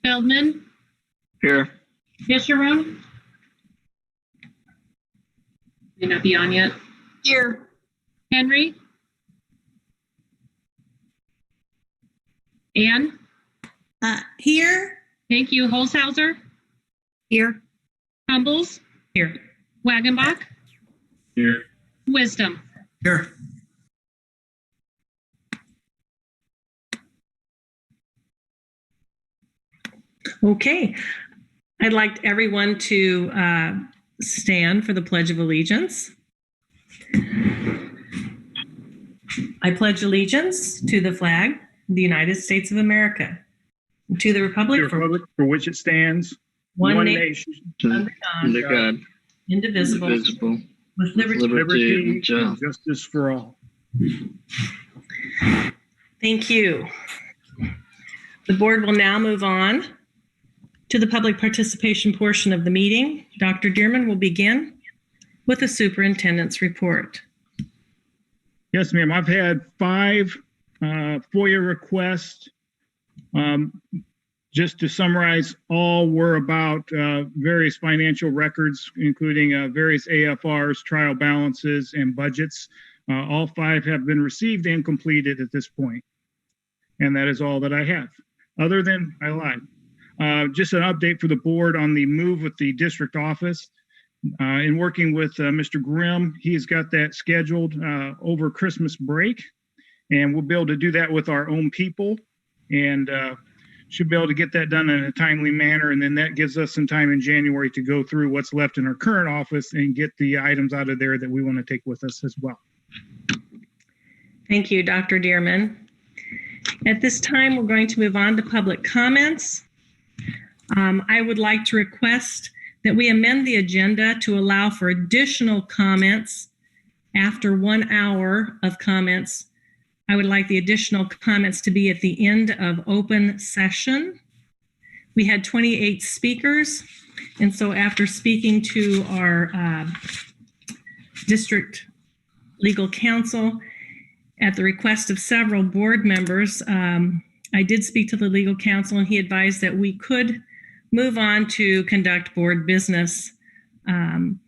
Feldman, Here. Fisherman, may not be on yet. Here. Henry, Ann, Here. thank you. Holzhauser, Here. Humbles, Here. Wagenbach, Here. Wisdom. Here. Okay. I'd like everyone to stand for the Pledge of Allegiance. I pledge allegiance to the flag of the United States of America, and to the republic for which it stands, one nation, under Under God, God, indivisible, indivisible, with liberty. liberty and justice. justice for all. Thank you. The board will now move on to the public participation portion of the meeting. Dr. Dearman will begin with the superintendent's report. Yes, ma'am. I've had 5 FOIA requests. Just to summarize, all were about various financial records, including various AFRs, trial balances, and budgets. All 5 have been received and completed at this point. And that is all that I have. Other than I lied. Just an update for the board on the move with the district office. In working with Mr. Grimm, he's got that scheduled over Christmas break, and we'll be able to do that with our own people, and should be able to get that done in a timely manner. And then that gives us some time in January to go through what's left in our current office and get the items out of there that we want to take with us as well. Thank you, Dr. Dearman. At this time, we're going to move on to public comments. I would like to request that we amend the agenda to allow for additional comments after 1 hour of comments. I would like the additional comments to be at the end of open session. We had 28 speakers, and so after speaking to our district legal counsel, at the request of several board members, I did speak to the legal counsel, and he advised that we could move on to conduct board business and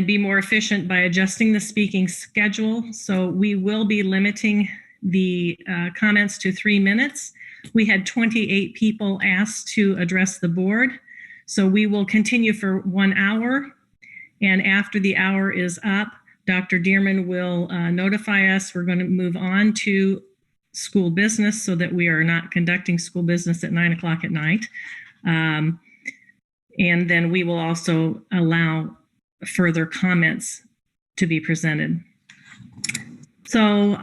be more efficient by adjusting the speaking schedule. So we will be limiting the comments to 3 minutes. We had 28 people asked to address the board. So we will continue for 1 hour. And after the hour is up, Dr. Dearman will notify us. We're going to move on to school business so that we are not conducting school business at 9 o'clock at night. And then we will also allow further comments to be presented. So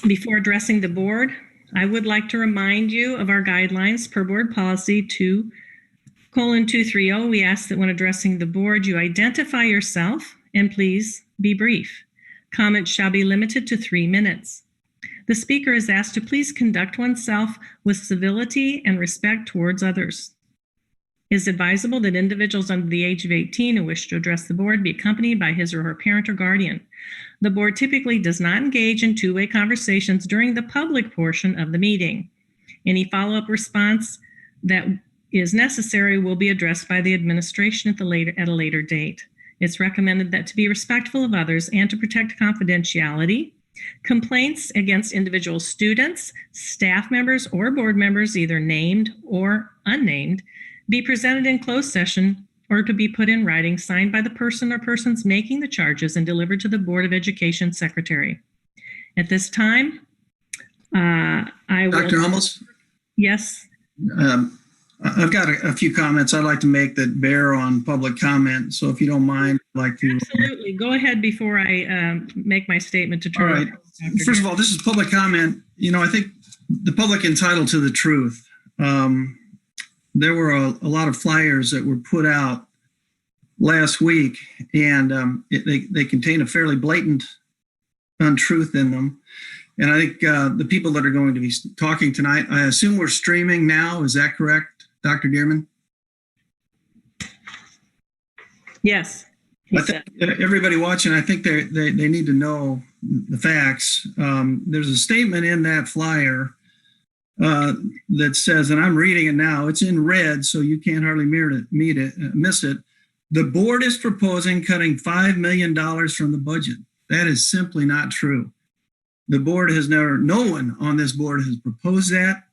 before addressing the board, I would like to remind you of our guidelines per board policy 2:230. We ask that when addressing the board, you identify yourself and please be brief. Comments shall be limited to 3 minutes. The speaker is asked to please conduct oneself with civility and respect towards others. It is advisable that individuals under the age of 18 who wish to address the board be accompanied by his or her parent or guardian. The board typically does not engage in two-way conversations during the public portion of the meeting. Any follow-up response that is necessary will be addressed by the administration at a later date. It's recommended that to be respectful of others and to protect confidentiality, complaints against individual students, staff members, or board members, either named or unnamed, be presented in closed session or to be put in writing, signed by the person or persons making the charges and delivered to the Board of Education Secretary. At this time, I will... Dr. Humbles? Yes. I've got a few comments I'd like to make that bear on public comment. So if you don't mind, I'd like to... Absolutely. Go ahead before I make my statement to turn. All right. First of all, this is public comment. You know, I think the public entitled to the truth. There were a lot of flyers that were put out last week, and they contain a fairly blatant untruth in them. And I think the people that are going to be talking tonight, I assume we're streaming now. Is that correct, Dr. Dearman? Yes. I think everybody watching, I think they need to know the facts. There's a statement in that flyer that says, and I'm reading it now, it's in red, so you can't hardly miss it. The board is proposing cutting $5 million from the budget. That is simply not true. The board has never, no one on this board has proposed that.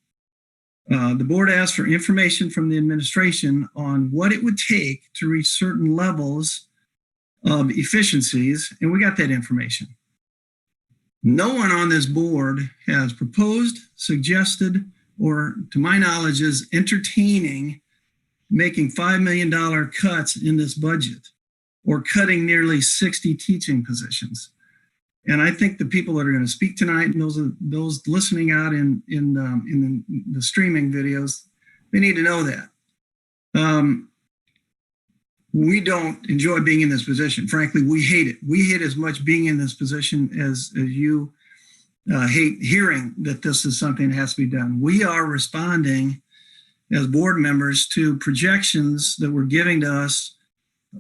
The board asked for information from the administration on what it would take to reach certain levels of efficiencies, and we got that information. No one on this board has proposed, suggested, or to my knowledge is entertaining making $5 million cuts in this budget or cutting nearly 60 teaching positions. And I think the people that are going to speak tonight and those listening out in the streaming videos, they need to know that. We don't enjoy being in this position. Frankly, we hate it. We hate as much being in this position as you hate hearing that this is something that has to be done. We are responding as board members to projections that were given to us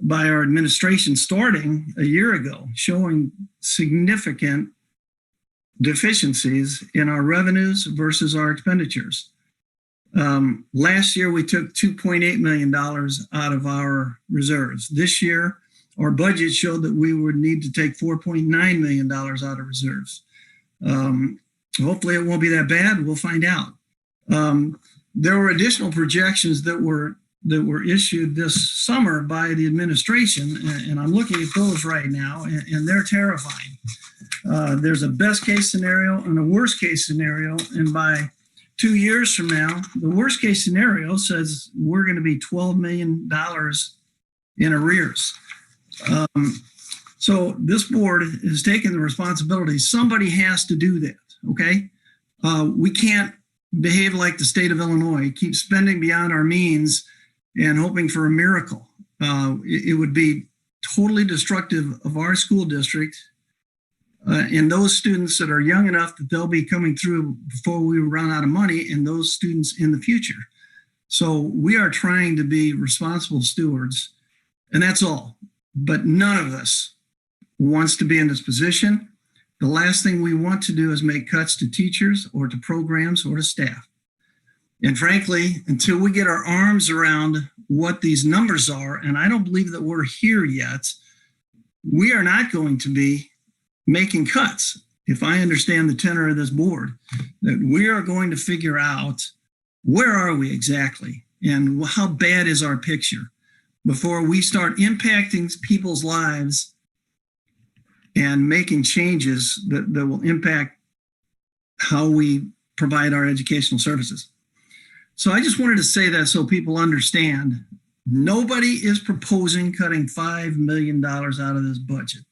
by our administration starting a year ago, showing significant deficiencies in our revenues versus our expenditures. Last year, we took $2.8 million out of our reserves. This year, our budget showed that we would need to take $4.9 million out of reserves. Hopefully it won't be that bad. We'll find out. There were additional projections that were issued this summer by the administration, and I'm looking at those right now, and they're terrifying. There's a best case scenario and a worst case scenario, and by 2 years from now, the worst case scenario says we're going to be $12 million in arrears. So this board has taken the responsibility. Somebody has to do that, okay? We can't behave like the state of Illinois, keep spending beyond our means and hoping for a miracle. It would be totally destructive of our school district and those students that are young enough that they'll be coming through before we run out of money, and those students in the future. So we are trying to be responsible stewards, and that's all. But none of us wants to be in this position. The last thing we want to do is make cuts to teachers or to programs or to staff. And frankly, until we get our arms around what these numbers are, and I don't believe that we're here yet, we are not going to be making cuts. If I understand the tenor of this board, that we are going to figure out where are we exactly and how bad is our picture before we start impacting people's lives and making changes that will impact how we provide our educational services. So I just wanted to say that so people understand, nobody is proposing cutting $5 million out of this budget.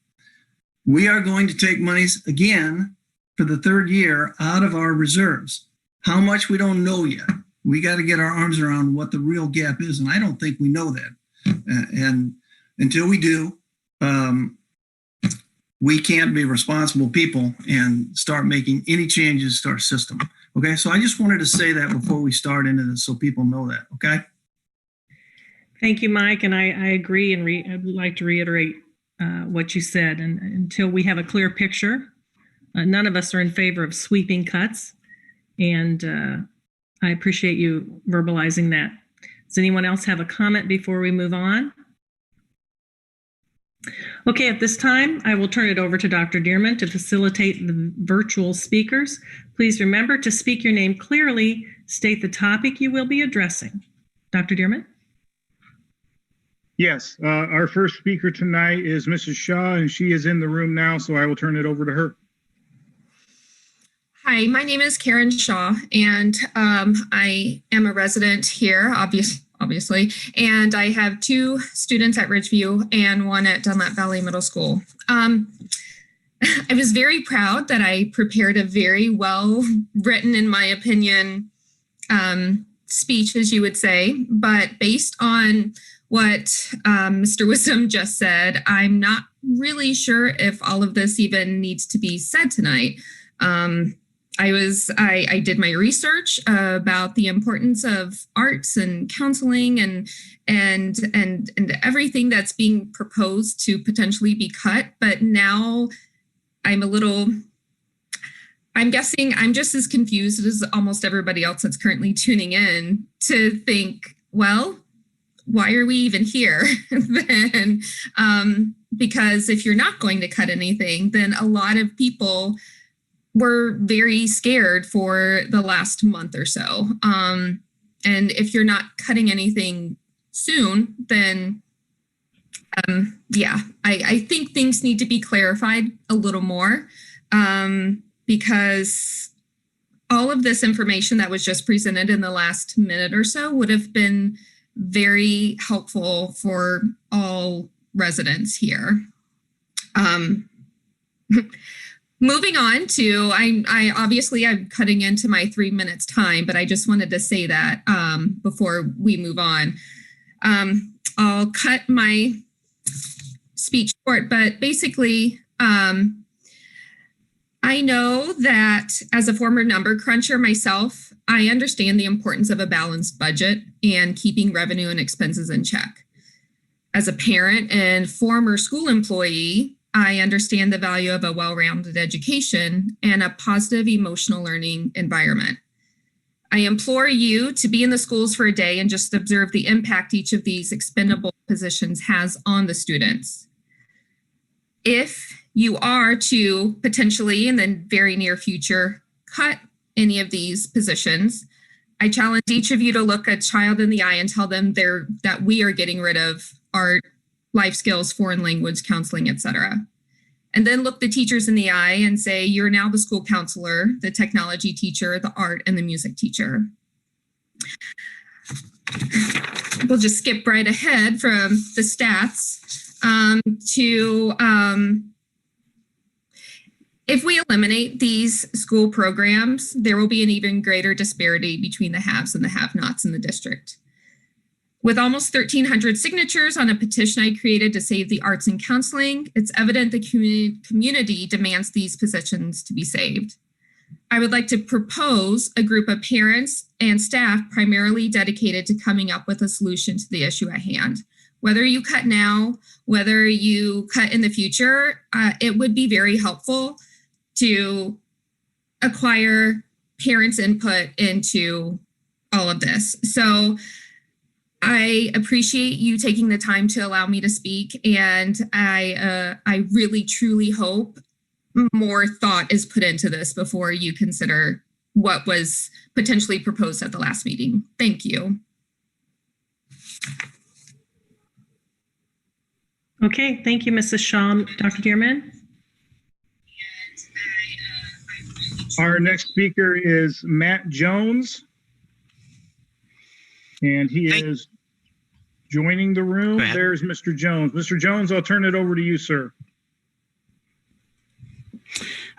We are going to take monies again for the third year out of our reserves. How much, we don't know yet. We got to get our arms around what the real gap is, and I don't think we know that. And until we do, we can't be responsible people and start making any changes to our system. Okay, so I just wanted to say that before we start into this so people know that, okay? Thank you, Mike, and I agree, and I'd like to reiterate what you said. And until we have a clear picture, none of us are in favor of sweeping cuts, and I appreciate you verbalizing that. Does anyone else have a comment before we move on? Okay, at this time, I will turn it over to Dr. Dearman to facilitate the virtual speakers. Please remember to speak your name clearly, state the topic you will be addressing. Dr. Dearman? Yes, our first speaker tonight is Mrs. Shaw, and she is in the room now, so I will turn it over to her. Hi, my name is Karen Shaw, and I am a resident here, obviously, and I have 2 students at Ridgeview and 1 at Dunlap Valley Middle School. I was very proud that I prepared a very well written, in my opinion, speech, as you would say, but based on what Mr. Wisdom just said, I'm not really sure if all of this even needs to be said tonight. I did my research about the importance of arts and counseling and everything that's being proposed to potentially be cut. But now I'm I'm guessing I'm just as confused as almost everybody else that's currently tuning in to think, well, why are we even here then? Because if you're not going to cut anything, then a lot of people were very scared for the last month or so. And if you're not cutting anything soon, then I think things need to be clarified a little more, because all of this information that was just presented in the last minute or so would have been very helpful for all residents here. Moving on to, I obviously I'm cutting into my 3 minutes time, but I just wanted to say that before we move on. I'll cut my speech short, but basically, I know that as a former number cruncher myself, I understand the importance of a balanced budget and keeping revenue and expenses in check. As a parent and former school employee, I understand the value of a well-rounded education and a positive emotional learning environment. I implore you to be in the schools for a day and just observe the impact each of these expendable positions has on the students. If you are to potentially, in the very near future, cut any of these positions, I challenge each of you to look a child in the eye and tell them that we are getting rid of art, life skills, foreign language, counseling, etc. And then look the teachers in the eye and say, you're now the school counselor, the technology teacher, the art, and the music teacher. We'll just skip right ahead from the stats to if we eliminate these school programs, there will be an even greater disparity between the haves and the have-nots in the district. With almost 1,300 signatures on a petition I created to save the arts and counseling, it's evident the community demands these positions to be saved. I would like to propose a group of parents and staff primarily dedicated to coming up with a solution to the issue at hand. Whether you cut now, whether you cut in the future, it would be very helpful to acquire parents' input into all of this. So I appreciate you taking the time to allow me to speak, and I really truly hope more thought is put into this before you consider what was potentially proposed at the last meeting. Thank you. Okay, thank you, Mrs. Shaw. Dr. Dearman? Our next speaker is Matt Jones, and he is joining the room. There's Mr. Jones. Mr. Jones, I'll turn it over to you, sir.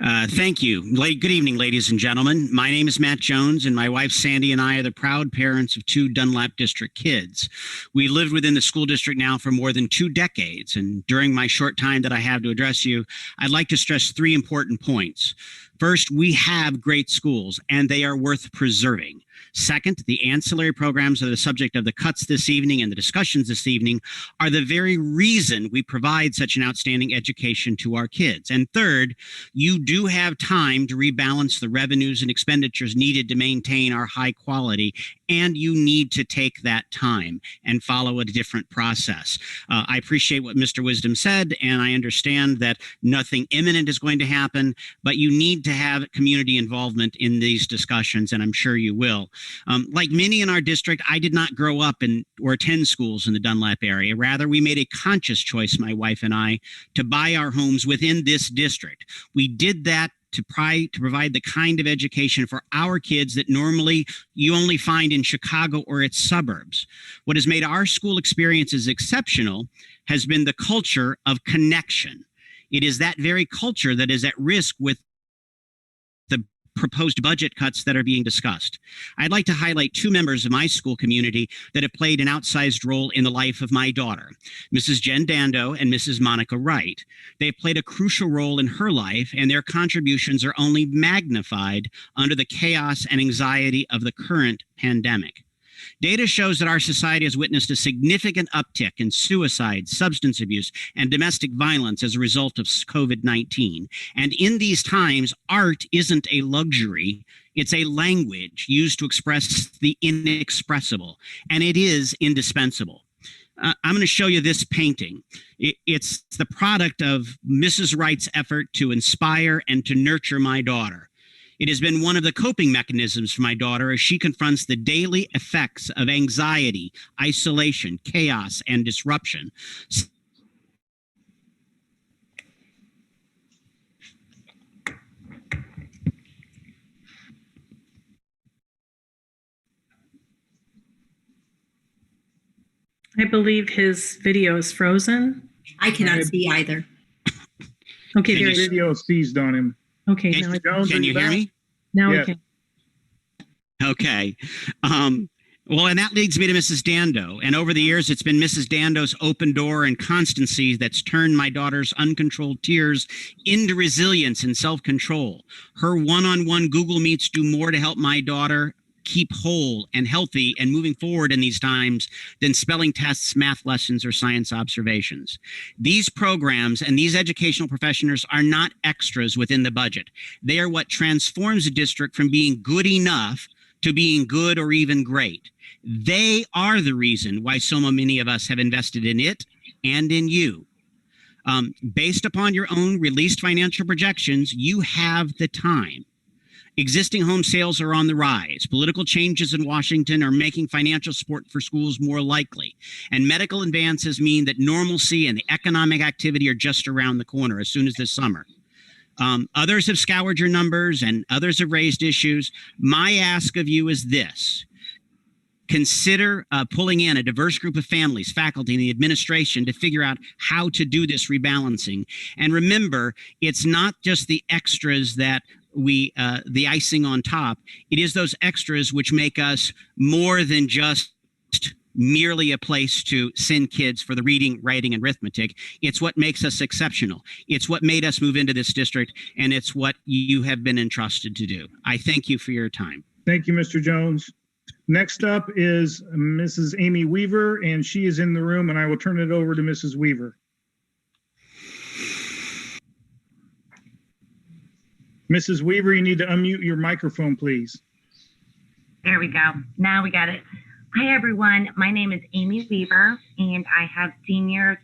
Thank you. Good evening, ladies and gentlemen. My name is Matt Jones, and my wife Sandy and I are the proud parents of 2 Dunlap District kids. We lived within the school district now for more than 2 decades, and during my short time that I have to address you, I'd like to stress 3 important points. First, we have great schools, and they are worth preserving. Second, the ancillary programs that are the subject of the cuts this evening and the discussions this evening are the very reason we provide such an outstanding education to our kids. And third, you do have time to rebalance the revenues and expenditures needed to maintain our high quality, and you need to take that time and follow a different process. I appreciate what Mr. Wisdom said, and I understand that nothing imminent is going to happen, but you need to have community involvement in these discussions, and I'm sure you will. Like many in our district, I did not grow up in or attend schools in the Dunlap area. Rather, we made a conscious choice, my wife and I, to buy our homes within this district. We did that to provide the kind of education for our kids that normally you only find in Chicago or its suburbs. What has made our school experiences exceptional has been the culture of connection. It is that very culture that is at risk with the proposed budget cuts that are being discussed. I'd like to highlight 2 members of my school community that have played an outsized role in the life of my daughter, Mrs. Jen Dando and Mrs. Monica Wright. They have played a crucial role in her life, and their contributions are only magnified under the chaos and anxiety of the current pandemic. Data shows that our society has witnessed a significant uptick in suicide, substance abuse, and domestic violence as a result of COVID-19. And in these times, art isn't a luxury. It's a language used to express the inexpressible, and it is indispensable. I'm going to show you this painting. It's the product of Mrs. Wright's effort to inspire and to nurture my daughter. It has been one of the coping mechanisms for my daughter as she confronts the daily effects of anxiety, isolation, chaos, and disruption. I believe his video is frozen. I cannot see either. Okay, Can there you it is. Video seized on him. Okay, Can, now, Jones, can are you hear back? me? now Yeah. we can. Okay. Well, and that leads me to Mrs. Dando. And over the years, it's been Mrs. Dando's open door and constancy that's turned my daughter's uncontrolled tears into resilience and self-control. Her one-on-one Google Meets do more to help my daughter keep whole and healthy and moving forward in these times than spelling tests, math lessons, or science observations. These programs and these educational professionals are not extras within the budget. They are what transforms a district from being good enough to being good or even great. They are the reason why so many of us have invested in it and in you. Based upon your own released financial projections, you have the time. Existing home sales are on the rise. Political changes in Washington are making financial support for schools more likely. And medical advances mean that normalcy and the economic activity are just around the corner as soon as this summer. Others have scoured your numbers and others have raised issues. My ask of you is this. Consider pulling in a diverse group of families, faculty, and the administration to figure out how to do this rebalancing. And remember, it's not just the extras that the icing on top. It is those extras which make us more than just merely a place to send kids for the reading, writing, and arithmetic. It's what makes us exceptional. It's what made us move into this district, and it's what you have been entrusted to do. I thank you for your time. Thank you, Mr. Jones. Next up is Mrs. Amy Weaver, and she is in the room, and I will turn it over to Mrs. Weaver. Mrs. Weaver, you need to unmute your microphone, please. There we go. Now we got it. Hi, everyone. My name is Amy Weaver, and I have seniors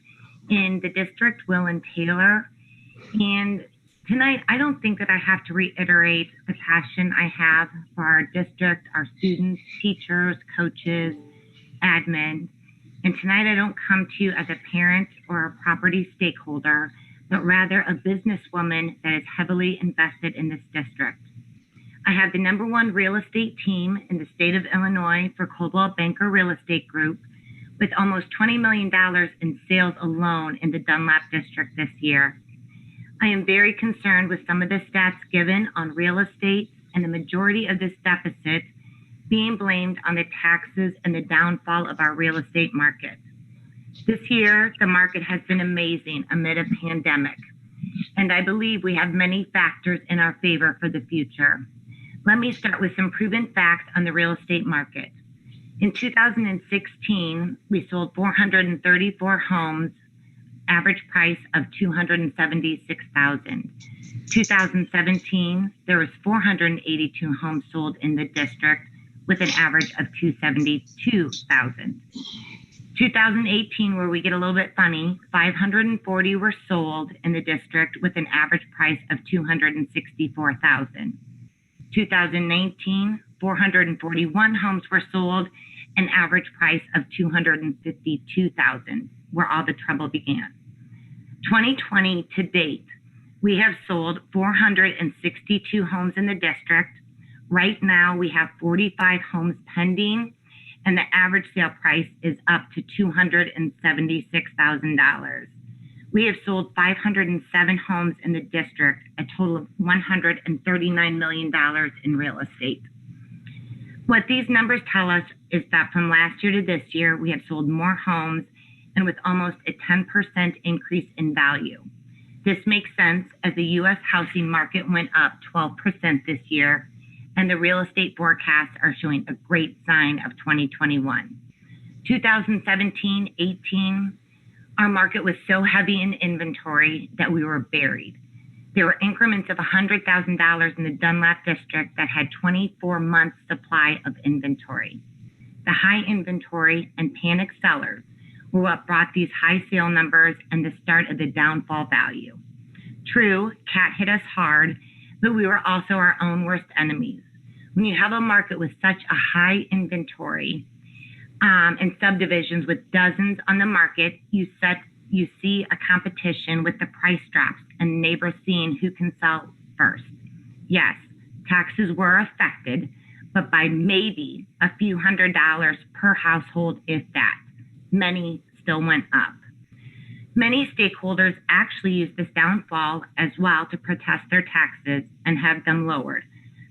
in the district, Will and Taylor. And tonight, I don't think that I have to reiterate the passion I have for our district, our students, teachers, coaches, admin. And tonight, I don't come to you as a parent or a property stakeholder, but rather a businesswoman that is heavily invested in this district. I have the #1 real estate team in the state of Illinois for Coldwell Banker Real Estate Group, with almost $20 million in sales alone in the Dunlap district this year. I am very concerned with some of the stats given on real estate and the majority of this deficit being blamed on the taxes and the downfall of our real estate market. This year, the market has been amazing amid a pandemic, and I believe we have many factors in our favor for the future. Let me start with some proven facts on the real estate market. In 2016, we sold 434 homes, average price of $276,000. 2017, there was 482 homes sold in the district with an average of $272,000. 2018, where we get a little bit funny, 540 were sold in the district with an average price of $264,000. 2019, 441 homes were sold, an average price of $252,000, where all the trouble began. 2020 to date, we have sold 462 homes in the district. Right now, we have 45 homes pending, and the average sale price is up to $276,000. We have sold 507 homes in the district, a total of $139 million in real estate. What these numbers tell us is that from last year to this year, we have sold more homes and with almost a 10% increase in value. This makes sense as the U.S. housing market went up 12% this year, and the real estate forecasts are showing a great sign of 2021. 2017-18, our market was so heavy in inventory that we were buried. There were increments of $100,000 in the Dunlap district that had 24 months supply of inventory. The high inventory and panicked sellers were what brought these high sale numbers and the start of the downfall value. True, CAT hit us hard, but we were also our own worst enemies. When you have a market with such a high inventory and subdivisions with dozens on the market, you see a competition with the price drops and neighbors seeing who can sell first. Yes, taxes were affected, but by maybe a few $100s per household, if that. Many still went up. Many stakeholders actually used this downfall as well to protest their taxes and have them lowered.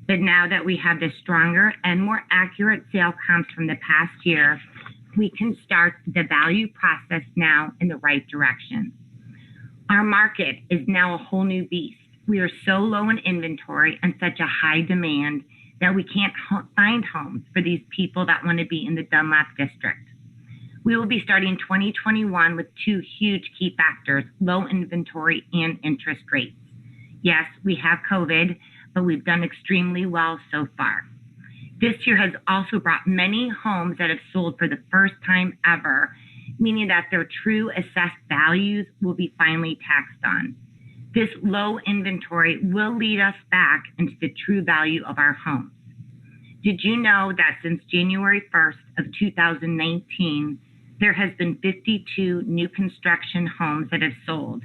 But now that we have the stronger and more accurate sale comps from the past year, we can start the value process now in the right direction. Our market is now a whole new beast. We are so low in inventory and such a high demand that we can't find homes for these people that want to be in the Dunlap district. We will be starting 2021 with two huge key factors, low inventory and interest rates. Yes, we have COVID, but we've done extremely well so far. This year has also brought many homes that have sold for the first time ever, meaning that their true assessed values will be finally taxed on. This low inventory will lead us back into the true value of our homes. Did you know that since January 1st of 2019, there has been 52 new construction homes that have sold,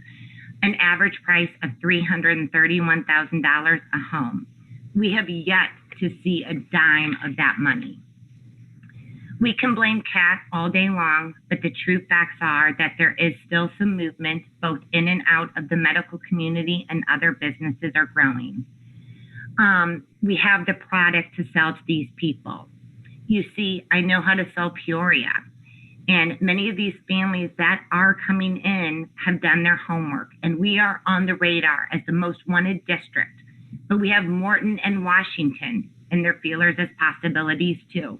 an average price of $331,000 a home. We have yet to see a dime of that money. We can blame CAT all day long, but the true facts are that there is still some movement both in and out of the medical community, and other businesses are growing. We have the product to sell to these people. You see, I know how to sell Peoria, and many of these families that are coming in have done their homework, and we are on the radar as the most wanted district. But we have Morton and Washington and their feelers as possibilities too.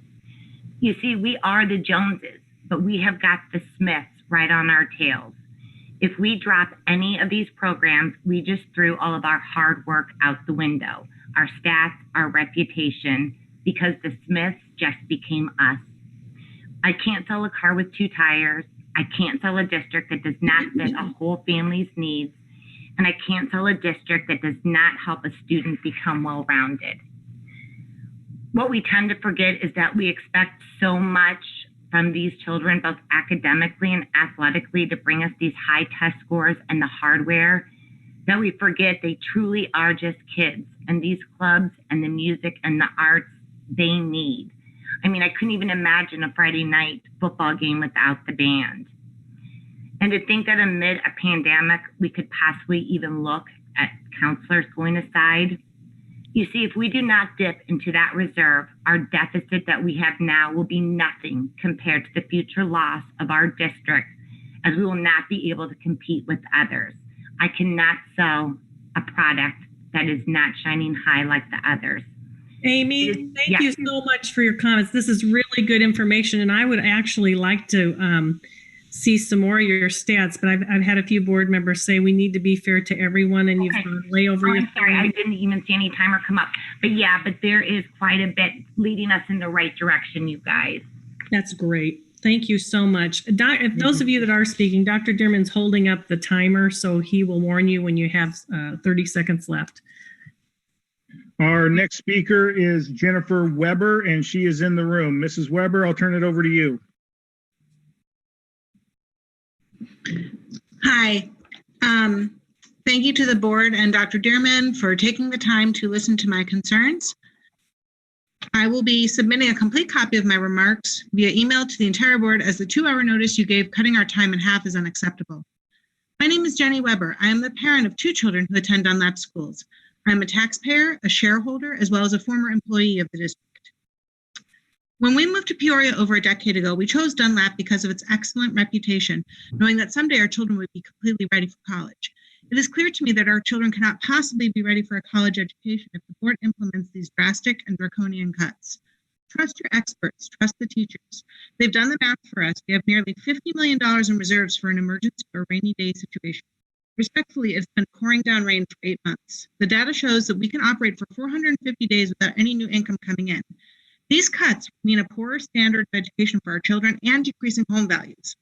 You see, we are the Joneses, but we have got the Smiths right on our tails. If we drop any of these programs, we just threw all of our hard work out the window, our stats, our reputation, because the Smiths just became us. I can't sell a car with two tires. I can't sell a district that does not fit a whole family's needs. And I can't sell a district that does not help a student become well-rounded. What we tend to forget is that we expect so much from these children, both academically and athletically, to bring us these high test scores and the hardware, that we forget they truly are just kids. And these clubs and the music and the arts, they need. I mean, I couldn't even imagine a Friday night football game without the band. And to think that amid a pandemic, we could possibly even look at counselors going aside. You see, if we do not dip into that reserve, our deficit that we have now will be nothing compared to the future loss of our district, as we will not be able to compete with others. I cannot sell a product that is not shining high like the others. Amy, thank you so much for your comments. This is really good information, and I would actually like to see some more of your stats, but I've had a few board members say we need to be fair to everyone, and you've gone way over your I'm sorry, I didn't even see any timer come up. But yeah, but there is quite a bit leading us in the right direction, you guys. That's great. Thank you so much. If those of you that are speaking, Dr. Dearman's holding up the timer, so he will warn you when you have 30 seconds left. Our next speaker is Jennifer Weber, and she is in the room. Mrs. Weber, I'll turn it over to you. Hi. Thank you to the board and Dr. Dearman for taking the time to listen to my concerns. I will be submitting a complete copy of my remarks via email to the entire board, as the 2-hour notice you gave cutting our time in half is unacceptable. My name is Jenny Weber. I am the parent of 2 children who attend Dunlap schools. I'm a taxpayer, a shareholder, as well as a former employee of the district. When we moved to Peoria over a decade ago, we chose Dunlap because of its excellent reputation, knowing that someday our children would be completely ready for college. It is clear to me that our children cannot possibly be ready for a college education if the board implements these drastic and draconian cuts. Trust your experts, trust the teachers. They've done the math for us. We have nearly $50 million in reserves for an emergency or rainy day situation. Respectfully, it's been pouring down rain for 8 months. The data shows that we can operate for 450 days without any new income coming in. These cuts mean a poorer standard of education for our children and decreasing home values.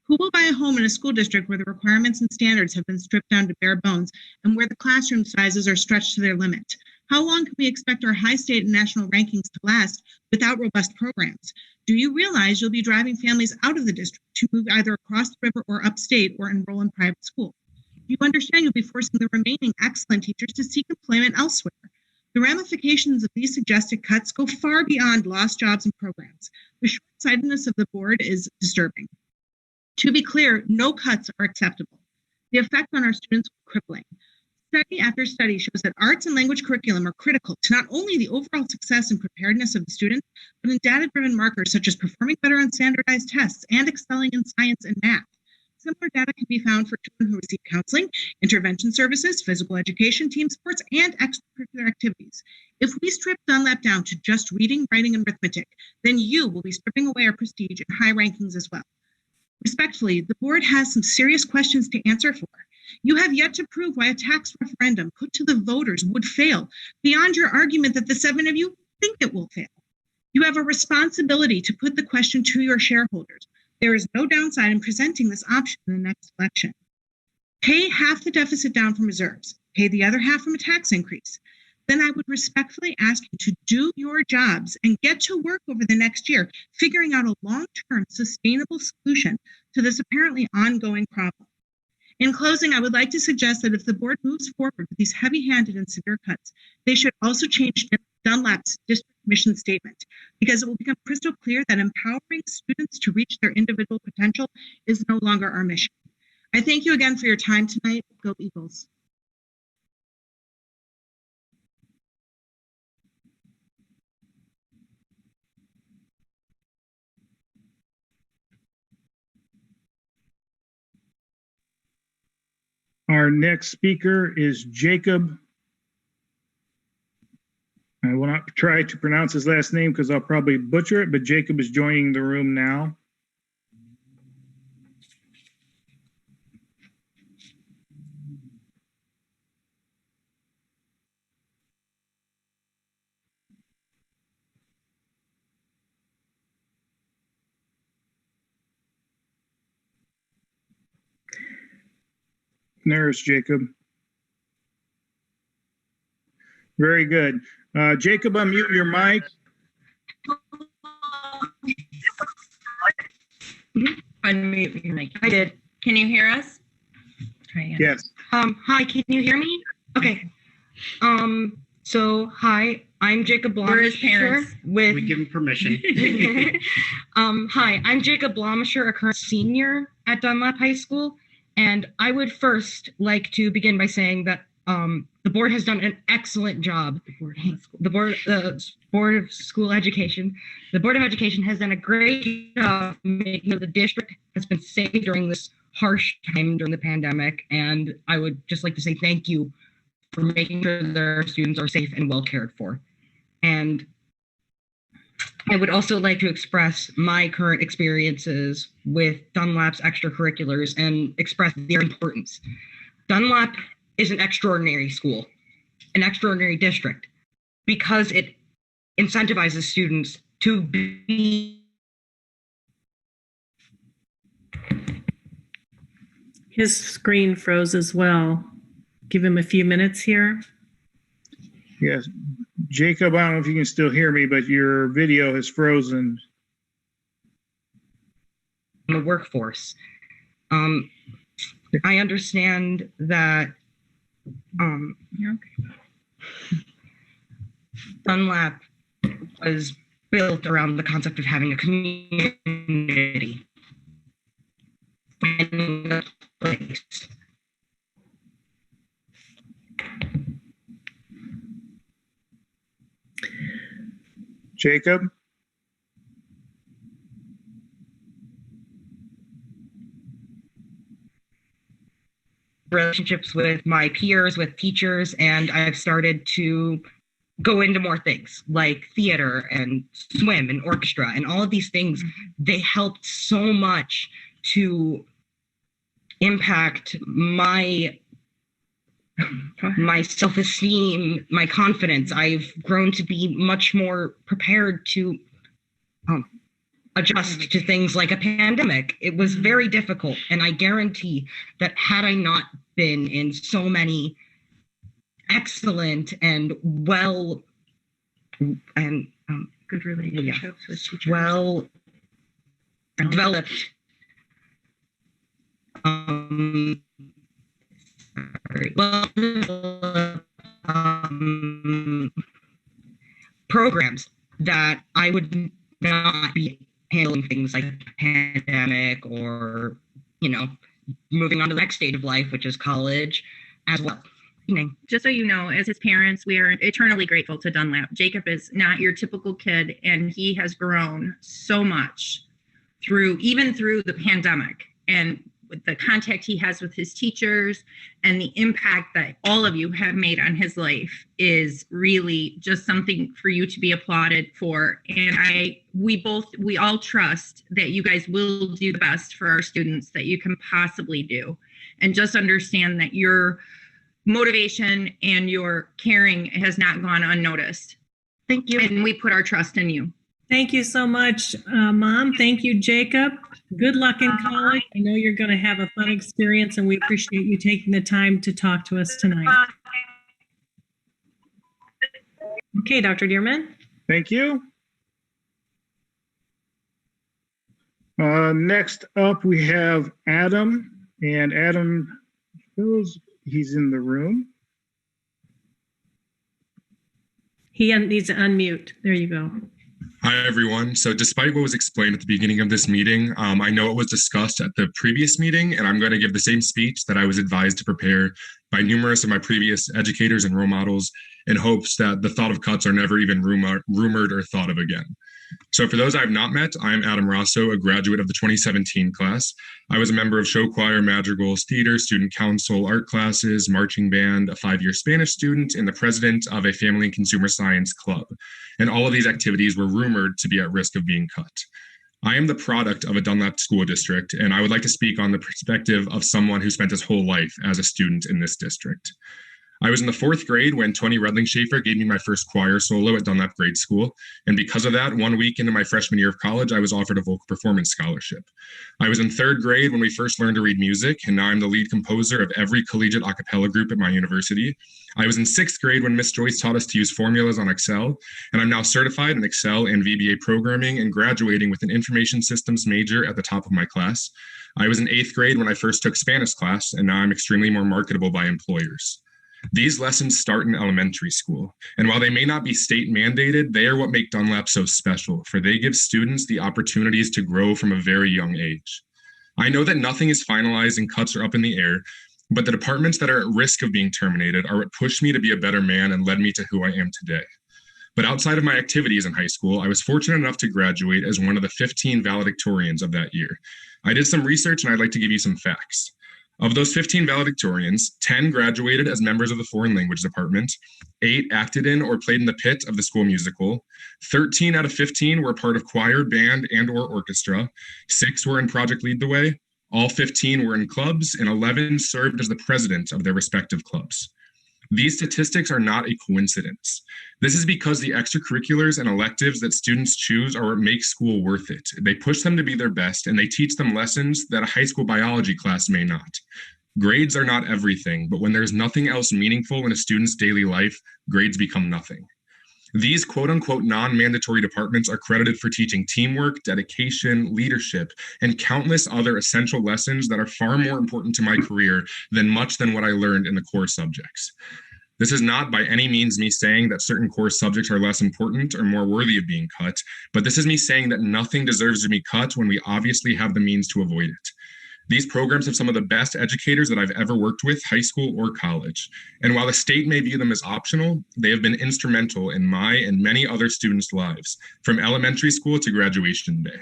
Who will buy a home in a school district where the requirements and standards have been stripped down to bare bones and where the classroom sizes are stretched to their limit? How long can we expect our high state and national rankings to last without robust programs? Do you realize you'll be driving families out of the district to move either across the river or upstate or enroll in private school? Do you understand you'll be forcing the remaining excellent teachers to seek employment elsewhere? The ramifications of these suggested cuts go far beyond lost jobs and programs. The short-sightedness of the board is disturbing. To be clear, no cuts are acceptable. The effect on our students will be crippling. Study after study shows that arts and language curriculum are critical to not only the overall success and preparedness of the student, but in data-driven markers such as performing better on standardized tests and excelling in science and math. Similar data can be found for children who receive counseling, intervention services, physical education, team sports, and extracurricular activities. If we strip Dunlap down to just reading, writing, and arithmetic, then you will be stripping away our prestige and high rankings as well. Respectfully, the board has some serious questions to answer for. You have yet to prove why a tax referendum put to the voters would fail, beyond your argument that the 7 of you think it will fail. You have a responsibility to put the question to your shareholders. There is no downside in presenting this option in the next election. Pay half the deficit down from reserves, pay the other half from a tax increase. Then I would respectfully ask you to do your jobs and get to work over the next year, figuring out a long-term sustainable solution to this apparently ongoing problem. In closing, I would like to suggest that if the board moves forward with these heavy-handed and severe cuts, they should also change Dunlap's district mission statement, because it will become crystal clear that empowering students to reach their individual potential is no longer our mission. I thank you again for your time tonight. Go Eagles. Our next speaker is Jacob. I will not try to pronounce his last name because I'll probably butcher it, but Jacob is joining the room now. There's Jacob. Very good. Jacob, unmute your mic. Unmute your mic. I did. Can you hear us? Try again. Yes. Hi, can you hear me? Okay. So hi, I'm Jacob Blemisher. We're his parents. We give him permission. Hi, I'm Jacob Blemisher, a current senior at Dunlap High School. And I would first like to begin by saying that the board has done an excellent job. The Board of School Education. The Board of Education has done a great job making sure the district has been safe during this harsh time during the pandemic. And I would just like to say thank you for making sure their students are safe and well cared for. And I would also like to express my current experiences with Dunlap's extracurriculars and express their importance. Dunlap is an extraordinary school, an extraordinary district, because it incentivizes students to be. His screen froze as well. Give him a few minutes here. Yes. Jacob, I don't know if you can still hear me, but your video has frozen. The workforce. I understand that Dunlap was built around the concept of having a community and a place. Jacob? relationships with my peers, with teachers, and I've started to go into more things like theater and swim and orchestra and all of these things. They helped so much to impact my self-esteem, my confidence. I've grown to be much more prepared to adjust to things like a pandemic. It was very difficult, and I guarantee that had I not been in so many excellent and good relationships with teachers, well developed programs, that I would not be handling things like a pandemic or, moving on to the next stage of life, which is college as well. Just so you know, as his parents, we are eternally grateful to Dunlap. Jacob is not your typical kid, and he has grown so much even through the pandemic, and with the contact he has with his teachers and the impact that all of you have made on his life is really just something for you to be applauded for. And we all trust that you guys will do the best for our students that you can possibly do. And just understand that your motivation and your caring has not gone unnoticed. Thank you. And we put our trust in you. Thank you so much, Mom. Thank you, Jacob. Good luck in college. I know you're going to have a fun experience, and we appreciate you taking the time to talk to us tonight. Okay, Dr. Dearman. Thank you. Next up, we have Adam, and Adam shows he's in the room. He needs to unmute. There you go. Hi, everyone. So despite what was explained at the beginning of this meeting, I know it was discussed at the previous meeting, and I'm going to give the same speech that I was advised to prepare by numerous of my previous educators and role models in hopes that the thought of cuts are never even rumored or thought of again. So for those I've not met, I'm Adam Rosso, a graduate of the 2017 class. I was a member of show choir, madrigals, theater, student council, art classes, marching band, a 5-year Spanish student, and the president of a family and consumer science club. And all of these activities were rumored to be at risk of being cut. I am the product of a Dunlap school district, and I would like to speak on the perspective of someone who spent his whole life as a student in this district. I was in the 4th grade when Tony Redling-Schaefer gave me my first choir solo at Dunlap Grade School. And because of that, 1 week into my freshman year of college, I was offered a vocal performance scholarship. I was in 3rd grade when we first learned to read music, and now I'm the lead composer of every collegiate a cappella group at my university. I was in 6th grade when Miss Joyce taught us to use formulas on Excel, and I'm now certified in Excel and VBA programming and graduating with an information systems major at the top of my class. I was in 8th grade when I first took Spanish class, and now I'm extremely more marketable by employers. These lessons start in elementary school, and while they may not be state mandated, they are what make Dunlap so special, for they give students the opportunities to grow from a very young age. I know that nothing is finalized and cuts are up in the air, but the departments that are at risk of being terminated are what pushed me to be a better man and led me to who I am today. But outside of my activities in high school, I was fortunate enough to graduate as one of the 15 valedictorians of that year. I did some research, and I'd like to give you some facts. Of those 15 valedictorians, 10 graduated as members of the foreign language department, 8 acted in or played in the pit of the school musical, 13 out of 15 were part of choir, band, and or orchestra, 6 were in Project Lead the Way, all 15 were in clubs, and 11 served as the president of their respective clubs. These statistics are not a coincidence. This is because the extracurriculars and electives that students choose are what make school worth it. They push them to be their best, and they teach them lessons that a high school biology class may not. Grades are not everything, but when there's nothing else meaningful in a student's daily life, grades become nothing. These quote-unquote non-mandatory departments are credited for teaching teamwork, dedication, leadership, and countless other essential lessons that are far more important to my career than what I learned in the core subjects. This is not by any means me saying that certain core subjects are less important or more worthy of being cut, but this is me saying that nothing deserves to be cut when we obviously have the means to avoid it. These programs have some of the best educators that I've ever worked with, high school or college. And while the state may view them as optional, they have been instrumental in my and many other students' lives, from elementary school to graduation day.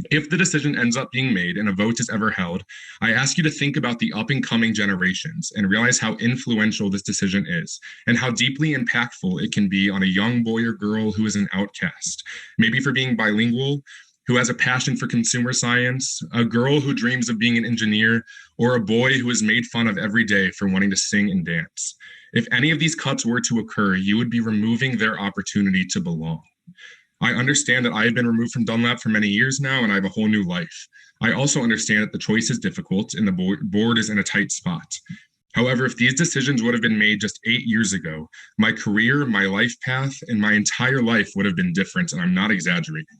If the decision ends up being made and a vote is ever held, I ask you to think about the up and coming generations and realize how influential this decision is and how deeply impactful it can be on a young boy or girl who is an outcast, maybe for being bilingual, who has a passion for consumer science, a girl who dreams of being an engineer, or a boy who is made fun of every day for wanting to sing and dance. If any of these cuts were to occur, you would be removing their opportunity to belong. I understand that I have been removed from Dunlap for many years now, and I have a whole new life. I also understand that the choice is difficult and the board is in a tight spot. However, if these decisions would have been made just 8 years ago, my career, my life path, and my entire life would have been different, and I'm not exaggerating.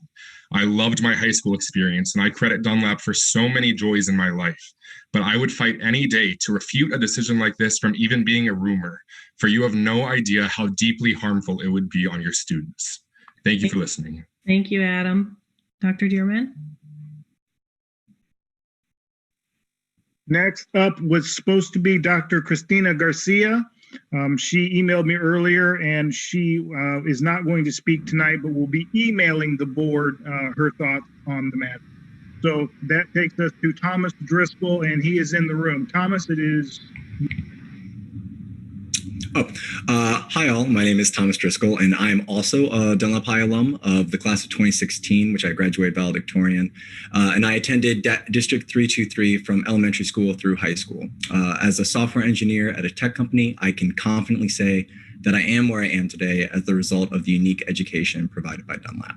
I loved my high school experience, and I credit Dunlap for so many joys in my life. But I would fight any day to refute a decision like this from even being a rumor, for you have no idea how deeply harmful it would be on your students. Thank you for listening. Thank you, Adam. Dr. Dearman? Next up was supposed to be Dr. Christina Garcia. She emailed me earlier, and she is not going to speak tonight, but will be emailing the board her thoughts on the matter. So that takes us to Thomas Driscoll, and he is in the room. Thomas, it is... Hi all, my name is Thomas Driscoll, and I am also a Dunlap High alum of the class of 2016, which I graduated valedictorian. And I attended District 323 from elementary school through high school. As a software engineer at a tech company, I can confidently say that I am where I am today as the result of the unique education provided by Dunlap.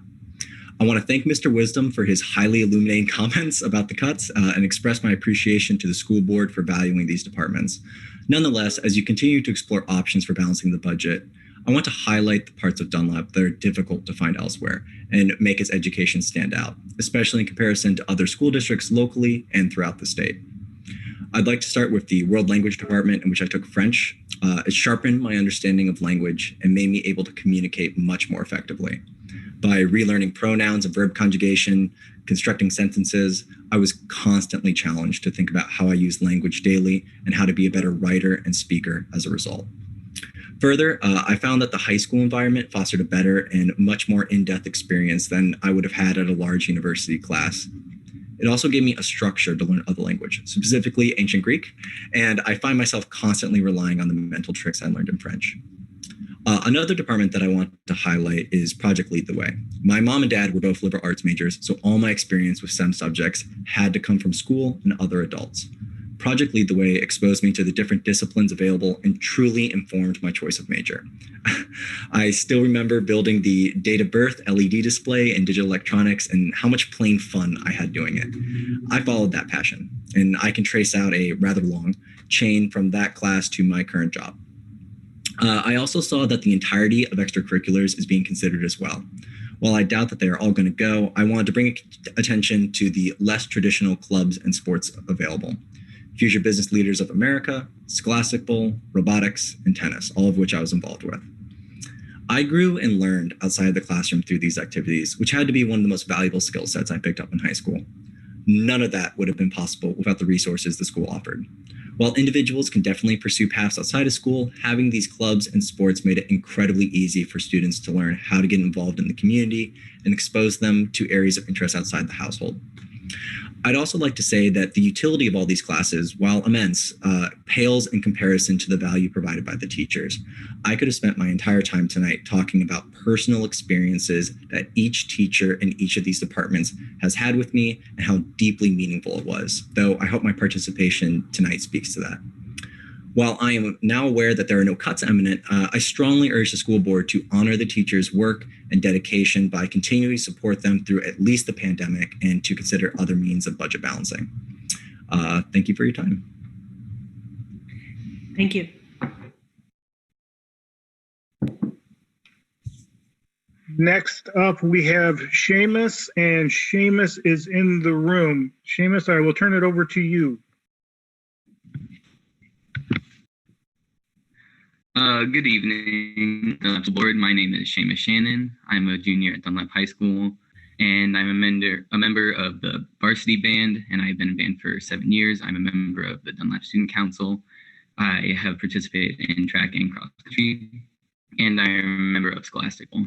I want to thank Mr. Wisdom for his highly illuminating comments about the cuts and express my appreciation to the school board for valuing these departments. Nonetheless, as you continue to explore options for balancing the budget, I want to highlight the parts of Dunlap that are difficult to find elsewhere and make its education stand out, especially in comparison to other school districts locally and throughout the state. I'd like to start with the World Language Department, in which I took French. It sharpened my understanding of language and made me able to communicate much more effectively. By relearning pronouns and verb conjugation, constructing sentences, I was constantly challenged to think about how I use language daily and how to be a better writer and speaker as a result. Further, I found that the high school environment fostered a better and much more in-depth experience than I would have had at a large university class. It also gave me a structure to learn other language, specifically ancient Greek, and I find myself constantly relying on the mental tricks I learned in French. Another department that I want to highlight is Project Lead the Way. My mom and dad were both liberal arts majors, so all my experience with STEM subjects had to come from school and other adults. Project Lead the Way exposed me to the different disciplines available and truly informed my choice of major. I still remember building the date of birth LED display in digital electronics and how much plain fun I had doing it. I followed that passion, and I can trace out a rather long chain from that class to my current job. I also saw that the entirety of extracurriculars is being considered as well. While I doubt that they are all going to go, I wanted to bring attention to the less traditional clubs and sports available. Future Business Leaders of America, Scholastic Bowl, robotics, and tennis, all of which I was involved with. I grew and learned outside the classroom through these activities, which had to be one of the most valuable skill sets I picked up in high school. None of that would have been possible without the resources the school offered. While individuals can definitely pursue paths outside of school, having these clubs and sports made it incredibly easy for students to learn how to get involved in the community and expose them to areas of interest outside the household. I'd also like to say that the utility of all these classes, while immense, pales in comparison to the value provided by the teachers. I could have spent my entire time tonight talking about personal experiences that each teacher in each of these departments has had with me and how deeply meaningful it was, though I hope my participation tonight speaks to that. While I am now aware that there are no cuts imminent, I strongly urge the school board to honor the teachers' work and dedication by continuing to support them through at least the pandemic and to consider other means of budget balancing. Thank you for your time. Thank you. Next up, we have Sheamus, and Sheamus is in the room. Sheamus, I will turn it over to you. Good evening, board. My name is Sheamus Shannon. I'm a junior at Dunlap High School, and I'm a member of the varsity band, and I've been in band for 7 years. I'm a member of the Dunlap Student Council. I have participated in track and cross country, and I'm a member of Scholastic Bowl.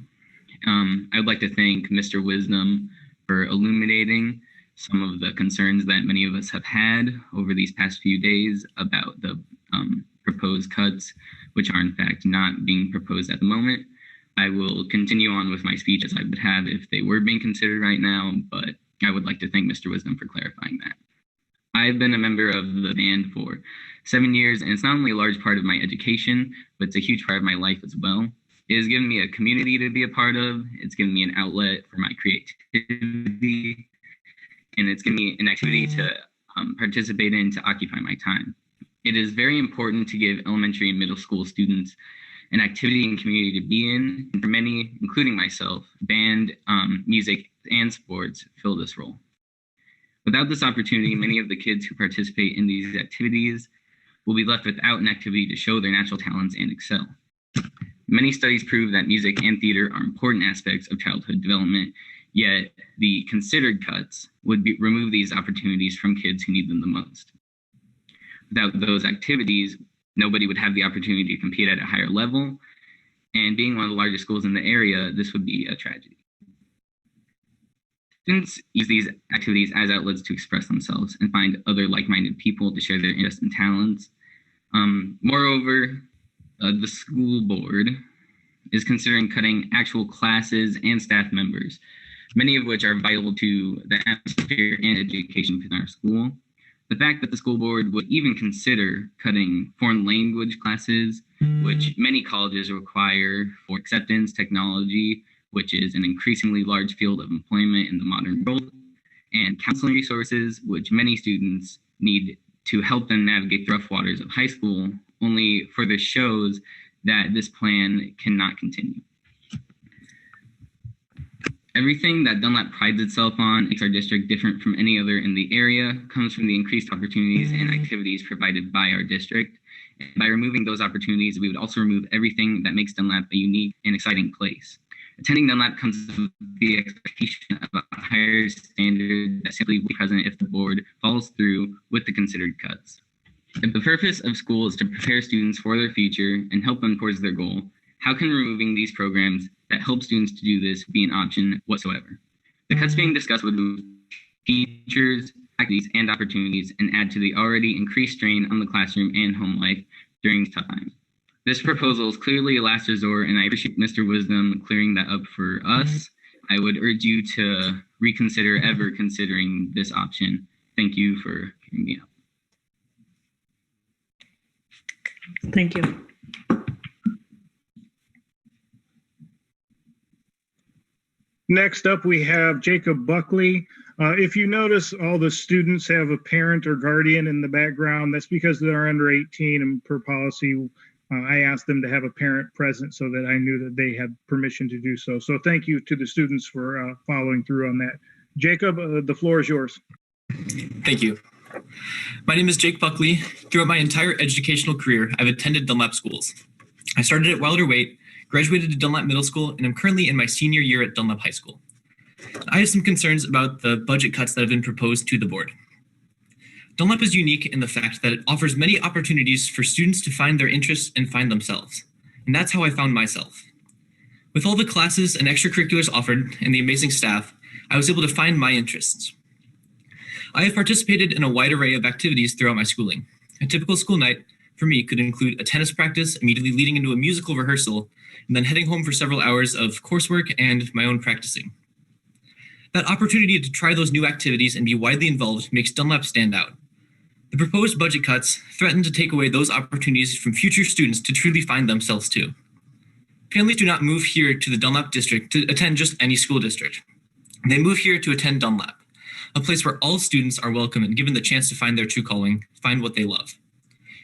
I would like to thank Mr. Wisdom for illuminating some of the concerns that many of us have had over these past few days about the proposed cuts, which are in fact not being proposed at the moment. I will continue on with my speech as I would have if they were being considered right now, but I would like to thank Mr. Wisdom for clarifying that. I've been a member of the band for 7 years, and it's not only a large part of my education, but it's a huge part of my life as well. It has given me a community to be a part of, it's given me an outlet for my creativity, and it's given me an activity to participate in to occupy my time. It is very important to give elementary and middle school students an activity and community to be in, and for many, including myself, band, music, and sports fill this role. Without this opportunity, many of the kids who participate in these activities will be left without an activity to show their natural talents and excel. Many studies prove that music and theater are important aspects of childhood development, yet the considered cuts would remove these opportunities from kids who need them the most. Without those activities, nobody would have the opportunity to compete at a higher level, and being one of the largest schools in the area, this would be a tragedy. Students use these activities as outlets to express themselves and find other like-minded people to share their interests and talents. Moreover, the school board is considering cutting actual classes and staff members, many of which are vital to the atmosphere and education within our school. The fact that the school board would even consider cutting foreign language classes, which many colleges require for acceptance, technology, which is an increasingly large field of employment in the modern world, and counseling resources, which many students need to help them navigate the rough waters of high school, only further shows that this plan cannot continue. Everything that Dunlap prides itself on makes our district different from any other in the area, comes from the increased opportunities and activities provided by our district. And by removing those opportunities, we would also remove everything that makes Dunlap a unique and exciting place. Attending Dunlap comes with the expectation of a higher standard that simply will be present if the board follows through with the considered cuts. If the purpose of school is to prepare students for their future and help them towards their goal, how can removing these programs that help students to do this be an option whatsoever? The cuts being discussed would remove teachers, faculties, and opportunities and add to the already increased strain on the classroom and home life during tough times. This proposal is clearly a last resort, and I appreciate Mr. Wisdom clearing that up for us. I would urge you to reconsider ever considering this option. Thank you for hearing me out. Thank you. Next up, we have Jacob Buckley. If you notice, all the students have a parent or guardian in the background. That's because they're under 18, and per policy, I asked them to have a parent present so that I knew that they had permission to do so. So thank you to the students for following through on that. Jacob, the floor is yours. Thank you. My name is Jake Buckley. Throughout my entire educational career, I've attended Dunlap schools. I started at Wilder Waite, graduated to Dunlap Middle School, and I'm currently in my senior year at Dunlap High School. I have some concerns about the budget cuts that have been proposed to the board. Dunlap is unique in the fact that it offers many opportunities for students to find their interests and find themselves. And that's how I found myself. With all the classes and extracurriculars offered and the amazing staff, I was able to find my interests. I have participated in a wide array of activities throughout my schooling. A typical school night for me could include a tennis practice immediately leading into a musical rehearsal, and then heading home for several hours of coursework and my own practicing. That opportunity to try those new activities and be widely involved makes Dunlap stand out. The proposed budget cuts threaten to take away those opportunities from future students to truly find themselves too. Families do not move here to the Dunlap district to attend just any school district. They move here to attend Dunlap, a place where all students are welcome and given the chance to find their true calling, find what they love.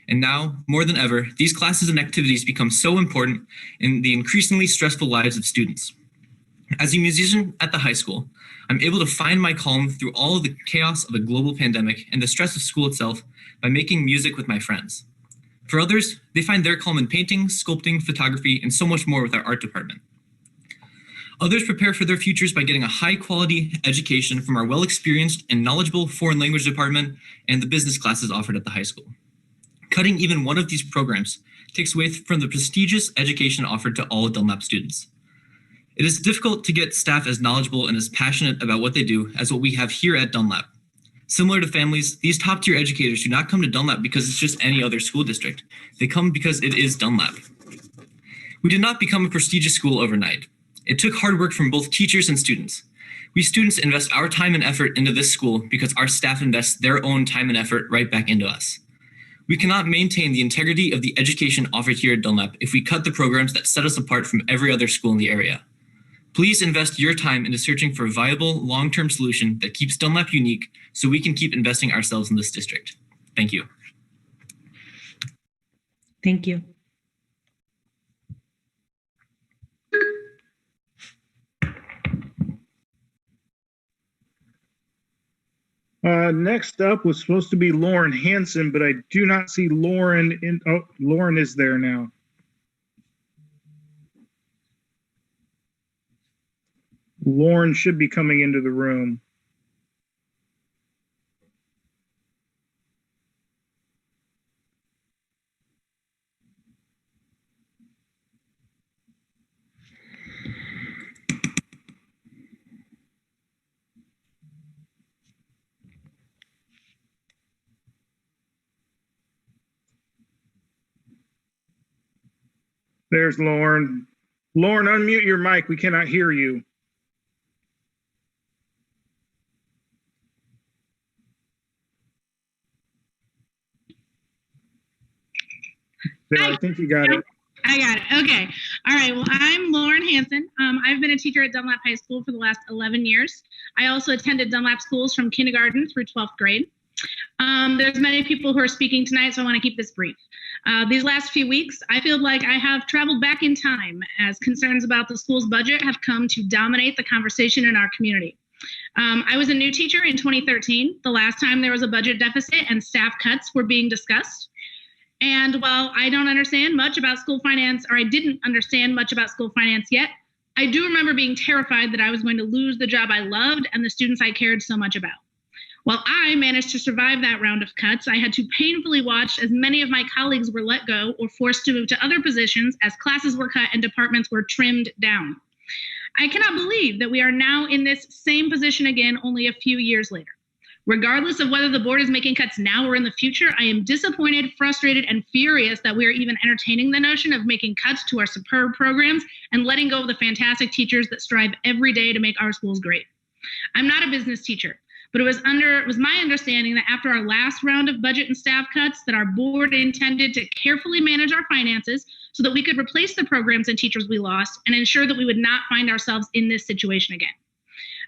And now, more than ever, these classes and activities become so important in the increasingly stressful lives of students. As a musician at the high school, I'm able to find my calm through all of the chaos of a global pandemic and the stress of school itself by making music with my friends. For others, they find their calm in painting, sculpting, photography, and so much more with our art department. Others prepare for their futures by getting a high-quality education from our well-experienced and knowledgeable foreign language department and the business classes offered at the high school. Cutting even one of these programs takes away from the prestigious education offered to all Dunlap students. It is difficult to get staff as knowledgeable and as passionate about what they do as what we have here at Dunlap. Similar to families, these top-tier educators do not come to Dunlap because it's just any other school district. They come because it is Dunlap. We did not become a prestigious school overnight. It took hard work from both teachers and students. We students invest our time and effort into this school because our staff invests their own time and effort right back into us. We cannot maintain the integrity of the education offered here at Dunlap if we cut the programs that set us apart from every other school in the area. Please invest your time into searching for a viable, long-term solution that keeps Dunlap unique so we can keep investing ourselves in this district. Thank you. Thank you. Next up was supposed to be Lauren Hansen, but I do not see Lauren in. Oh, Lauren is there now. Lauren should be coming into the room. There's Lauren. Lauren, unmute your mic. We cannot hear you. There, I think you got it. I got it. Okay. All right. Well, I'm Lauren Hansen. I've been a teacher at Dunlap High School for the last 11 years. I also attended Dunlap schools from kindergarten through 12th grade. There's many people who are speaking tonight, so I want to keep this brief. These last few weeks, I feel like I have traveled back in time as concerns about the school's budget have come to dominate the conversation in our community. I was a new teacher in 2013, the last time there was a budget deficit and staff cuts were being discussed. And while I don't understand much about school finance, or I didn't understand much about school finance yet, I do remember being terrified that I was going to lose the job I loved and the students I cared so much about. While I managed to survive that round of cuts, I had to painfully watch as many of my colleagues were let go or forced to move to other positions as classes were cut and departments were trimmed down. I cannot believe that we are now in this same position again only a few years later. Regardless of whether the board is making cuts now or in the future, I am disappointed, frustrated, and furious that we are even entertaining the notion of making cuts to our superb programs and letting go of the fantastic teachers that strive every day to make our schools great. I'm not a business teacher, but it was my understanding that after our last round of budget and staff cuts that our board intended to carefully manage our finances so that we could replace the programs and teachers we lost and ensure that we would not find ourselves in this situation again.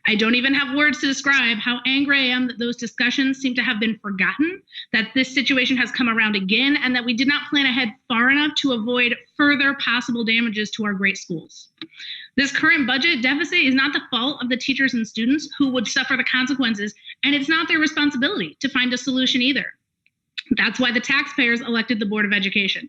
I don't even have words to describe how angry I am that those discussions seem to have been forgotten, that this situation has come around again, and that we did not plan ahead far enough to avoid further possible damages to our great schools. This current budget deficit is not the fault of the teachers and students who would suffer the consequences, and it's not their responsibility to find a solution either. That's why the taxpayers elected the Board of Education.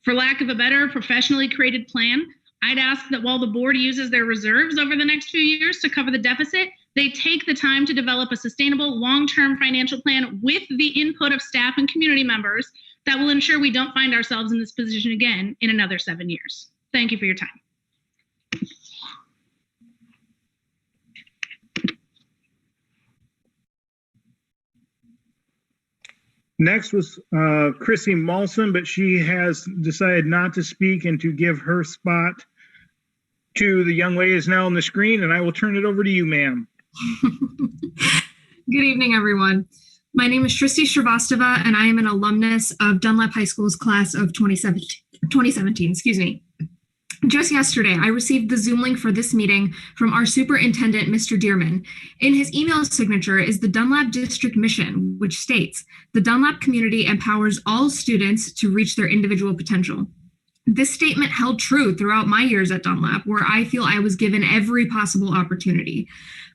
For lack of a better professionally created plan, I'd ask that while the board uses their reserves over the next few years to cover the deficit, they take the time to develop a sustainable long-term financial plan with the input of staff and community members that will ensure we don't find ourselves in this position again in another 7 years. Thank you for your time. Next was Chrissy Malson, but she has decided not to speak and to give her spot to the young lady who's now on the screen, and I will turn it over to you, ma'am. Good evening, everyone. My name is Tristan Schravastava, and I am an alumnus of Dunlap High School's class of 2017. Just yesterday, I received the Zoom link for this meeting from our superintendent, Mr. Dearman. In his email signature is the Dunlap District mission, which states, "The Dunlap community empowers all students to reach their individual potential." This statement held true throughout my years at Dunlap, where I feel I was given every possible opportunity.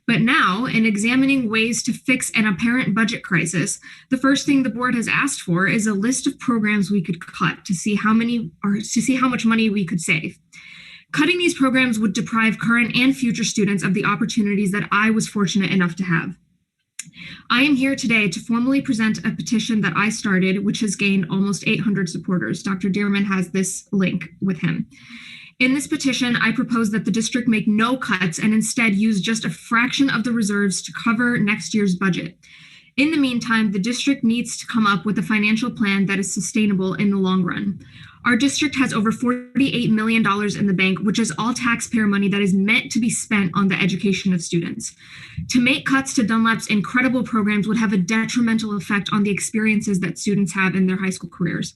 But now, in examining ways to fix an apparent budget crisis, the first thing the board has asked for is a list of programs we could cut to see how much money we could save. Cutting these programs would deprive current and future students of the opportunities that I was fortunate enough to have. I am here today to formally present a petition that I started, which has gained almost 800 supporters. Dr. Dearman has this link with him. In this petition, I propose that the district make no cuts and instead use just a fraction of the reserves to cover next year's budget. In the meantime, the district needs to come up with a financial plan that is sustainable in the long run. Our district has over $48 million in the bank, which is all taxpayer money that is meant to be spent on the education of students. To make cuts to Dunlap's incredible programs would have a detrimental effect on the experiences that students have in their high school careers.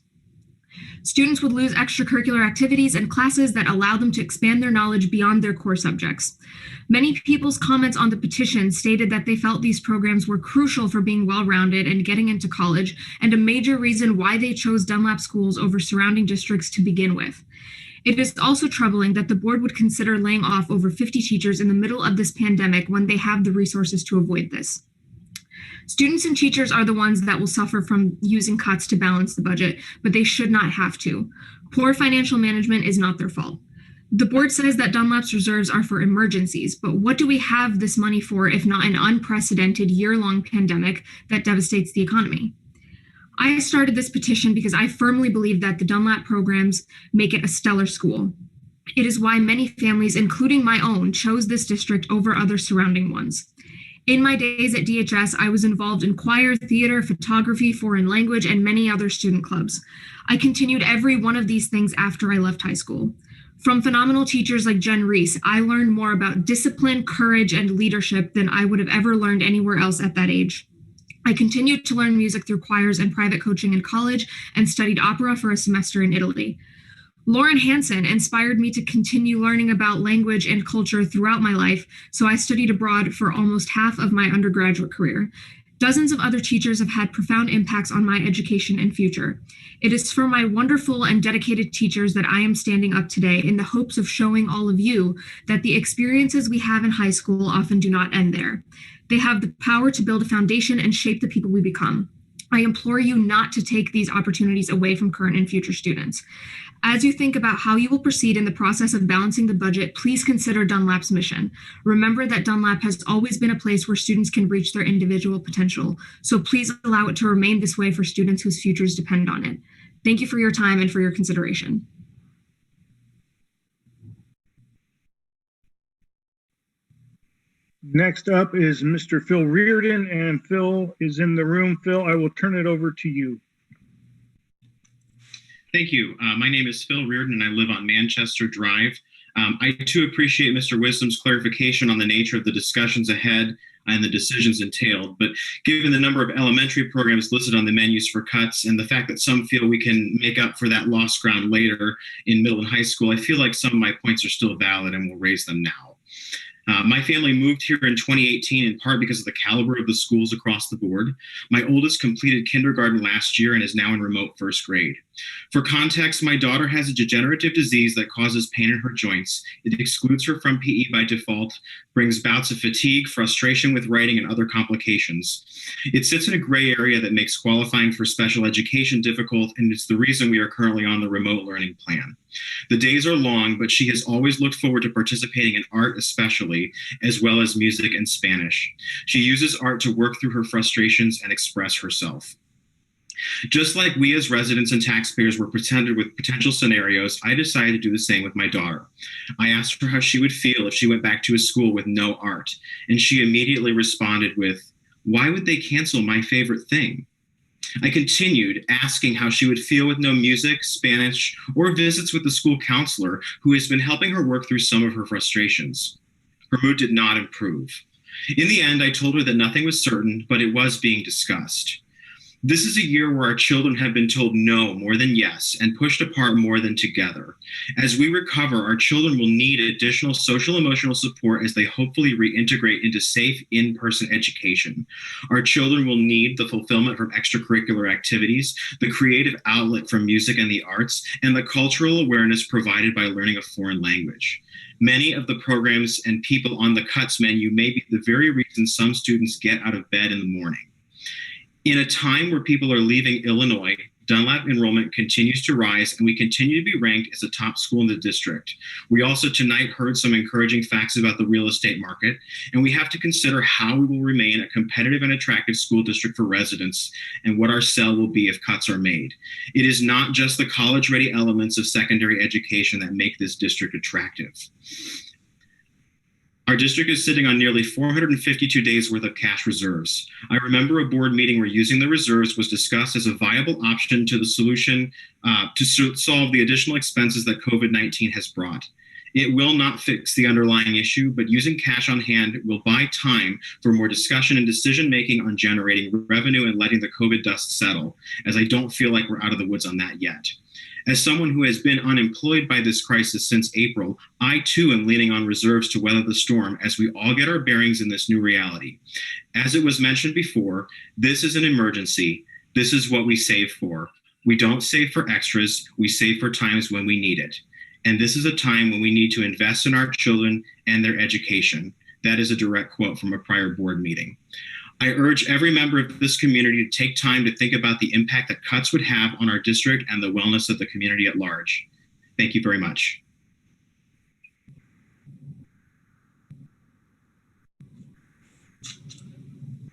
Students would lose extracurricular activities and classes that allow them to expand their knowledge beyond their core subjects. Many people's comments on the petition stated that they felt these programs were crucial for being well-rounded and getting into college, and a major reason why they chose Dunlap schools over surrounding districts to begin with. It is also troubling that the board would consider laying off over 50 teachers in the middle of this pandemic when they have the resources to avoid this. Students and teachers are the ones that will suffer from using cuts to balance the budget, but they should not have to. Poor financial management is not their fault. The board says that Dunlap's reserves are for emergencies, but what do we have this money for if not an unprecedented year-long pandemic that devastates the economy? I started this petition because I firmly believe that the Dunlap programs make it a stellar school. It is why many families, including my own, chose this district over other surrounding ones. In my days at DHS, I was involved in choir, theater, photography, foreign language, and many other student clubs. I continued every one of these things after I left high school. From phenomenal teachers like Jen Reese, I learned more about discipline, courage, and leadership than I would have ever learned anywhere else at that age. I continued to learn music through choirs and private coaching in college and studied opera for a semester in Italy. Lauren Hansen inspired me to continue learning about language and culture throughout my life, so I studied abroad for almost half of my undergraduate career. Dozens of other teachers have had profound impacts on my education and future. It is for my wonderful and dedicated teachers that I am standing up today in the hopes of showing all of you that the experiences we have in high school often do not end there. They have the power to build a foundation and shape the people we become. I implore you not to take these opportunities away from current and future students. As you think about how you will proceed in the process of balancing the budget, please consider Dunlap's mission. Remember that Dunlap has always been a place where students can reach their individual potential, so please allow it to remain this way for students whose futures depend on it. Thank you for your time and for your consideration. Next up is Mr. Phil Reardon, and Phil is in the room. Phil, I will turn it over to you. Thank you. My name is Phil Reardon, and I live on Manchester Drive. I too appreciate Mr. Wisdom's clarification on the nature of the discussions ahead and the decisions entailed. But given the number of elementary programs listed on the menus for cuts and the fact that some feel we can make up for that lost ground later in middle and high school, I feel like some of my points are still valid and will raise them now. My family moved here in 2018 in part because of the caliber of the schools across the board. My oldest completed kindergarten last year and is now in remote first grade. For context, my daughter has a degenerative disease that causes pain in her joints. It excludes her from PE by default, brings bouts of fatigue, frustration with writing, and other complications. It sits in a gray area that makes qualifying for special education difficult, and it's the reason we are currently on the remote learning plan. The days are long, but she has always looked forward to participating in art especially, as well as music and Spanish. She uses art to work through her frustrations and express herself. Just like we as residents and taxpayers were presented with potential scenarios, I decided to do the same with my daughter. I asked her how she would feel if she went back to a school with no art, and she immediately responded with, "Why would they cancel my favorite thing?" I continued, asking how she would feel with no music, Spanish, or visits with the school counselor who has been helping her work through some of her frustrations. Her mood did not improve. In the end, I told her that nothing was certain, but it was being discussed. This is a year where our children have been told no more than yes and pushed apart more than together. As we recover, our children will need additional social emotional support as they hopefully reintegrate into safe in-person education. Our children will need the fulfillment from extracurricular activities, the creative outlet from music and the arts, and the cultural awareness provided by learning a foreign language. Many of the programs and people on the cuts menu may be the very reason some students get out of bed in the morning. In a time where people are leaving Illinois, Dunlap enrollment continues to rise, and we continue to be ranked as a top school in the district. We also tonight heard some encouraging facts about the real estate market, and we have to consider how we will remain a competitive and attractive school district for residents and what our sell will be if cuts are made. It is not just the college-ready elements of secondary education that make this district attractive. Our district is sitting on nearly 452 days worth of cash reserves. I remember a board meeting where using the reserves was discussed as a viable option to the solution to solve the additional expenses that COVID-19 has brought. It will not fix the underlying issue, but using cash on hand will buy time for more discussion and decision-making on generating revenue and letting the COVID dust settle, as I don't feel like we're out of the woods on that yet. As someone who has been unemployed by this crisis since April, I too am leaning on reserves to weather the storm as we all get our bearings in this new reality. As it was mentioned before, this is an emergency. This is what we save for. We don't save for extras, we save for times when we need it. And this is a time when we need to invest in our children and their education. That is a direct quote from a prior board meeting. I urge every member of this community to take time to think about the impact that cuts would have on our district and the wellness of the community at large. Thank you very much.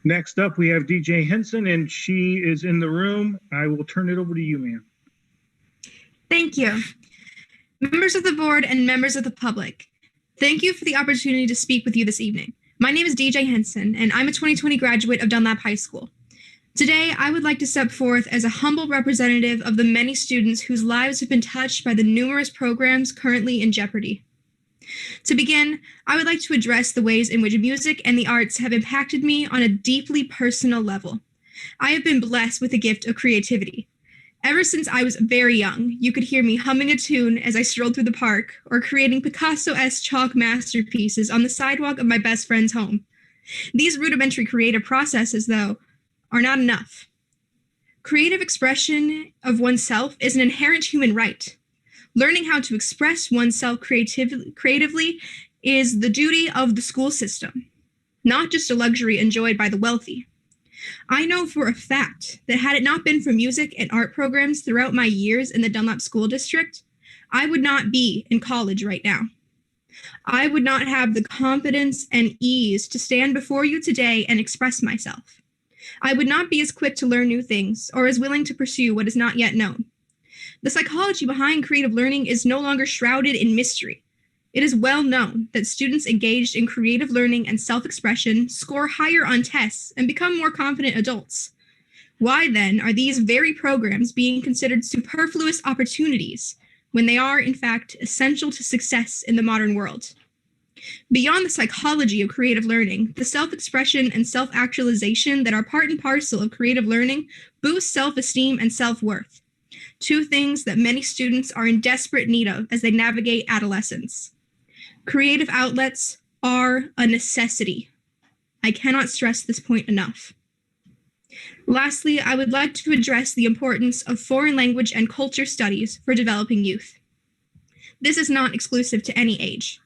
Next up, we have DJ Henson, and she is in the room. I will turn it over to you, ma'am. Thank you. Members of the board and members of the public, thank you for the opportunity to speak with you this evening. My name is DJ Henson, and I'm a 2020 graduate of Dunlap High School. Today, I would like to step forth as a humble representative of the many students whose lives have been touched by the numerous programs currently in jeopardy. To begin, I would like to address the ways in which music and the arts have impacted me on a deeply personal level. I have been blessed with the gift of creativity. Ever since I was very young, you could hear me humming a tune as I strolled through the park or creating Picasso-esque chalk masterpieces on the sidewalk of my best friend's home. These rudimentary creative processes, though, are not enough. Creative expression of oneself is an inherent human right. Learning how to express oneself creatively is the duty of the school system, not just a luxury enjoyed by the wealthy. I know for a fact that had it not been for music and art programs throughout my years in the Dunlap School District, I would not be in college right now. I would not have the confidence and ease to stand before you today and express myself. I would not be as quick to learn new things or as willing to pursue what is not yet known. The psychology behind creative learning is no longer shrouded in mystery. It is well known that students engaged in creative learning and self-expression score higher on tests and become more confident adults. Why then are these very programs being considered superfluous opportunities when they are, in fact, essential to success in the modern world? Beyond the psychology of creative learning, the self-expression and self-actualization that are part and parcel of creative learning boost self-esteem and self-worth, two things that many students are in desperate need of as they navigate adolescence. Creative outlets are a necessity. I cannot stress this point enough. Lastly, I would like to address the importance of foreign language and culture studies for developing youth. This is not exclusive to any age.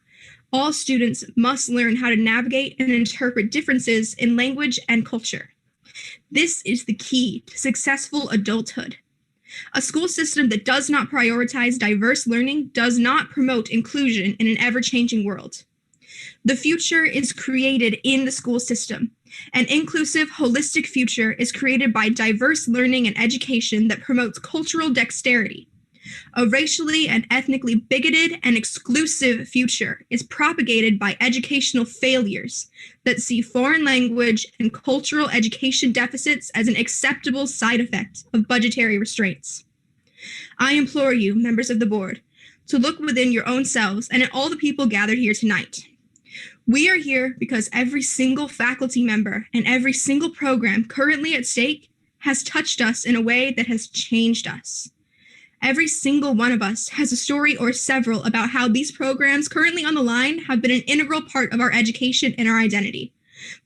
All students must learn how to navigate and interpret differences in language and culture. This is the key to successful adulthood. A school system that does not prioritize diverse learning does not promote inclusion in an ever-changing world. The future is created in the school system. An inclusive, holistic future is created by diverse learning and education that promotes cultural dexterity. A racially and ethnically bigoted and exclusive future is propagated by educational failures that see foreign language and cultural education deficits as an acceptable side effect of budgetary restraints. I implore you, members of the board, to look within your own selves and at all the people gathered here tonight. We are here because every single faculty member and every single program currently at stake has touched us in a way that has changed us. Every single one of us has a story or several about how these programs currently on the line have been an integral part of our education and our identity.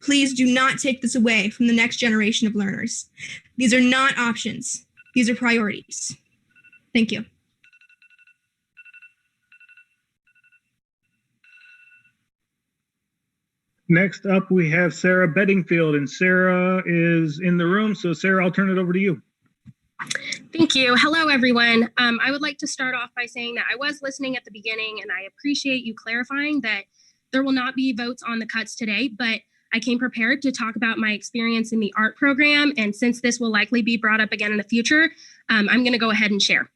Please do not take this away from the next generation of learners. These are not options. These are priorities. Thank you. Next up, we have Sarah Bettingfield, and Sarah is in the room. So Sarah, I'll turn it over to you. Thank you. Hello, everyone. I would like to start off by saying that I was listening at the beginning, and I appreciate you clarifying that there will not be votes on the cuts today, but I came prepared to talk about my experience in the art program. And since this will likely be brought up again in the future, I'm going to go ahead and share.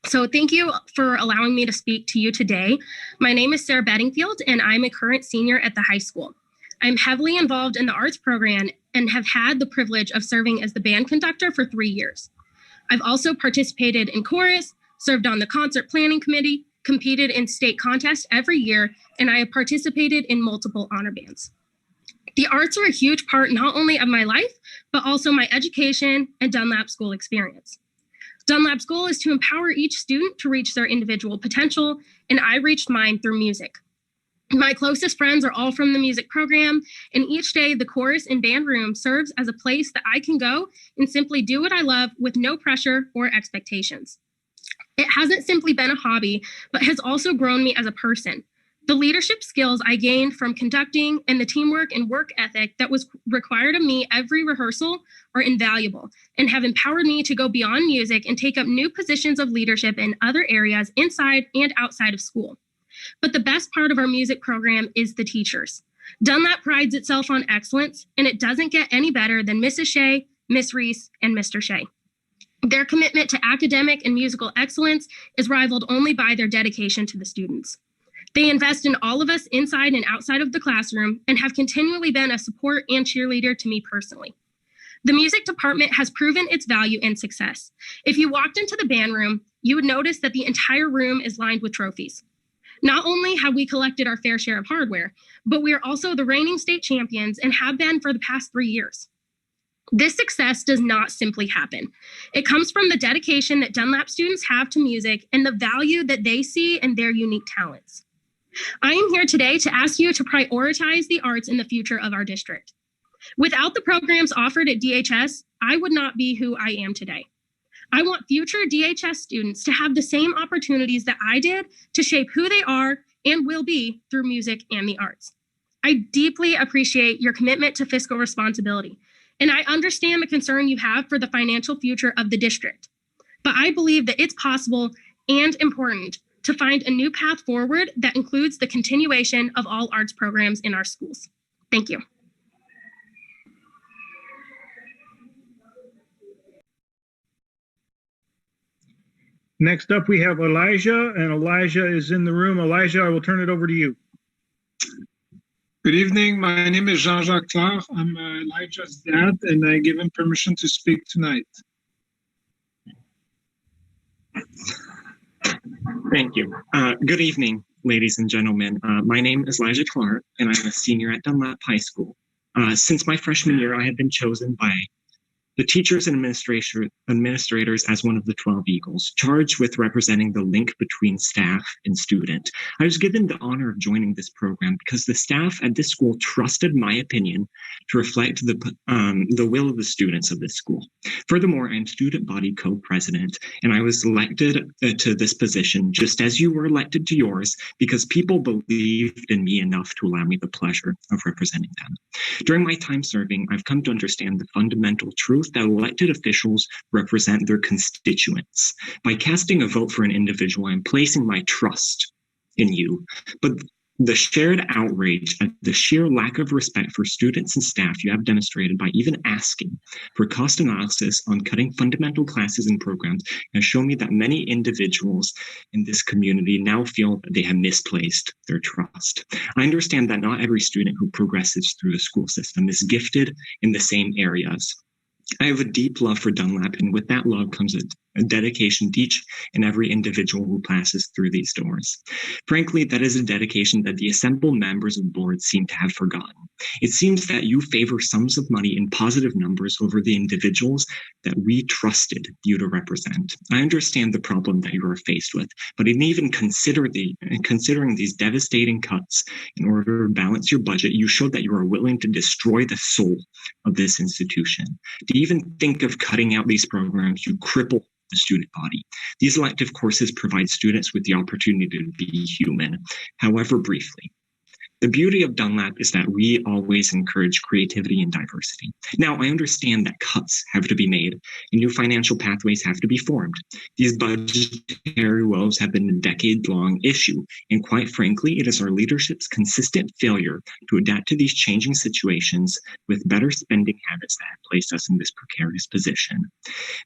So thank you for allowing me to speak to you today. My name is Sarah Bettingfield, and I'm a current senior at the high school. I'm heavily involved in the arts program and have had the privilege of serving as the band conductor for 3 years. I've also participated in chorus, served on the concert planning committee, competed in state contests every year, and I have participated in multiple honor bands. The arts are a huge part not only of my life, but also my education and Dunlap School experience. Dunlap's goal is to empower each student to reach their individual potential, and I reached mine through music. My closest friends are all from the music program, and each day the chorus and band room serves as a place that I can go and simply do what I love with no pressure or expectations. It hasn't simply been a hobby, but has also grown me as a person. The leadership skills I gained from conducting and the teamwork and work ethic that was required of me every rehearsal are invaluable and have empowered me to go beyond music and take up new positions of leadership in other areas inside and outside of school. But the best part of our music program is the teachers. Dunlap prides itself on excellence, and it doesn't get any better than Mrs. Shea, Miss Reese, and Mr. Shea. Their commitment to academic and musical excellence is rivaled only by their dedication to the students. They invest in all of us inside and outside of the classroom and have continually been a support and cheerleader to me personally. The music department has proven its value and success. If you walked into the band room, you would notice that the entire room is lined with trophies. Not only have we collected our fair share of hardware, but we are also the reigning state champions and have been for the past 3 years. This success does not simply happen. It comes from the dedication that Dunlap students have to music and the value that they see in their unique talents. I am here today to ask you to prioritize the arts in the future of our district. Without the programs offered at DHS, I would not be who I am today. I want future DHS students to have the same opportunities that I did to shape who they are and will be through music and the arts. I deeply appreciate your commitment to fiscal responsibility, and I understand the concern you have for the financial future of the district. But I believe that it's possible and important to find a new path forward that includes the continuation of all arts programs in our schools. Thank you. Next up, we have Elijah, and Elijah is in the room. Elijah, I will turn it over to you. Good evening. My name is Jean-Jacques Clare. I'm Elijah's dad, and I give him permission to speak tonight. Thank you. Good evening, ladies and gentlemen. My name is Elijah Clark, and I'm a senior at Dunlap High School. Since my freshman year, I have been chosen by the teachers and administrators as one of the 12 Eagles, charged with representing the link between staff and student. I was given the honor of joining this program because the staff at this school trusted my opinion to reflect the will of the students of this school. Furthermore, I am student body co-president, and I was elected to this position just as you were elected to yours because people believed in me enough to allow me the pleasure of representing them. During my time serving, I've come to understand the fundamental truth that elected officials represent their constituents. By casting a vote for an individual, I'm placing my trust in you. But the shared outrage at the sheer lack of respect for students and staff you have demonstrated by even asking for cost analysis on cutting fundamental classes and programs has shown me that many individuals in this community now feel that they have misplaced their trust. I understand that not every student who progresses through the school system is gifted in the same areas. I have a deep love for Dunlap, and with that love comes a dedication to each and every individual who passes through these doors. Frankly, that is a dedication that the assembled members of the board seem to have forgotten. It seems that you favor sums of money in positive numbers over the individuals that we trusted you to represent. I understand the problem that you are faced with, but even considering these devastating cuts in order to balance your budget, you showed that you are willing to destroy the soul of this institution. To even think of cutting out these programs, you cripple the student body. These elective courses provide students with the opportunity to be human, however briefly. The beauty of Dunlap is that we always encourage creativity and diversity. Now, I understand that cuts have to be made and new financial pathways have to be formed. These budgetary woes have been a decade-long issue, and quite frankly, it is our leadership's consistent failure to adapt to these changing situations with better spending habits that have placed us in this precarious position.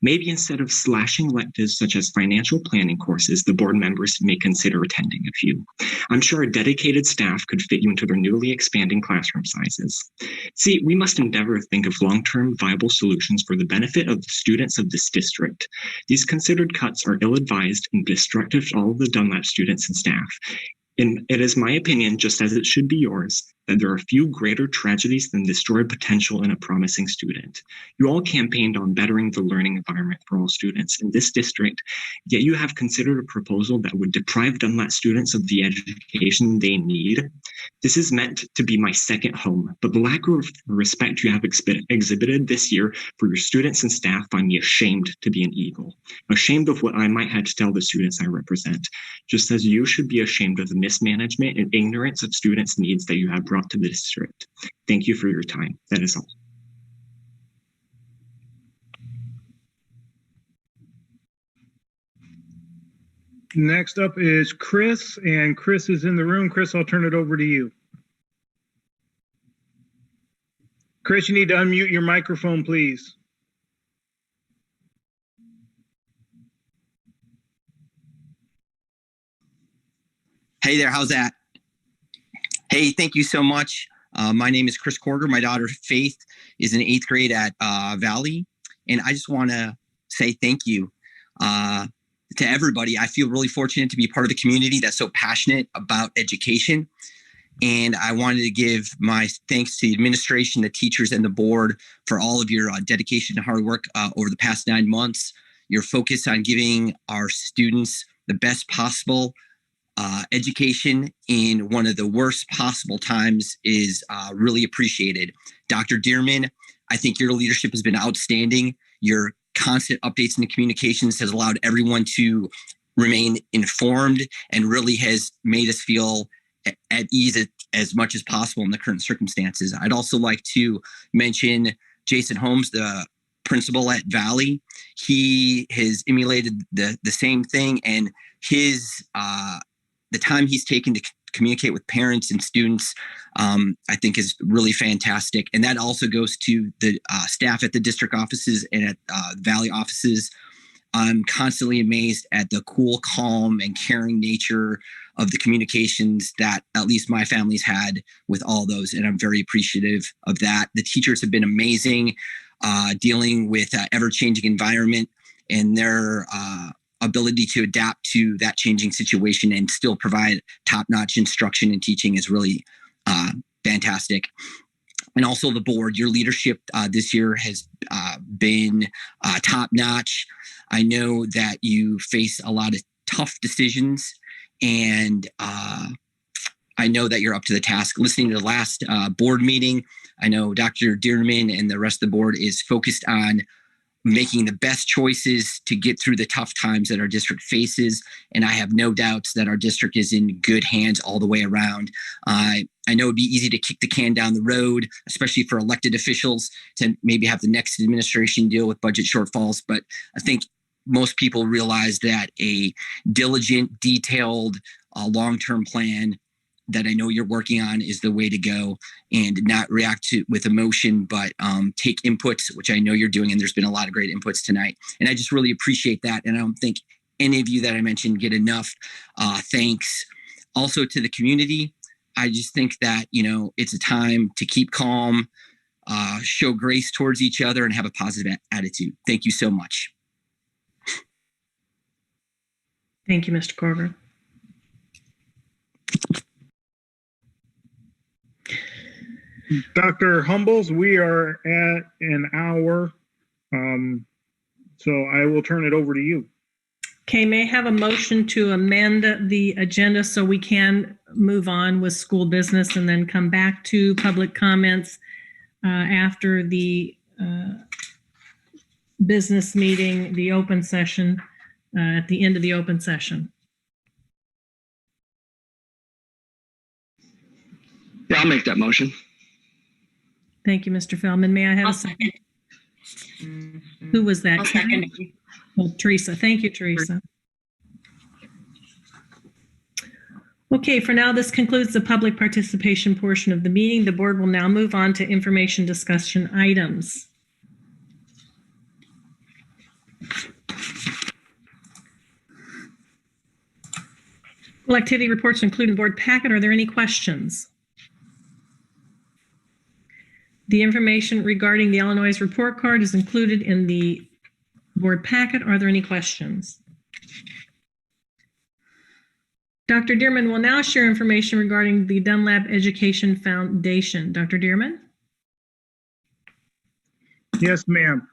Maybe instead of slashing electives such as financial planning courses, the board members may consider attending a few. I'm sure a dedicated staff could fit you into their newly expanding classroom sizes. See, we must endeavor to think of long-term viable solutions for the benefit of the students of this district. These considered cuts are ill-advised and destructive to all of the Dunlap students and staff. And it is my opinion, just as it should be yours, that there are few greater tragedies than destroyed potential in a promising student. You all campaigned on bettering the learning environment for all students in this district, yet you have considered a proposal that would deprive Dunlap students of the education they need. This is meant to be my second home, but the lack of respect you have exhibited this year for your students and staff find me ashamed to be an Eagle, ashamed of what I might have to tell the students I represent, just as you should be ashamed of the mismanagement and ignorance of students' needs that you have brought to the district. Thank you for your time. That is all. Next up is Chris, and Chris is in the room. Chris, I'll turn it over to you. Chris, you need to unmute your microphone, please. Hey there, how's that? Hey, thank you so much. My name is Chris Korger. My daughter Faith is in 8th grade at Valley. And I just want to say thank you to everybody. I feel really fortunate to be part of the community that's so passionate about education. And I wanted to give my thanks to the administration, the teachers, and the board for all of your dedication and hard work over the past 9 months. Your focus on giving our students the best possible education in one of the worst possible times is really appreciated. Dr. Dearman, I think your leadership has been outstanding. Your constant updates in the communications has allowed everyone to remain informed and really has made us feel at ease as much as possible in the current circumstances. I'd also like to mention Jason Holmes, the principal at Valley. He has emulated the same thing, and his the time he's taken to communicate with parents and students, I think is really fantastic. And that also goes to the staff at the district offices and at Valley offices. I'm constantly amazed at the cool, calm, and caring nature of the communications that at least my family's had with all those. And I'm very appreciative of that. The teachers have been amazing, dealing with ever-changing environment and their ability to adapt to that changing situation and still provide top-notch instruction and teaching is really fantastic. And also the board, your leadership this year has been top-notch. I know that you face a lot of tough decisions, and I know that you're up to the task. Listening to the last board meeting, I know Dr. Dearman and the rest of the board is focused on making the best choices to get through the tough times that our district faces. And I have no doubts that our district is in good hands all the way around. I know it'd be easy to kick the can down the road, especially for elected officials, to maybe have the next administration deal with budget shortfalls. But I think most people realize that a diligent, detailed, long-term plan that I know you're working on is the way to go, and not react to with emotion, but take inputs, which I know you're doing. And there's been a lot of great inputs tonight. And I just really appreciate that. And I don't think any of you that I mentioned get enough thanks. Also to the community, I just think that, you know, it's a time to keep calm, show grace towards each other, and have a positive attitude. Thank you so much. Thank you, Mr. Korver. Dr. Humbles, we are at an hour, so I will turn it over to you. Okay, may I have a motion to amend the agenda so we can move on with school business and then come back to public comments after the business meeting, the open session, at the end of the open session. I'll make that motion. Thank you, Mr. Feldman. May I have a second? Who was that? I'll second. Oh, Teresa. Thank you, Teresa. Okay, for now, this concludes the public participation portion of the meeting. The board will now move on to information discussion items. School activity reports include in the board packet. Are there any questions? The information regarding the Illinois report card is included in the board packet. Are there any questions? Dr. Dearman will now share information regarding the Dunlap Education Foundation. Dr. Dearman? Yes, ma'am.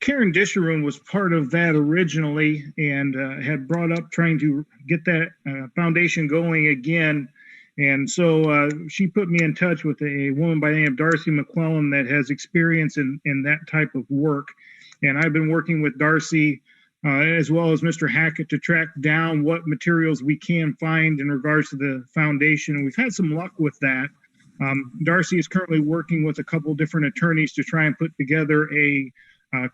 Karen Disharoon was part of that originally and had brought up trying to get that foundation going again. And so she put me in touch with a woman by the name of Darcy McClellan that has experience in that type of work. And I've been working with Darcy as well as Mr. Hackett to track down what materials we can find in regards to the foundation. And we've had some luck with that. Darcy is currently working with a couple different attorneys to try and put together a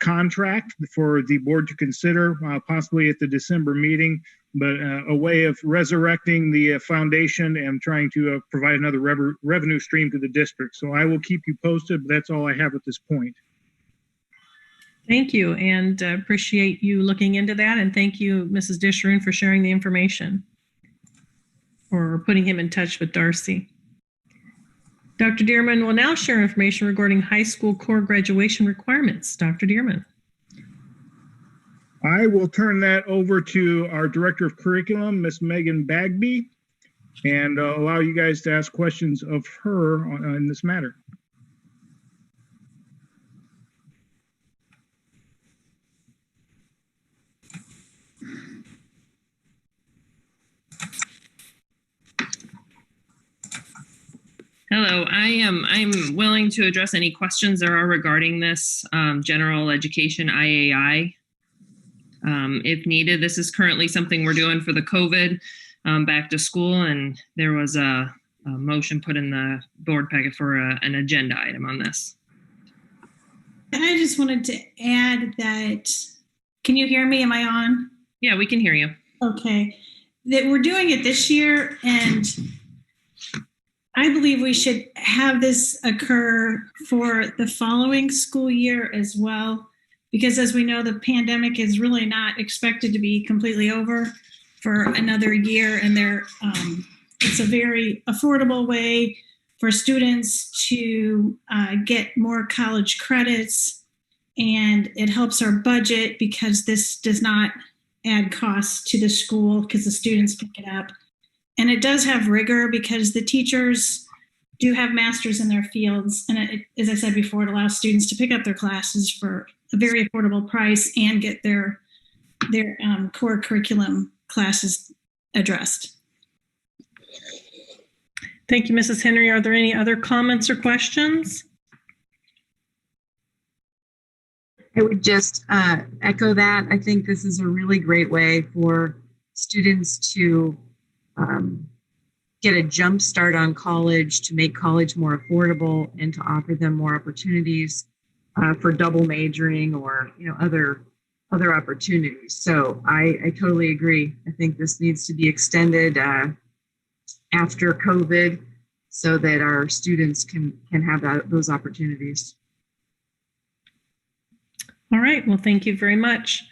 contract for the board to consider, possibly at the December meeting, but a way of resurrecting the foundation and trying to provide another revenue stream to the district. So I will keep you posted, but that's all I have at this point. Thank you, and appreciate you looking into that. And thank you, Mrs. Disharoon, for sharing the information or putting him in touch with Darcy. Dr. Dearman will now share information regarding high school core graduation requirements. Dr. Dearman. I will turn that over to our Director of Curriculum, Ms. Megan Bagby, and allow you guys to ask questions of her on this matter. Hello, I'm willing to address any questions there are regarding this general education IAI. If needed, this is currently something we're doing for the COVID back to school, and there was a motion put in the board packet for an agenda item on this. I just wanted to add that, can you hear me? Am I on? Yeah, we can hear you. Okay, that we're doing it this year, and I believe we should have this occur for the following school year as well, because as we know, the pandemic is really not expected to be completely over for another year, and it's a very affordable way for students to get more college credits, and it helps our budget because this does not add costs to the school because the students pick it up. And it does have rigor because the teachers do have masters in their fields. And it, as I said before, it allows students to pick up their classes for a very affordable price and get their core curriculum classes addressed. Thank you, Mrs. Henry. Are there any other comments or questions? I would just echo that. I think this is a really great way for students to get a jump start on college, to make college more affordable, and to offer them more opportunities for double majoring or other opportunities. So I totally agree. I think this needs to be extended after COVID so that our students can have those opportunities. All right. Well, thank you very much.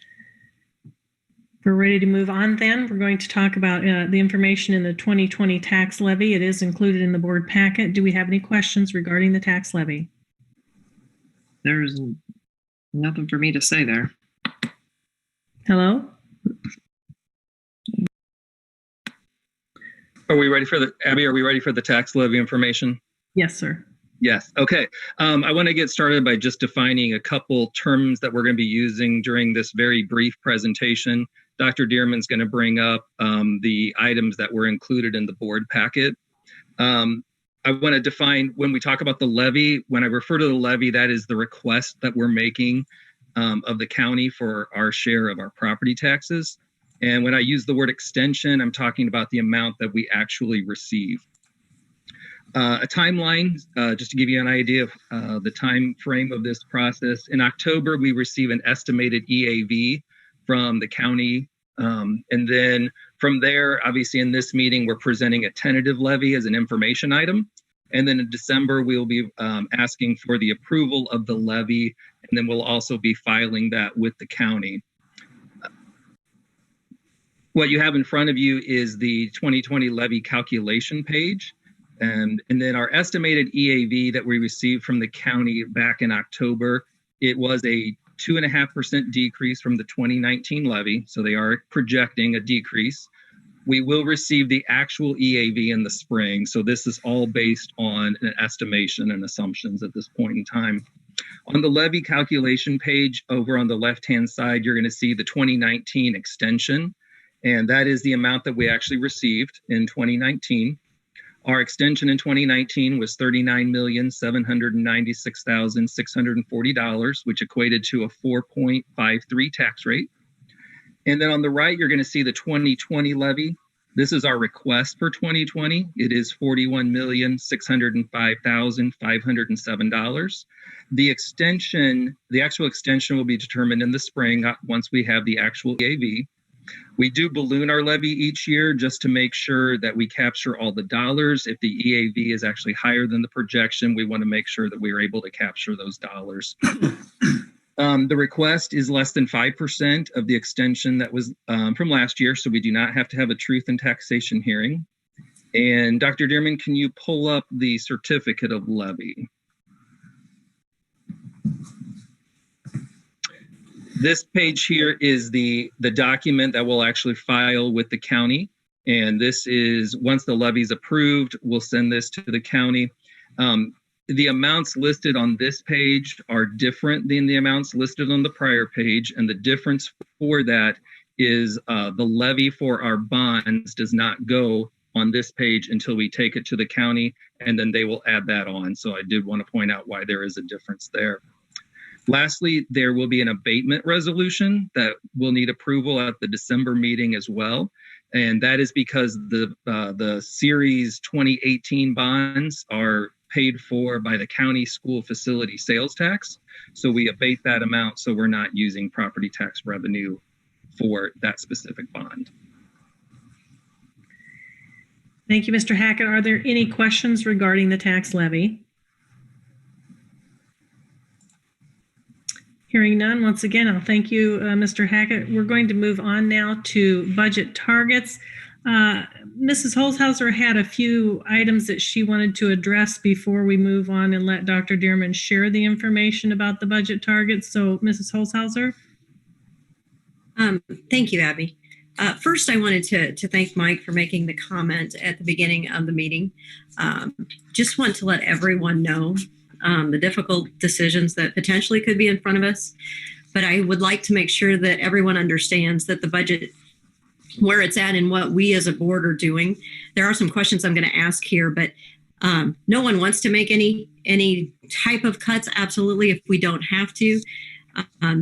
We're ready to move on then. We're going to talk about the information in the 2020 tax levy. It is included in the board packet. Do we have any questions regarding the tax levy? There's nothing for me to say there. Hello? Are we ready for Abby, are we ready for the tax levy information? Yes, sir. Yes. Okay. I want to get started by just defining a couple terms that we're going to be using during this very brief presentation. Dr. Dearman's going to bring up the items that were included in the board packet. I want to define, when we talk about the levy, when I refer to the levy, that is the request that we're making of the county for our share of our property taxes. And when I use the word extension, I'm talking about the amount that we actually receive. A timeline, just to give you an idea of the time frame of this process. In October, we receive an estimated EAV from the county. And then from there, obviously in this meeting, we're presenting a tentative levy as an information item. And then in December, we'll be asking for the approval of the levy. And then we'll also be filing that with the county. What you have in front of you is the 2020 levy calculation page. And then our estimated EAV that we received from the county back in October, it was a 2.5% decrease from the 2019 levy. So they are projecting a decrease. We will receive the actual EAV in the spring. So this is all based on an estimation and assumptions at this point in time. On the levy calculation page over on the left-hand side, you're going to see the 2019 extension. And that is the amount that we actually received in 2019. Our extension in 2019 was $39,796,640, which equated to a 4.53 tax rate. And then on the right, you're going to see the 2020 levy. This is our request for 2020. It is $41,605,507. The actual extension will be determined in the spring once we have the actual EAV. We do balloon our levy each year just to make sure that we capture all the dollars. If the EAV is actually higher than the projection, we want to make sure that we are able to capture those dollars. The request is less than 5% of the extension that was from last year, so we do not have to have a truth and taxation hearing. And Dr. Dearman, can you pull up the certificate of levy? This page here is the document that we'll actually file with the county. And this is, once the levy is approved, we'll send this to the county. The amounts listed on this page are different than the amounts listed on the prior page. And the difference for that is the levy for our bonds does not go on this page until we take it to the county, and then they will add that on. So I did want to point out why there is a difference there. Lastly, there will be an abatement resolution that will need approval at the December meeting as well. And that is because the Series 2018 bonds are paid for by the county school facility sales tax. So we abate that amount so we're not using property tax revenue for that specific bond. Thank you, Mr. Hackett. Are there any questions regarding the tax levy? Hearing none, once again, I'll thank you, Mr. Hackett. We're going to move on now to budget targets. Mrs. Holzhauser had a few items that she wanted to address before we move on and let Dr. Dearman share the information about the budget targets. So, Mrs. Holzhauser. Thank you, Abby. First, I wanted to thank Mike for making the comment at the beginning of the meeting. Just want to let everyone know the difficult decisions that potentially could be in front of us. But I would like to make sure that everyone understands that the budget, where it's at and what we as a board are doing. There are some questions I'm going to ask here, but no one wants to make any type of cuts, absolutely, if we don't have to.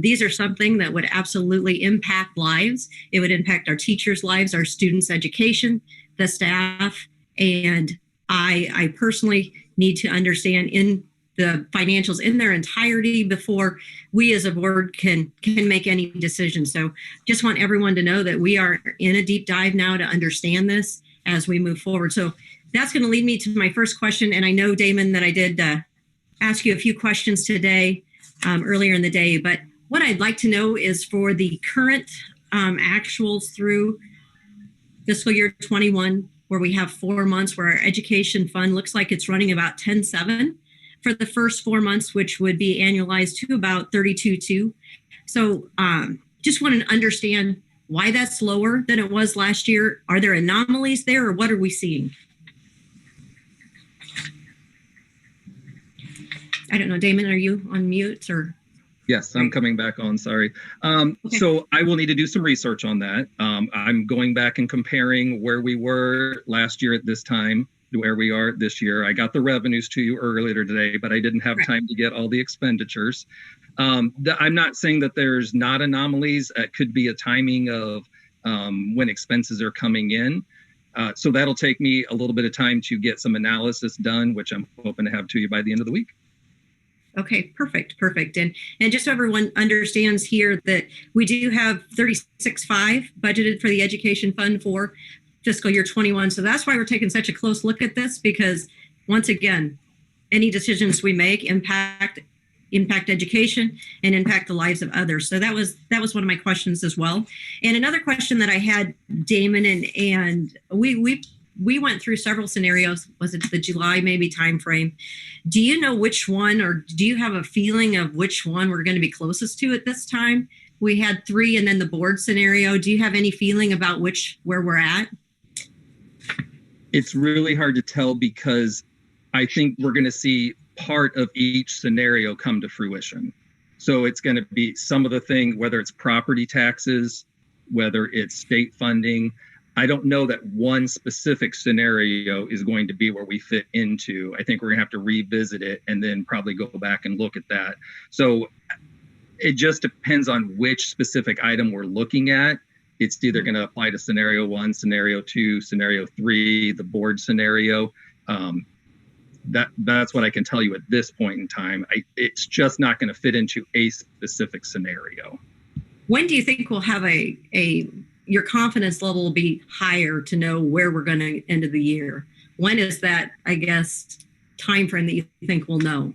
These are something that would absolutely impact lives. It would impact our teachers' lives, our students' education, the staff, and I personally need to understand in the financials in their entirety before we as a board can make any decisions. So just want everyone to know that we are in a deep dive now to understand this as we move forward. So that's going to lead me to my first question. And I know, Damon, that I did ask you a few questions today, earlier in the day, but what I'd like to know is for the current actuals through fiscal year 21, where we have 4 months where our education fund looks like it's running about 10.7 for the first 4 months, which would be annualized to about 32.2. So just want to understand why that's lower than it was last year. Are there anomalies there, or what are we seeing? I don't know, Damon, are you on mute or? Yes, I'm coming back on, sorry. Okay. So I will need to do some research on that. I'm going back and comparing where we were last year at this time to where we are this year. I got the revenues to you earlier today, but I didn't have time to get all the expenditures. I'm not saying that there's not anomalies. It could be a timing of when expenses are coming in. So that'll take me a little bit of time to get some analysis done, which I'm hoping to have to you by the end of the week. Okay, perfect. And just so everyone understands here that we do have 36.5 budgeted for the education fund for fiscal year 21. So that's why we're taking such a close look at this, because once again, any decisions we make impact education and impact the lives of others. So that was one of my questions as well. And another question that I had, Damon, and we went through several scenarios. Was it the July maybe timeframe? Do you know which one, or do you have a feeling of which one we're going to be closest to at this time? We had 3 and then the board scenario. Do you have any feeling about where we're at? It's really hard to tell because I think we're going to see part of each scenario come to fruition. So it's going to be some of the thing, whether it's property taxes, whether it's state funding. I don't know that one specific scenario is going to be where we fit into. I think we're going to have to revisit it and then probably go back and look at that. So it just depends on which specific item we're looking at. It's either going to apply to scenario 1, scenario 2, scenario 3, the board scenario. That's what I can tell you at this point in time. It's just not going to fit into a specific scenario. When do you think we'll have your confidence level will be higher to know where we're going to end of the year? When is that, I guess, time frame that you think we'll know?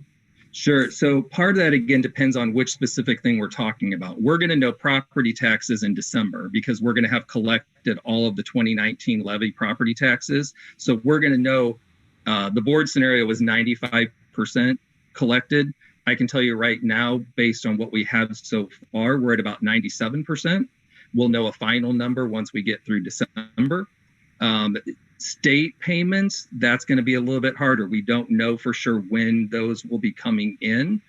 Sure. So part of that, again, depends on which specific thing we're talking about. We're going to know property taxes in December because we're going to have collected all of the 2019 levy property taxes. So we're going to know the board scenario was 95% collected. I can tell you right now, based on what we have so far, we're at about 97%. We'll know a final number once we get through December. State payments, that's going to be a little bit harder. We don't know for sure when those will be coming in.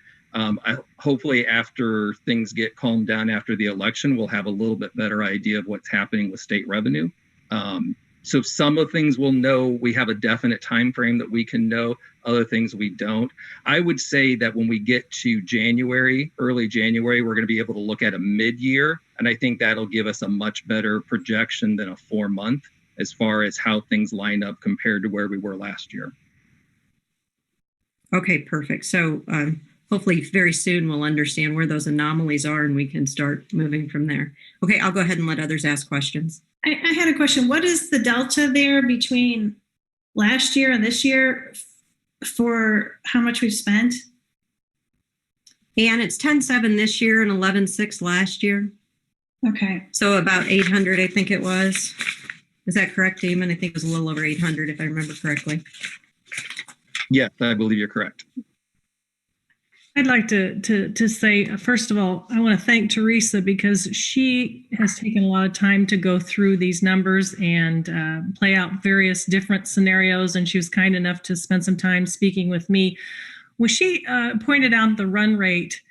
Hopefully after things get calmed down after the election, we'll have a little bit better idea of what's happening with state revenue. So some of the things we'll know, we have a definite time frame that we can know. Other things we don't. I would say that when we get to January, early January, we're going to be able to look at a mid-year. And I think that'll give us a much better projection than a 4-month as far as how things line up compared to where we were last year. Okay, perfect. So hopefully very soon we'll understand where those anomalies are and we can start moving from there. Okay, I'll go ahead and let others ask questions. I had a question. What is the delta there between last year and this year for how much we've spent? And it's 10.7 this year and 11.6 last year. Okay. So about 800, I think it was. Is that correct, Dearman? I think it was a little over 800, if I remember correctly. Yes, I believe you're correct. I'd like to say, first of all, I want to thank Teresa because she has taken a lot of time to go through these numbers and play out various different scenarios. And she was kind enough to spend some time speaking with me. When she pointed out the run rate,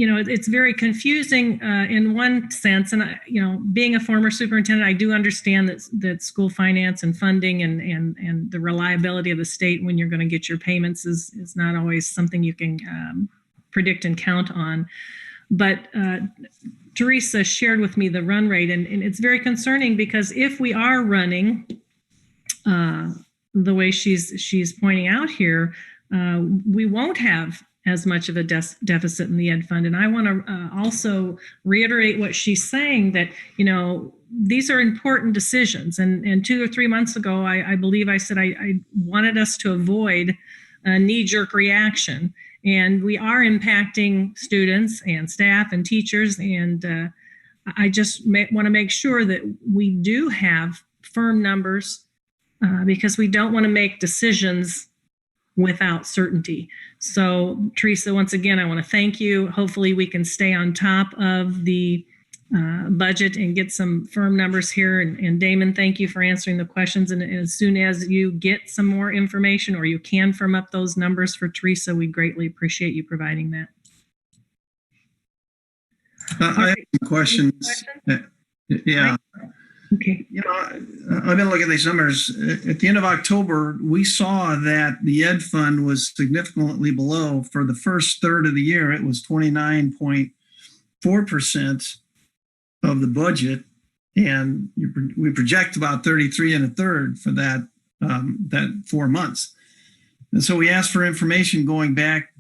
it's very confusing in one sense. And, being a former superintendent, I do understand that school finance and funding and the reliability of the state when you're going to get your payments is not always something you can predict and count on. But Teresa shared with me the run rate, and it's very concerning because if we are running the way she's pointing out here, we won't have as much of a deficit in the ed fund. And I want to also reiterate what she's saying, that, these are important decisions. And 2 or 3 months ago, I believe I said I wanted us to avoid a knee-jerk reaction. And we are impacting students and staff and teachers. And I just want to make sure that we do have firm numbers because we don't want to make decisions without certainty. So, Teresa, once again, I want to thank you. Hopefully we can stay on top of the budget and get some firm numbers here. And Damon, thank you for answering the questions. And as soon as you get some more information or you can firm up those numbers for Teresa, we greatly appreciate you providing that. I have some questions. Yeah. Okay. I've been looking at these numbers. At the end of October, we saw that the ed fund was significantly below. For the first third of the year, it was 29.4% of the budget. and we project about 33 1/3 for that 4 months. And so we asked for information going back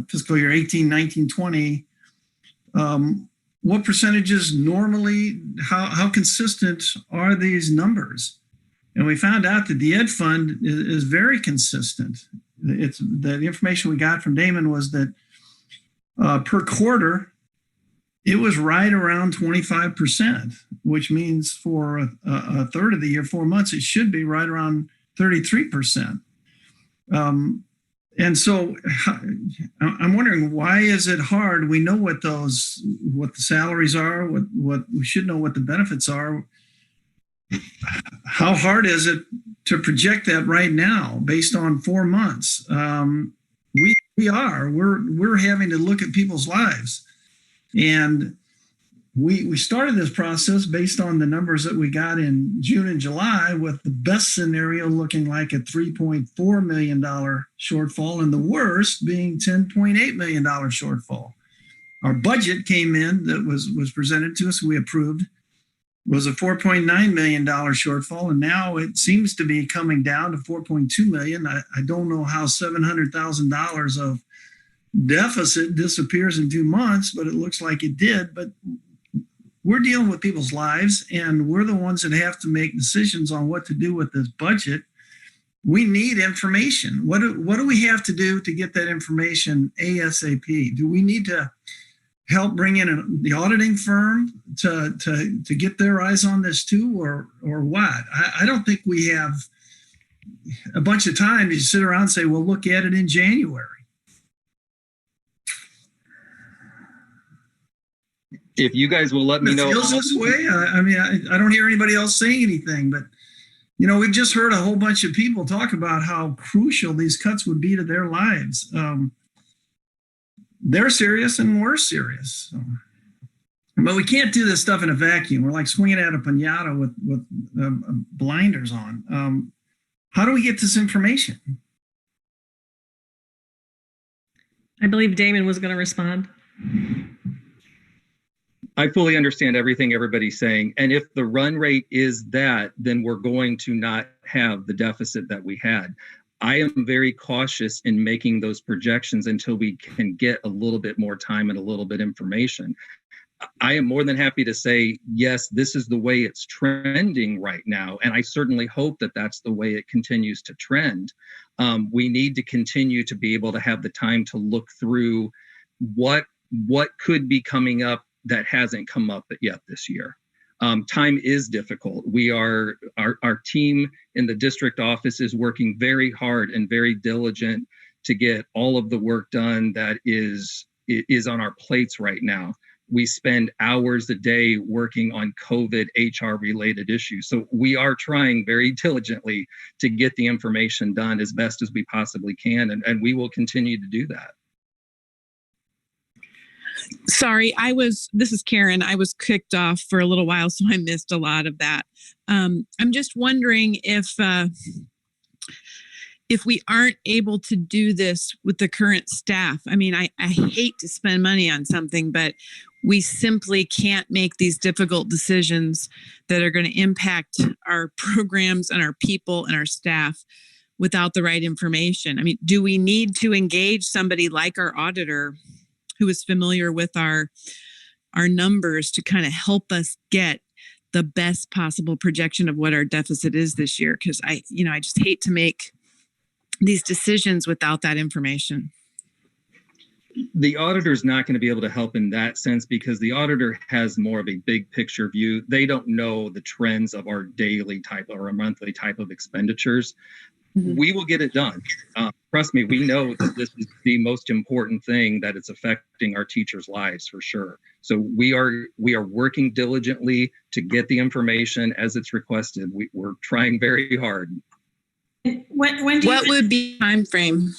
fiscal year 18, 19, 20. What percentages normally, how consistent are these numbers? And we found out that the Ed Fund is very consistent. The information we got from Dearman was that per quarter, it was right around 25%, which means for a third of the year, 4 months, it should be right around 33%. And so I'm wondering, why is it hard? We know what the salaries are, what we should know what the benefits are. How hard is it to project that right now based on 4 months? We're having to look at people's lives. And we started this process based on the numbers that we got in June and July, with the best scenario looking like a $3.4 million shortfall and the worst being $10.8 million shortfall. Our budget came in that was presented to us, we approved, was a $4.9 million shortfall, and now it seems to be coming down to $4.2 million. I don't know how $700,000 of deficit disappears in 2 months, but it looks like it did. But we're dealing with people's lives, and we're the ones that have to make decisions on what to do with this budget. We need information. What do we have to do to get that information ASAP? Do we need to help bring in the auditing firm to get their eyes on this too, or what? I don't think we have a bunch of time to sit around and say, well, look at it in January. If you guys will let me know. It feels this way. I mean, I don't hear anybody else saying anything, but we've just heard a whole bunch of people talk about how crucial these cuts would be to their lives. They're serious and we're serious. But we can't do this stuff in a vacuum. We're like swinging at a piñata with blinders on. How do we get this information? I believe Dearman was going to respond. I fully understand everything everybody's saying. And if the run rate is that, then we're going to not have the deficit that we had. I am very cautious in making those projections until we can get a little bit more time and a little bit information. I am more than happy to say, yes, this is the way it's trending right now. And I certainly hope that that's the way it continues to trend. We need to continue to be able to have the time to look through what could be coming up that hasn't come up yet this year. Time is difficult. Our team in the district office is working very hard and very diligent to get all of the work done that is on our plates right now. We spend hours a day working on COVID HR related issues. So we are trying very diligently to get the information done as best as we possibly can. And we will continue to do that. Sorry, this is Karen. I was kicked off for a little while, so I missed a lot of that. I'm just wondering if we aren't able to do this with the current staff. I mean, I hate to spend money on something, but we simply can't make these difficult decisions that are going to impact our programs and our people and our staff without the right information. I mean, do we need to engage somebody like our auditor who is familiar with our numbers to kind of help us get the best possible projection of what our deficit is this year? Because I just hate to make these decisions without that information. The auditor is not going to be able to help in that sense because the auditor has more of a big picture view. They don't know the trends of our daily type or our monthly type of expenditures. Mm-hmm. We will get it done. Trust me, we know that this is the most important thing, that it's affecting our teachers' lives for sure. So we are working diligently to get the information as it's requested. We're trying very hard. What would be time frame?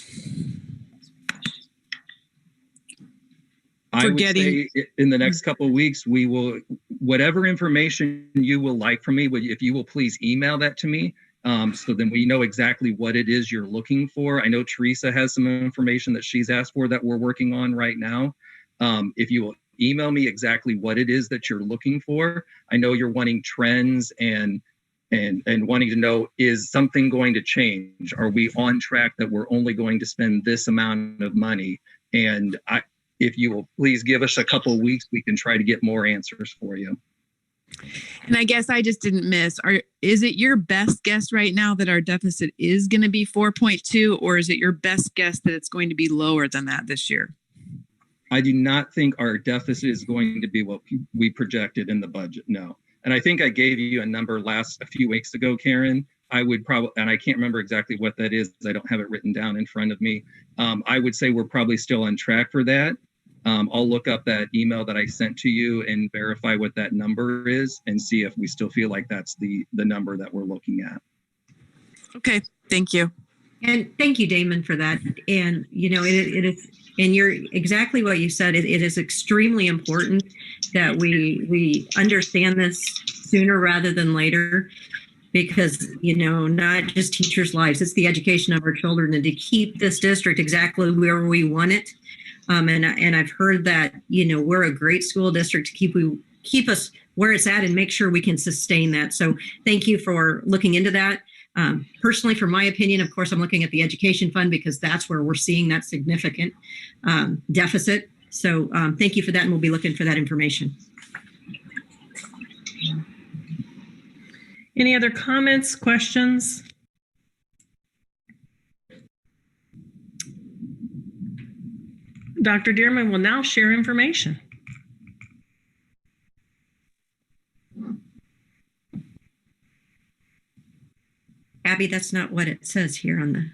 I would say in the next couple of weeks, we will, whatever information you will like from me, if you will please email that to me. So then we know exactly what it is you're looking for. I know Teresa has some information that she's asked for that we're working on right now. If you will email me exactly what it is that you're looking for. I know you're wanting trends and wanting to know, is something going to change? Are we on track that we're only going to spend this amount of money? And if you will please give us a couple of weeks, we can try to get more answers for you. And I guess I just didn't miss. Is it your best guess right now that our deficit is going to be 4.2, or is it your best guess that it's going to be lower than that this year? I do not think our deficit is going to be what we projected in the budget. No. And I think I gave you a number a few weeks ago, Karen. I would probably, and I can't remember exactly what that is. I don't have it written down in front of me. I would say we're probably still on track for that. I'll look up that email that I sent to you and verify what that number is and see if we still feel like that's the number that we're looking at. Okay, thank you. And thank you, Damon, for that. And, you know, it is, and you're exactly what you said. It is extremely important that we understand this sooner rather than later, because, you know, not just teachers' lives, it's the education of our children, and to keep this district exactly where we want it. And I've heard that, you know, we're a great school district to keep us where it's at and make sure we can sustain that. So thank you for looking into that. Personally, for my opinion, of course, I'm looking at the education fund because that's where we're seeing that significant deficit. So thank you for that, and we'll be looking for that information. Any other comments, questions? Dr. Dearman will now share information. Abby, that's not what it says here on the...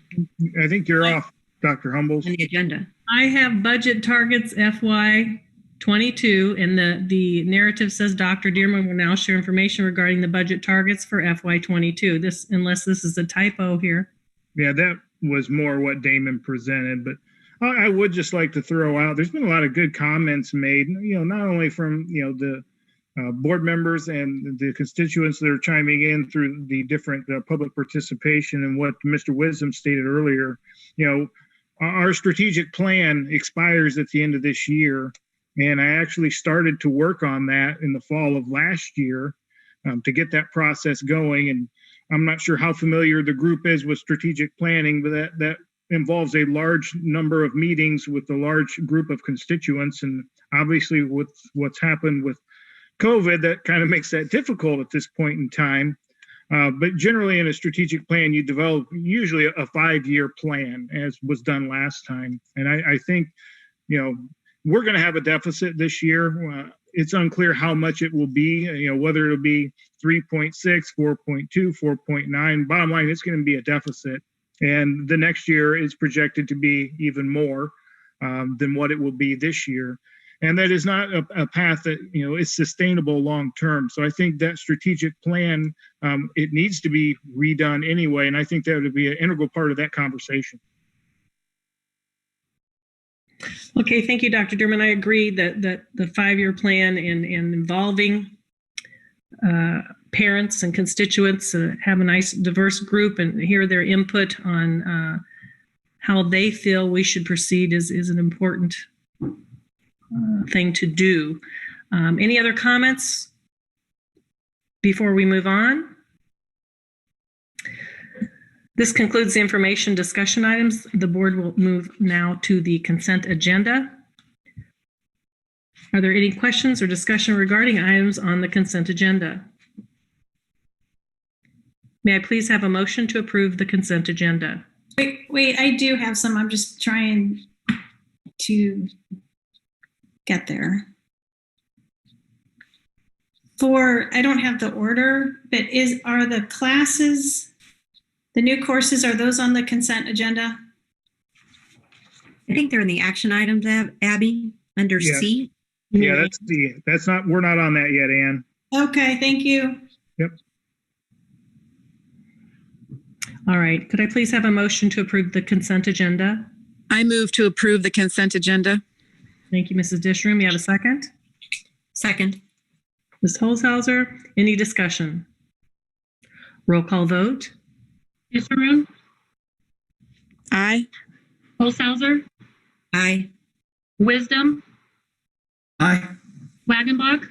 I think you're off, Dr. Humbles. On the agenda. I have budget targets FY22, and the narrative says Dr. Dearman will now share information regarding the budget targets for FY22. This, unless this is a typo here. Yeah, that was more what Damon presented, but I would just like to throw out, there's been a lot of good comments made, you know, not only from, you know, the board members and the constituents that are chiming in through the different public participation, and what Mr. Wisdom stated earlier. You know, our strategic plan expires at the end of this year, and I actually started to work on that in the fall of last year to get that process going. And I'm not sure how familiar the group is with strategic planning, but that involves a large number of meetings with a large group of constituents. And obviously with what's happened with COVID, that kind of makes that difficult at this point in time. But generally in a strategic plan, you develop usually a 5-year plan, as was done last time. And I think, you know, we're going to have a deficit this year. It's unclear how much it will be, you know, whether it'll be 3.6, 4.2, 4.9. Bottom line, it's going to be a deficit. And the next year is projected to be even more than what it will be this year. And that is not a path that, you know, is sustainable long term. So I think that strategic plan, it needs to be redone anyway. And I think that would be an integral part of that conversation. Okay, thank you, Dr. Dearman. I agree that the 5-year plan and involving parents and constituents, have a nice diverse group and hear their input on how they feel we should proceed is an important thing to do. Any other comments before we move on? This concludes the information discussion items. The board will move now to the consent agenda. Are there any questions or discussion regarding items on the consent agenda? May I please have a motion to approve the consent agenda? Wait, I do have some. I'm just trying to get there. I don't have the order, but are the classes, the new courses, are those on the consent agenda? I think they're in the action items, Abby, under C. Yeah, we're not on that yet, Ann. Okay, thank you. Yep. All right, could I please have a motion to approve the consent agenda? I move to approve the consent agenda. Thank you, Mrs. Dishroom. You have a second? Second. Ms. Holzhauser, any discussion? Roll call vote. Dishroom? Aye. Holzhauser? Aye. Wisdom? Aye. Wagenbach.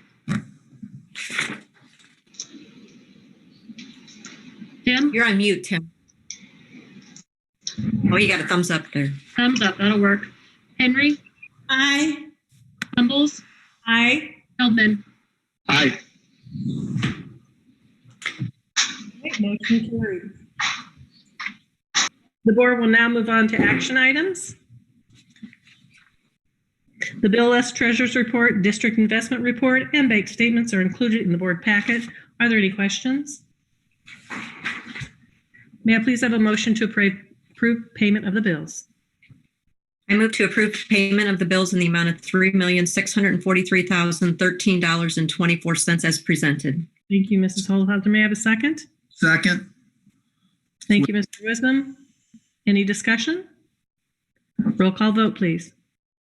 Tim? You're on mute, Tim. Oh, you got a thumbs up there. Thumbs up, that'll work. Henry? Aye. Humbles? Aye. Feldman? Aye. Okay, motion carried. The board will now move on to action items. The Bill List Treasurer's Report, District Investment Report, and bank statements are included in the board packet. Are there any questions? May I please have a motion to approve payment of the bills? I move to approve payment of the bills in the amount of $3,643,013.24 as presented. Thank you, Mrs. Holthauser. May I have a second? Second. Thank you, Mr. Wisdom. Any discussion? Roll call vote, please.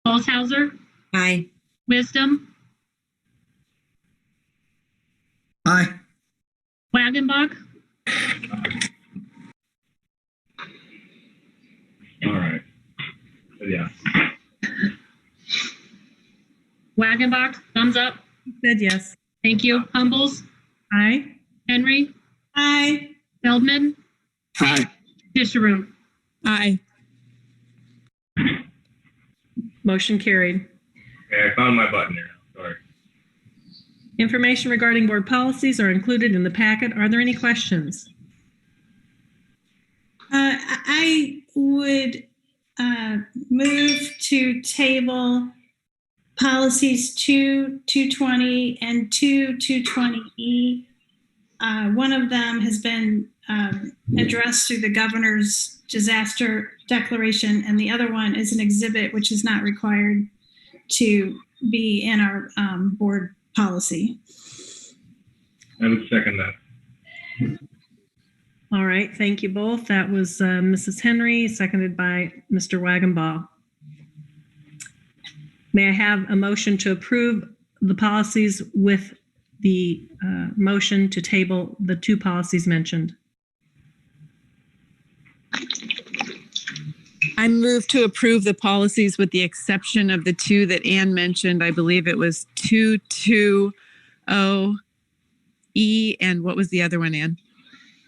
Holthauser? Aye. Wisdom? Aye. Wagenbach? All right. Yeah. Wagenbach, thumbs up. Said yes. Thank you. Humbles? Aye. Henry? Aye. Feldman? Aye. Disharum? Aye. Motion carried. Okay, I found my button here. Sorry. Information regarding board policies are included in the packet. Are there any questions? I would move to table policies 220 and 220E. One of them has been addressed through the governor's disaster declaration, and the other one is an exhibit which is not required to be in our board policy. I would second that. All right, thank you both. That was Mrs. Henry, seconded by Mr. Wagenbaugh. May I have a motion to approve the policies with the motion to table the two policies mentioned? I move to approve the policies with the exception of the two that Ann mentioned. I believe it was 220E and what was the other one, Ann?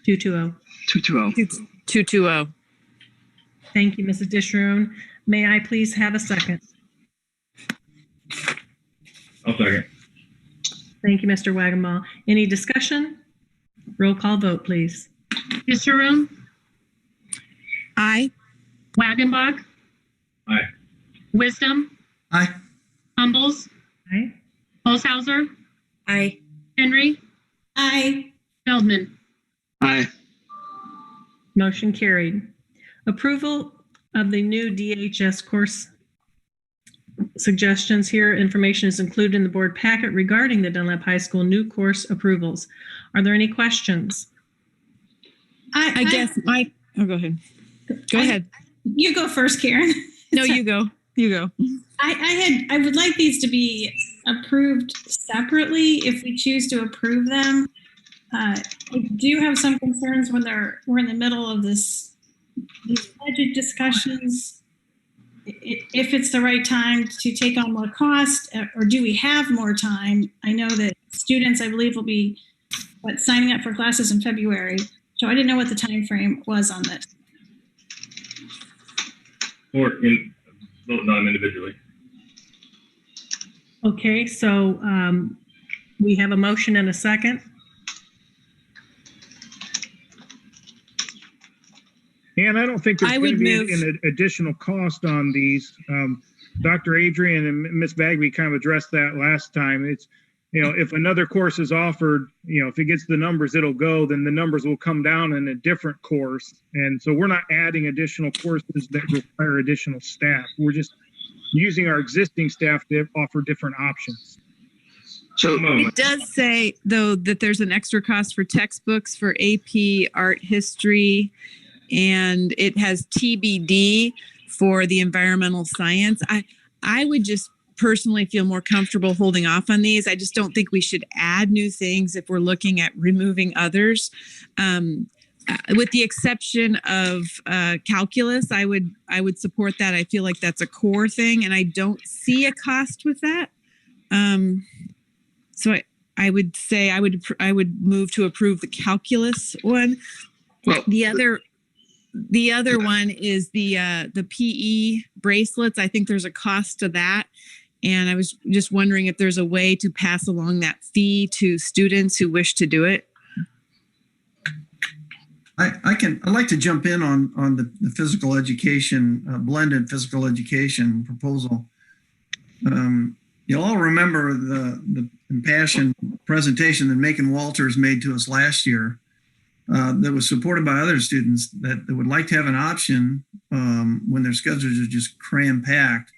220. 220. 220. Thank you, Mrs. Disharum. May I please have a second? I'll second. Thank you, Mr. Wagenbaugh. Any discussion? Roll call vote, please. Disharum? Aye. Wagenbach? Aye. Wisdom? Aye. Humbles? Aye. Holshouser? Aye. Henry? Aye. Feldman? Aye. Motion carried. Approval of the new DHS course suggestions. Here, information is included in the board packet regarding the Dunlap High School new course approvals. Are there any questions? I guess Mike. Oh, go ahead. Go ahead. You go first, Karen. No, you go. You go. I would like these to be approved separately if we choose to approve them. I do have some concerns when we're in the middle of these budget discussions. If it's the right time to take on more cost, or do we have more time? I know that students, I believe, will be signing up for classes in February. So I didn't know what the time frame was on this. Or vote on them individually. Okay, so we have a motion and a second. And I don't think there's going to be an additional cost on these. Dr. Adrian and Ms. Bagby kind of addressed that last time. It's, if another course is offered, if it gets the numbers, it'll go, then the numbers will come down in a different course. And so we're not adding additional courses that require additional staff. We're just using our existing staff to offer different options. So it does say, though, that there's an extra cost for textbooks for AP art history, and it has TBD for the environmental science. I would just personally feel more comfortable holding off on these. I just don't think we should add new things if we're looking at removing others. With the exception of calculus, I would support that. I feel like that's a core thing, and I don't see a cost with that. So I would say I would move to approve the calculus one. Well, the other one is the PE bracelets. I think there's a cost to that. And I was just wondering if there's a way to pass along that fee to students who wish to do it. I'd like to jump in on the physical education, blended physical education proposal. You'll all remember the impassioned presentation that Macon Walters made to us last year that was supported by other students that would like to have an option when their schedules are just cram-packed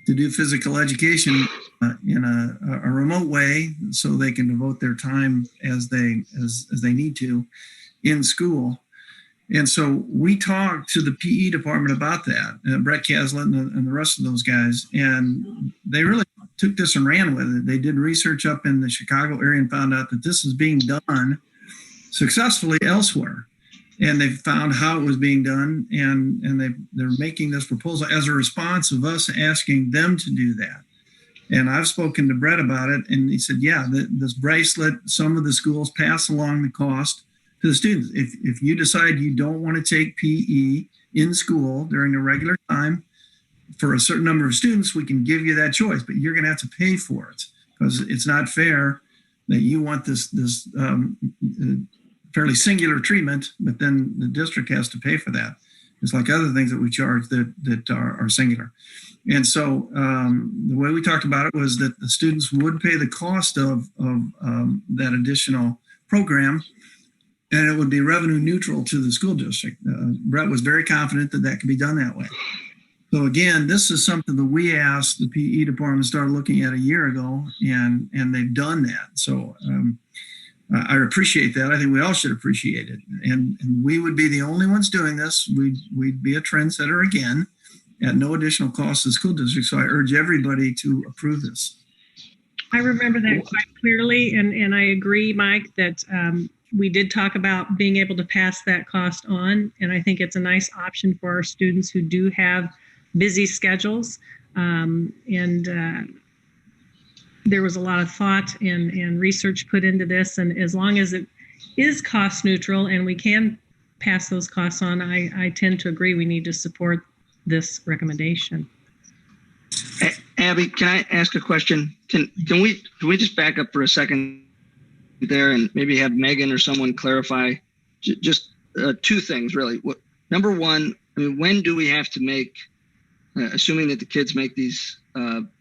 to do physical education in a remote way so they can devote their time as they need to in school. And so we talked to the PE department about that, Brett Caslett and the rest of those guys, and they really took this and ran with it. They did research up in the Chicago area and found out that this is being done successfully elsewhere. And they found how it was being done, and they're making this proposal as a response of us asking them to do that. And I've spoken to Brett about it, and he said, yeah, this bracelet, some of the schools pass along the cost to the students. If you decide you don't want to take PE in school during the regular time for a certain number of students, we can give you that choice, but you're going to have to pay for it because it's not fair that you want this fairly singular treatment, but then the district has to pay for that. It's like other things that we charge that are singular. And so the way we talked about it was that the students would pay the cost of that additional program, and it would be revenue neutral to the school district. Brett was very confident that could be done that way. So again, this is something that we asked the PE department to start looking at a year ago, and they've done that. So I appreciate that. I think we all should appreciate it. And we would be the only ones doing this. We'd be a trendsetter again at no additional cost to the school district. So I urge everybody to approve this. I remember that quite clearly, and I agree, Mike, that we did talk about being able to pass that cost on, and I think it's a nice option for our students who do have busy schedules. There was a lot of thought and research put into this, and as long as it is cost neutral and we can pass those costs on, I tend to agree we need to support this recommendation. Abby, can I ask a question? Can we just back up for a second there and maybe have Megan or someone clarify just two things really. Number one, I mean, when do we have to make, assuming that the kids make these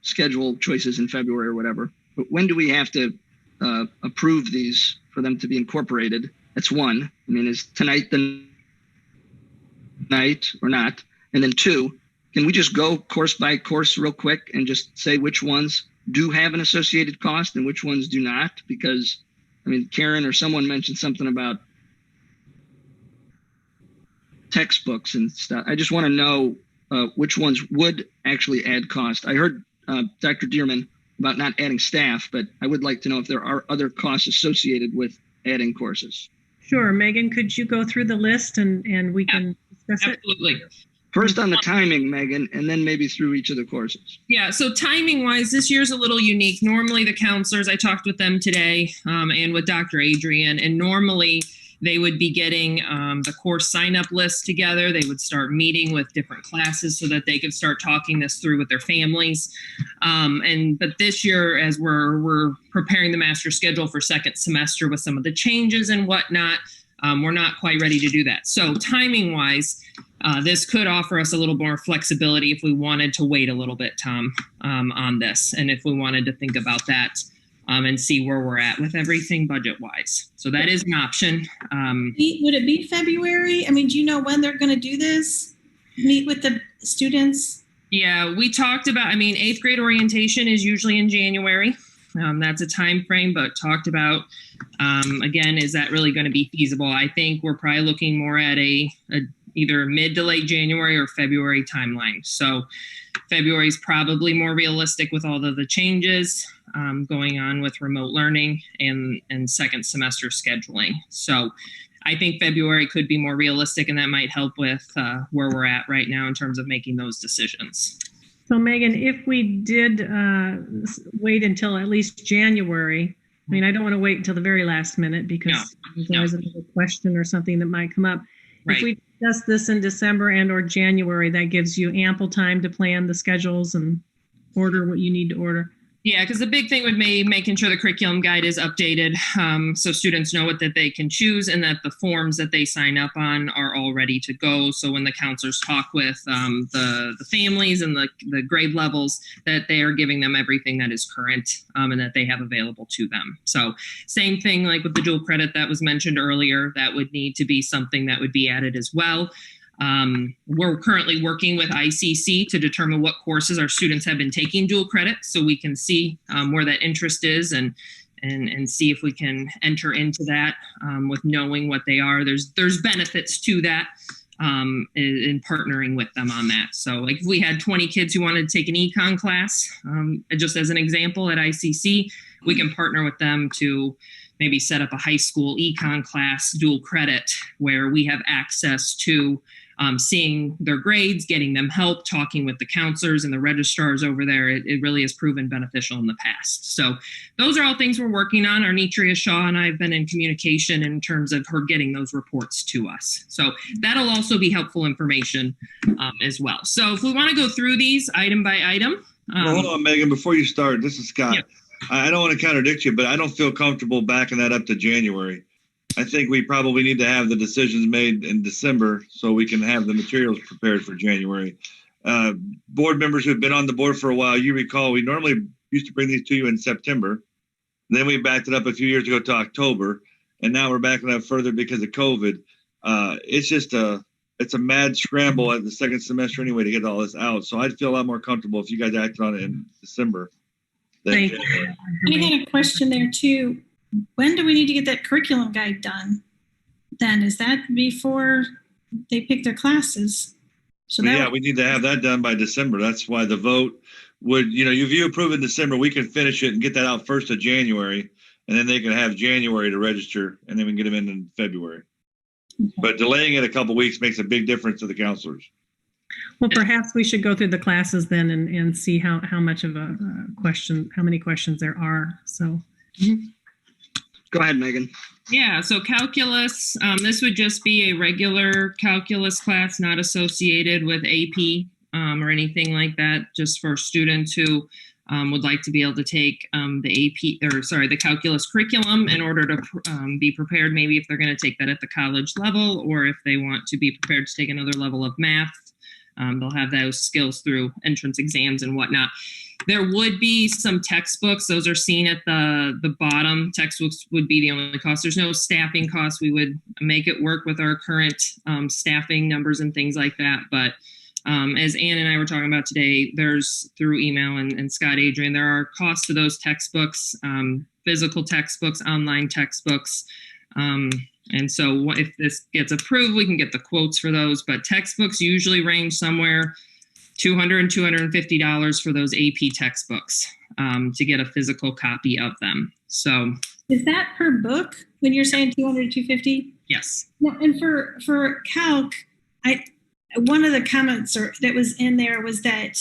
schedule choices in February or whatever, but when do we have to approve these for them to be incorporated? That's one. I mean, is tonight the night or not? And then two, can we just go course by course real quick and just say which ones do have an associated cost and which ones do not? Because, I mean, Karen or someone mentioned something about textbooks and stuff. I just want to know which ones would actually add cost. I heard Dr. Dearman about not adding staff, but I would like to know if there are other costs associated with adding courses. Sure. Megan, could you go through the list and we can discuss it? Absolutely. First on the timing, Megan, and then maybe through each of the courses. Yeah, so timing wise, this year's a little unique. Normally the counselors, I talked with them today and with Dr. Adrian, and normally they would be getting the course sign-up list together. They would start meeting with different classes so that they could start talking this through with their families. But this year, as we're preparing the master schedule for second semester with some of the changes and whatnot, we're not quite ready to do that. So timing wise, this could offer us a little more flexibility if we wanted to wait a little bit, Tom, on this. And if we wanted to think about that and see where we're at with everything budget-wise. So that is an option. Would it be February? I mean, do you know when they're going to do this? Meet with the students? Yeah, we talked about, I mean, 8th grade orientation is usually in January. That's a time frame, but talked about, again, is that really going to be feasible? I think we're probably looking more at a either mid to late January or February timeline. So February is probably more realistic with all of the changes going on with remote learning and second semester scheduling. So I think February could be more realistic, and that might help with where we're at right now in terms of making those decisions. Okay. And then, Megan, I know you mentioned something about textbooks and stuff. I just want to know, So Megan, if we did wait until at least January, I mean, I don't want to wait until the very last minute because there's always another question or something that might come up. Right. If we discuss this in December and or January, that gives you ample time to plan the schedules and order what you need to order. Yeah, because the big thing would be making sure the curriculum guide is updated so students know what that they can choose and that the forms that they sign up on are all ready to go. So when the counselors talk with the families and the grade levels, that they are giving them everything that is current and that they have available to them. So same thing like with the dual credit that was mentioned earlier, that would need to be something that would be added as well. We're currently working with ICC to determine what courses our students have been taking dual credit so we can see where that interest is and see if we can enter into that with knowing what they are. There's benefits to that in partnering with them on that. So like if we had 20 kids who wanted to take an econ class, just as an example at ICC, we can partner with them to maybe set up a high school econ class dual credit where we have access to seeing their grades, getting them help, talking with the counselors and the registrars over there. It really has proven beneficial in the past. So those are all things we're working on. Arnitria Shaw and I have been in communication in terms of her getting those reports to us. So that'll also be helpful information as well. So if we want to go through these item by item. Well, hold on, Megan, before you start, this is Scott. Yeah. I don't want to contradict you, but I don't feel comfortable backing that up to January. I think we probably need to have the decisions made in December so we can have the materials prepared for January. Board members who've been on the board for a while, you recall we normally used to bring these to you in September. Then we backed it up a few years ago to October, and now we're backing it up further because of COVID. It's a mad scramble at the second semester anyway to get all this out. So I'd feel a lot more comfortable if you guys acted on it in December. Thank you. I had a question there too. When do we need to get that curriculum guide done? Then is that before they pick their classes? So that we need to have that done by December. That's why the vote would, if you approve in December, we can finish it and get that out 1st of January, and then they can have January to register, and then we can get them in February. Okay. But delaying it a couple of weeks makes a big difference to the counselors. Well, perhaps we should go through the classes then and see how much of a question, how many questions there are. So. Go ahead, Megan. Yeah, so calculus, this would just be a regular calculus class, not associated with AP or anything like that, just for students who would like to be able to take the calculus curriculum in order to be prepared, maybe if they're going to take that at the college level, or if they want to be prepared to take another level of math. They'll have those skills through entrance exams and whatnot. There would be some textbooks. Those are seen at the bottom. Textbooks would be the only cost. There's no staffing cost. We would make it work with our current staffing numbers and things like that. But as Ann and I were talking about today, there's through email and Scott Adrian, there are costs to those textbooks, physical textbooks, online textbooks. And so if this gets approved, we can get the quotes for those. But textbooks usually range somewhere $200 and $250 for those AP textbooks to get a physical copy of them. So is that per book when you're saying $200, $250? Yes. No, and for calc, one of the comments that was in there was that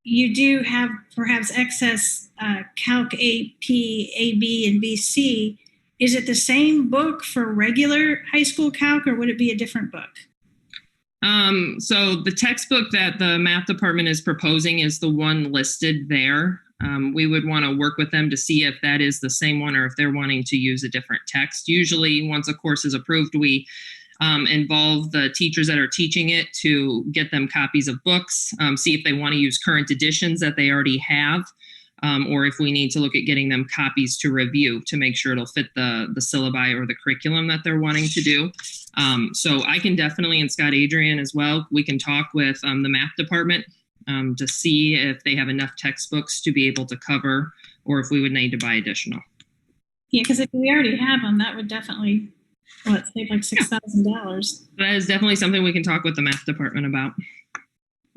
you do have perhaps excess calc AP, AB, and BC. Is it the same book for regular high school calc, or would it be a different book? So the textbook that the math department is proposing is the one listed there. We would want to work with them to see if that is the same one or if they're wanting to use a different text. Usually once a course is approved, we involve the teachers that are teaching it to get them copies of books, see if they want to use current editions that they already have, or if we need to look at getting them copies to review to make sure it'll fit the syllabi or the curriculum that they're wanting to do. So I can definitely, and Scott Adrian as well, we can talk with the math department to see if they have enough textbooks to be able to cover, or if we would need to buy additional. Yeah, because if we already have them, that would definitely, save like $6,000. That is definitely something we can talk with the math department about.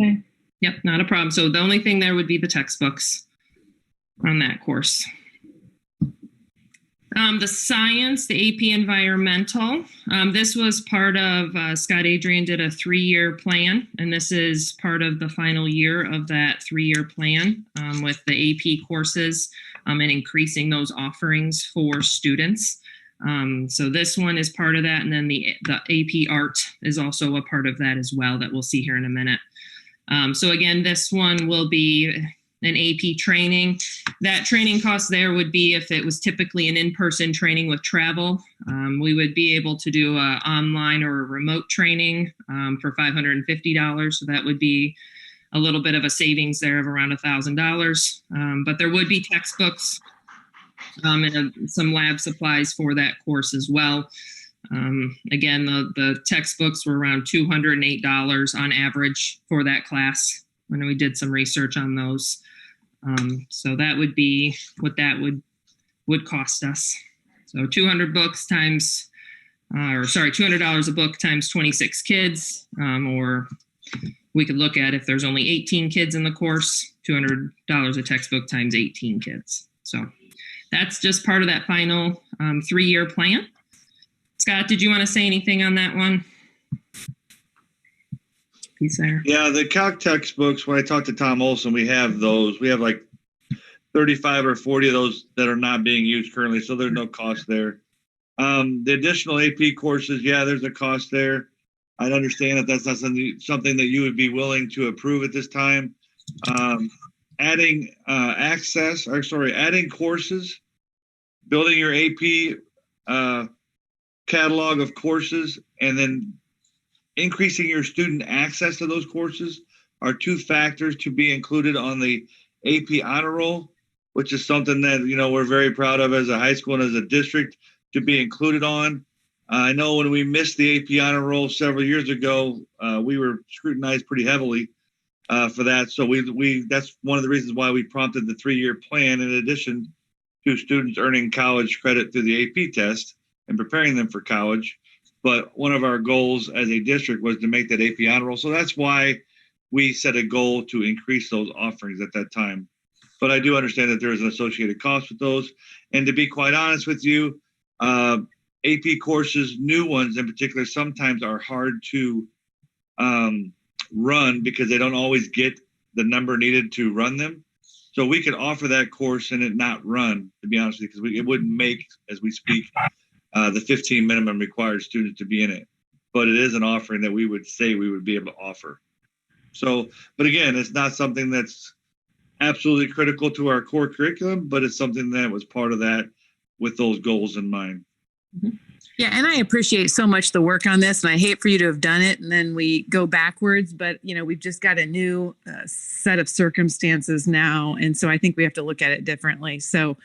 Okay. Yep, not a problem. So the only thing there would be the textbooks on that course. The science, the AP environmental. This was part of Scott Adrian did a 3-year plan, and this is part of the final year of that 3-year plan with the AP courses and increasing those offerings for students. So this one is part of that, and then the AP art is also a part of that as well that we'll see here in a minute. So again, this one will be an AP training. That training cost there would be if it was typically an in-person training with travel. We would be able to do an online or a remote training for $550. So that would be a little bit of a savings there of around $1,000. But there would be textbooks and some lab supplies for that course as well. Again, the textbooks were around $208 on average for that class when we did some research on those. So that would be what that would cost us. So 200 books times, $200 a book times 26 kids, or we could look at if there's only 18 kids in the course, $200 a textbook times 18 kids. So that's just part of that final 3-year plan. Scott, did you want to say anything on that one? He's there. Yeah, the calc textbooks, when I talked to Tom Olson, we have those. We have like 35 or 40 of those that are not being used currently, so there's no cost there. The additional AP courses, yeah, there's a cost there. I'd understand if that's not something that you would be willing to approve at this time. Adding adding courses, building your AP catalog of courses, and then increasing your student access to those courses are 2 factors to be included on the AP honor roll, which is something that, we're very proud of as a high school and as a district to be included on. I know when we missed the AP honor roll several years ago, we were scrutinized pretty heavily for that. So that's one of the reasons why we prompted the 3-year plan, in addition to students earning college credit through the AP test and preparing them for college. But one of our goals as a district was to make that AP honor roll. So that's why we set a goal to increase those offerings at that time. But I do understand that there is an associated cost with those. And to be quite honest with you, AP courses, new ones in particular, sometimes are hard to run because they don't always get the number needed to run them. So we could offer that course and it not run, to be honest with you, because it wouldn't make, as we speak, the 15 minimum required students to be in it. But it is an offering that we would say we would be able to offer. So, but again, it's not something that's absolutely critical to our core curriculum, but it's something that was part of that with those goals in mind. Yeah, and I appreciate so much the work on this, and I hate for you to have done it and then we go backwards, but we've just got a new set of circumstances now, and so I think we have to look at it differently. So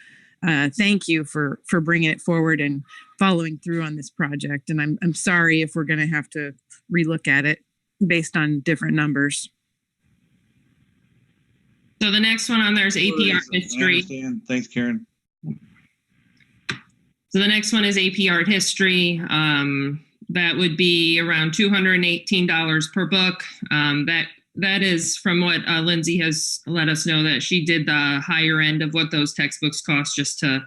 thank you for bringing it forward and following through on this project. And I'm sorry if we're going to have to relook at it based on different numbers. So the next one on there is AP Art History. Thanks, Karen. So the next one is AP Art History. That would be around $218 per book. That is from what Lindsay has let us know, that she did the higher end of what those textbooks cost, just to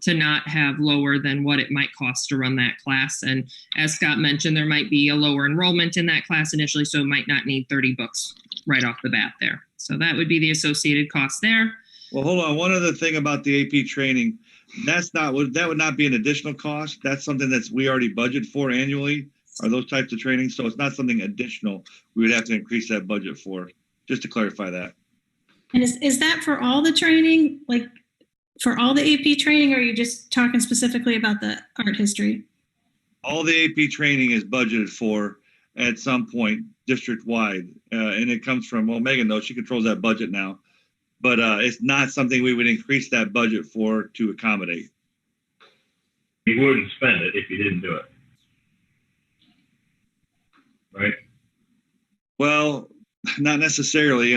not have lower than what it might cost to run that class. And as Scott mentioned, there might be a lower enrollment in that class initially, so it might not need 30 books right off the bat there. So that would be the associated cost there. Well, hold on. One other thing about the AP training, that would not be an additional cost. That's something we already budget for annually, are those types of trainings. So it's not something additional we would have to increase that budget for, just to clarify that. And is that for all the training, like for all the AP training, or are you just talking specifically about the art history? All the AP training is budgeted for at some point district-wide. And it comes from, well, Megan knows, she controls that budget now. But it's not something we would increase that budget for to accommodate. You wouldn't spend it if you didn't do it. Right? Well, not necessarily,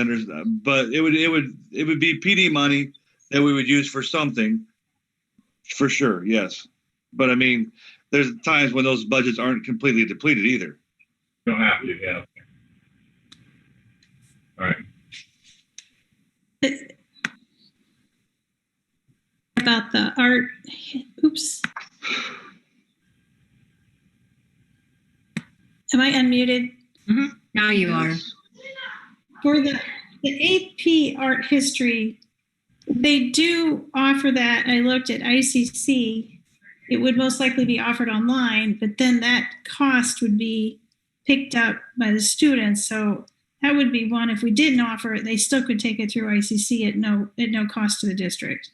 but it would be PD money that we would use for something, for sure, yes. But I mean, there's times when those budgets aren't completely depleted either. You don't have to, yeah. All right. about the art. Oops. Am I unmuted? Mm-hmm. Now you are. For the AP art history, they do offer that. I looked at ICC. It would most likely be offered online, but then that cost would be picked up by the students. So that would be one. If we didn't offer it, they still could take it through ICC at no cost to the district.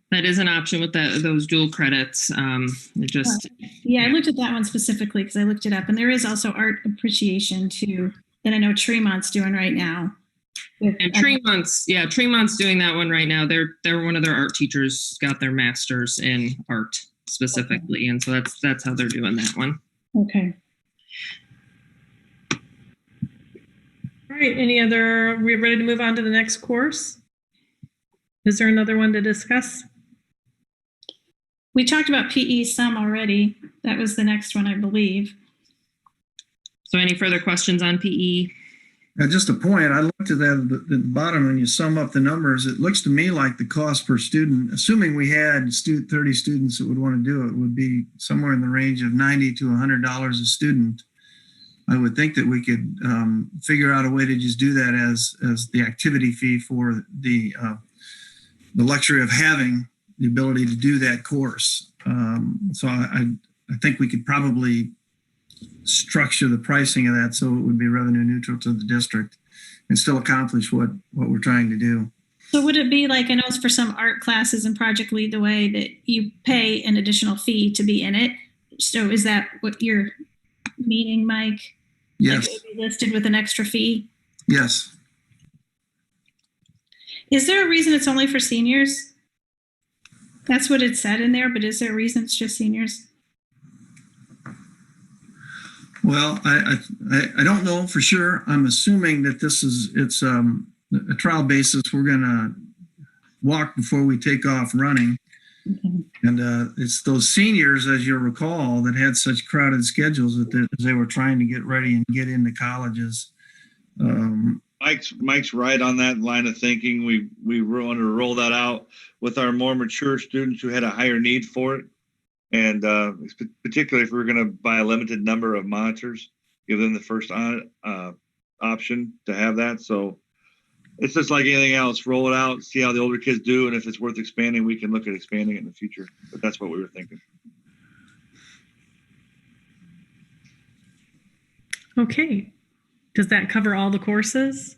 That is an option with those dual credits. It just I looked at that one specifically because I looked it up, and there is also art appreciation too that I know Tremont's doing right now. And Tremont's doing that one right now. They're one of their art teachers got their master's in art specifically, and so that's how they're doing that one. Okay. All right. We're ready to move on to the next course. Is there another one to discuss? We talked about PE some already. That was the next one, I believe. So any further questions on PE? Just a point, I looked at that at the bottom and you sum up the numbers. It looks to me like the cost per student, assuming we had 30 students that would want to do it, would be somewhere in the range of $90 to $100 a student. I would think that we could figure out a way to just do that as the activity fee for the luxury of having the ability to do that course. So I think we could probably structure the pricing of that so it would be revenue neutral to the district and still accomplish what we're trying to do. So would it be like, I know it's for some art classes and Project Lead the Way, that you pay an additional fee to be in it? So is that what you're meaning, Mike? Yes. Like it would be listed with an extra fee? Yes. Is there a reason it's only for seniors? That's what it said in there, but is there a reason it's just seniors? Well, I don't know for sure. I'm assuming that it's a trial basis. We're going to walk before we take off running. Okay. And it's those seniors, as you'll recall, that had such crowded schedules that they were trying to get ready and get into colleges. Mike's right on that line of thinking. We wanted to roll that out with our more mature students who had a higher need for it. And particularly if we were going to buy a limited number of monitors, give them the first option to have that. So it's just like anything else, roll it out, see how the older kids do. And if it's worth expanding, we can look at expanding it in the future. But that's what we were thinking. Okay. Does that cover all the courses?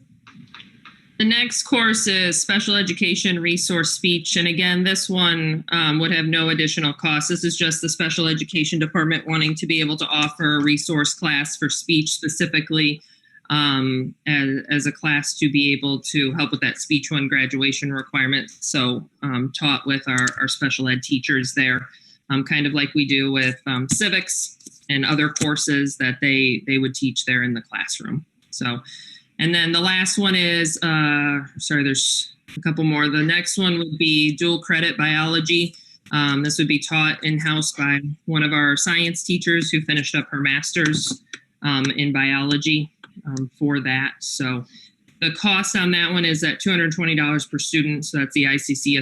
The next course is Special Education Resource Speech. And again, this one would have no additional cost. This is just the Special Education Department wanting to be able to offer a resource class for speech specifically as a class to be able to help with that speech one graduation requirement. So taught with our special ed teachers there, kind of like we do with civics and other courses that they would teach there in the classroom. So, and then the last one is, there's a couple more. The next one would be dual credit biology. This would be taught in-house by one of our science teachers who finished up her master's in biology for that. So the cost on that one is at $220 per student. So that's the ICC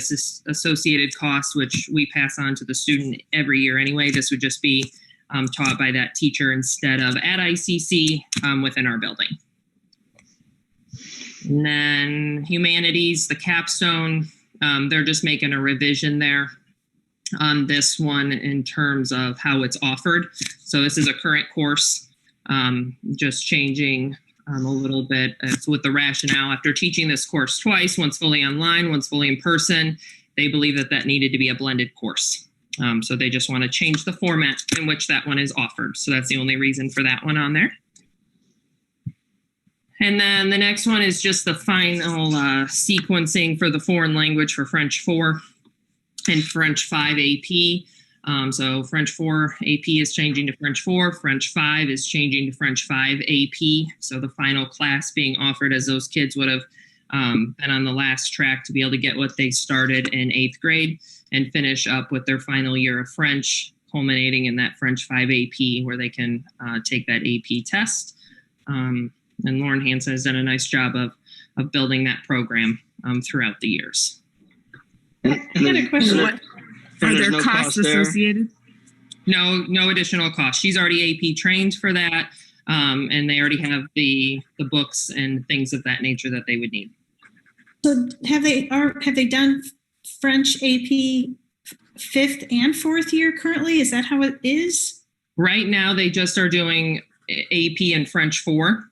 associated cost, which we pass on to the student every year anyway. This would just be taught by that teacher instead of at ICC within our building. And then humanities, the capstone, they're just making a revision there on this one in terms of how it's offered. So this is a current course, just changing a little bit with the rationale. After teaching this course twice, once fully online, once fully in person, they believe that needed to be a blended course. So they just want to change the format in which that one is offered. So that's the only reason for that one on there. And then the next one is just the final sequencing for the foreign language for French 4 and French 5 AP. So French 4 AP is changing to French 4. French 5 is changing to French 5 AP. So the final class being offered as those kids would have been on the last track to be able to get what they started in 8th grade and finish up with their final year of French, culminating in that French 5 AP where they can take that AP test. And Lauren Hansen has done a nice job of building that program throughout the years. I got a question. Are there costs associated? No additional cost. She's already AP trained for that, and they already have the books and things of that nature that they would need. So have they done French AP 5th and 4th year currently? Is that how it is? Right now, they just are doing AP and French 4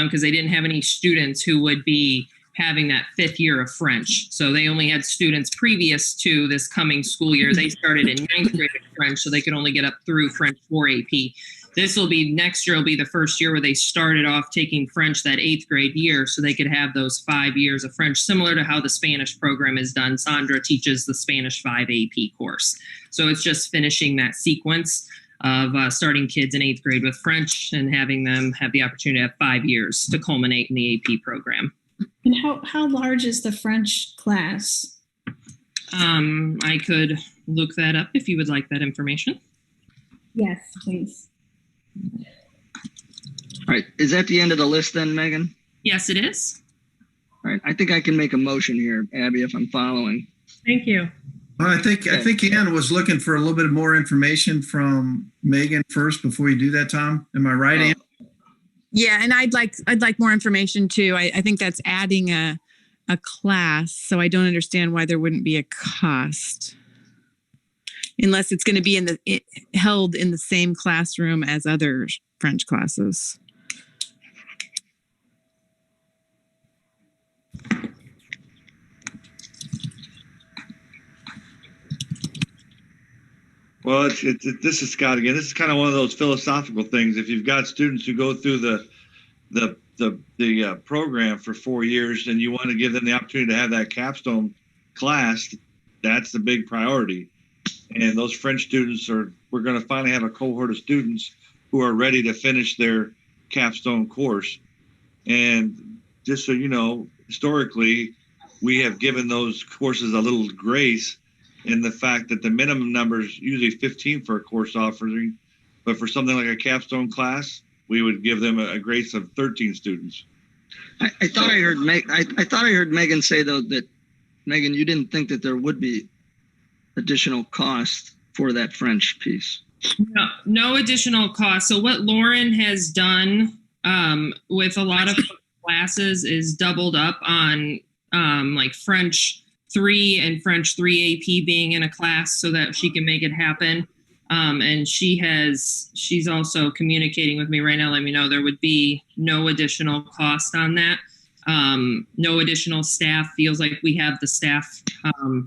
because they didn't have any students who would be having that 5th year of French. So they only had students previous to this coming school year. They started in 9th grade of French, so they could only get up through French 4 AP. Next year will be the first year where they started off taking French that 8th grade year so they could have those 5 years of French, similar to how the Spanish program is done. Sandra teaches the Spanish 5 AP course. So it's just finishing that sequence of starting kids in 8th grade with French and having them have the opportunity to have 5 years to culminate in the AP program. And how large is the French class? I could look that up if you would like that information. Yes, please. All right. Is that the end of the list then, Megan? Yes, it is. All right. I think I can make a motion here, Abby, if I'm following. Thank you. I think Ann was looking for a little bit more information from Megan first before you do that, Tom. Am I right, Ann? Yeah, and I'd like more information too. I think that's adding a class, so I don't understand why there wouldn't be a cost, unless it's going to be held in the same classroom as other French classes. Well, this is Scott again. This is kind of one of those philosophical things. If you've got students who go through the program for 4 years and you want to give them the opportunity to have that capstone class, that's the big priority. And those French students we're going to finally have a cohort of students who are ready to finish their capstone course. And just so you know, historically, we have given those courses a little grace in the fact that the minimum number is usually 15 for a course offering, but for something like a capstone class, we would give them a grace of 13 students. I thought I heard Megan say though that Megan, you didn't think that there would be additional cost for that French piece. No additional cost. So what Lauren has done with a lot of classes is doubled up on like French 3 and French 3 AP being in a class so that she can make it happen. And she's also communicating with me right now, letting me know there would be no additional cost on that. No additional staff. Feels like we have the staff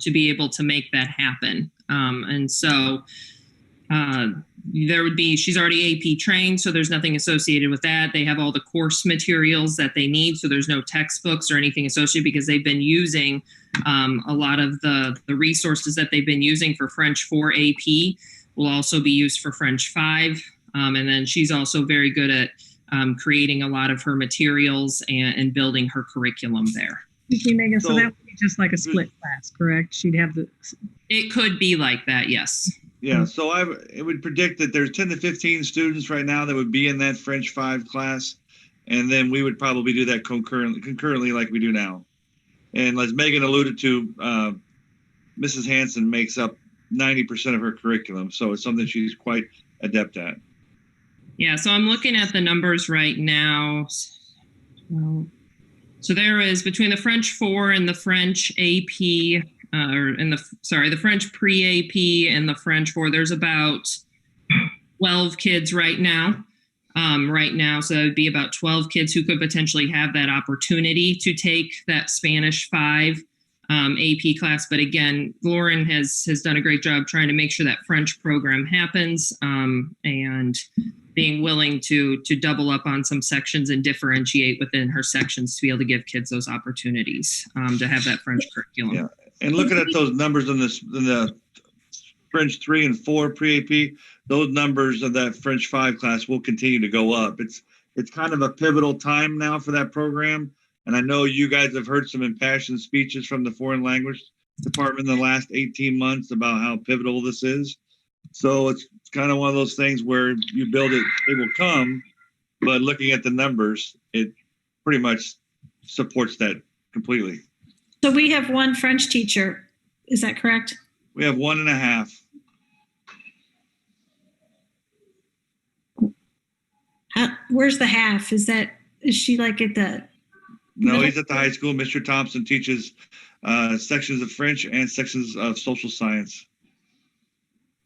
to be able to make that happen. And so she's already AP trained, so there's nothing associated with that. They have all the course materials that they need, so there's no textbooks or anything associated because they've been using a lot of the resources that they've been using for French 4 AP will also be used for French 5. And then she's also very good at creating a lot of her materials and building her curriculum there. Thank you, Megan. So that would be just like a split class, correct? She'd have It could be like that, yes. Yeah, so it would predict that there's 10 to 15 students right now that would be in that French 5 class, and then we would probably do that concurrently like we do now. And as Megan alluded to, Mrs. Hansen makes up 90% of her curriculum, so it's something she's quite adept at. Yeah, so I'm looking at the numbers right now. So there is between the French 4 and the French AP, the French pre-AP and the French 4, there's about 12 kids right now. So it would be about 12 kids who could potentially have that opportunity to take that Spanish 5 AP class. But again, Lauren has done a great job trying to make sure that French program happens and being willing to double up on some sections and differentiate within her sections to be able to give kids those opportunities to have that French curriculum. Yeah. And looking at those numbers in the French 3 and 4 pre-AP, those numbers of that French 5 class will continue to go up. It's kind of a pivotal time now for that program. And I know you guys have heard some impassioned speeches from the foreign language department in the last 18 months about how pivotal this is. So it's kind of one of those things where you build it, it will come. But looking at the numbers, pretty much supports that completely. So we have one French teacher. Is that correct? We have 1.5. Where's the half? Is she like at the? No, he's at the high school. Mr. Thompson teaches sections of French and sections of social science.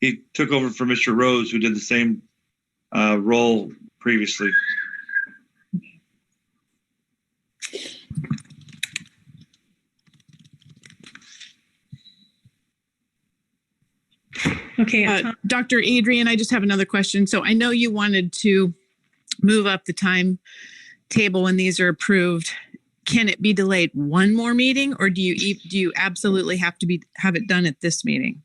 He took over for Mr. Rose, who did the same role previously. Okay. Dr. Adrian, I just have another question. So I know you wanted to move up the timetable when these are approved. Can it be delayed one more meeting, or do you absolutely have to have it done at this meeting?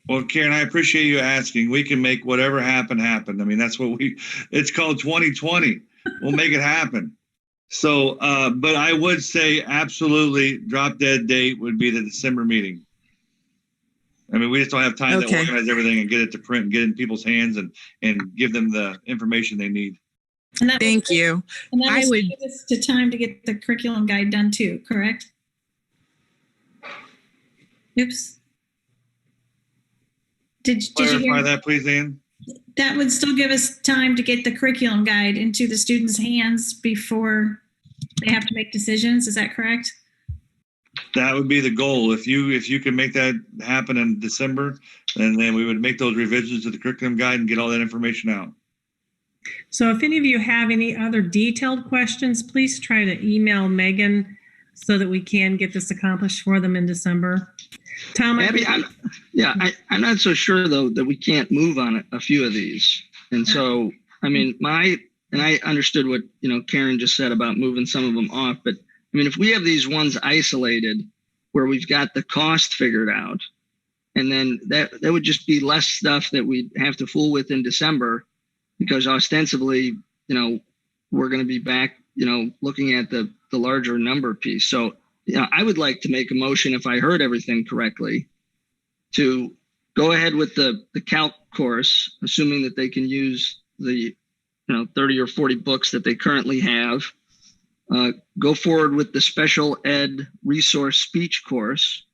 Well, Karen, I appreciate you asking. We can make whatever happen. I mean, that's what it's called 2020. We'll make it happen. So, but I would say absolutely drop dead date would be the December meeting. I mean, we just don't have time to organize everything and get it to print and get it in people's hands and give them the information they need. Thank you. And that would give us the time to get the curriculum guide done too, correct? Oops. Did you Clarify hear that, please, Ann? That would still give us time to get the curriculum guide into the students' hands before they have to make decisions. Is that correct? That would be the goal. If you can make that happen in December, then we would make those revisions to the curriculum guide and get all that information out. So if any of you have any other detailed questions, please try to email Megan so that we can get this accomplished for them in December. Tom, Abby, I'm not so sure though that we can't move on a few of these. And so, I mean, I understood what, Karen just said about moving some of them off, but I mean, if we have these ones isolated where we've got the cost figured out, and then that would just be less stuff that we'd have to fool with in December, because ostensibly, we're going to be back, looking at the larger number piece. So, I would like to make a motion, if I heard everything correctly, to go ahead with the calc course, assuming that they can use the 30 or 40 books that they currently have. Go forward with the special ed resource speech course.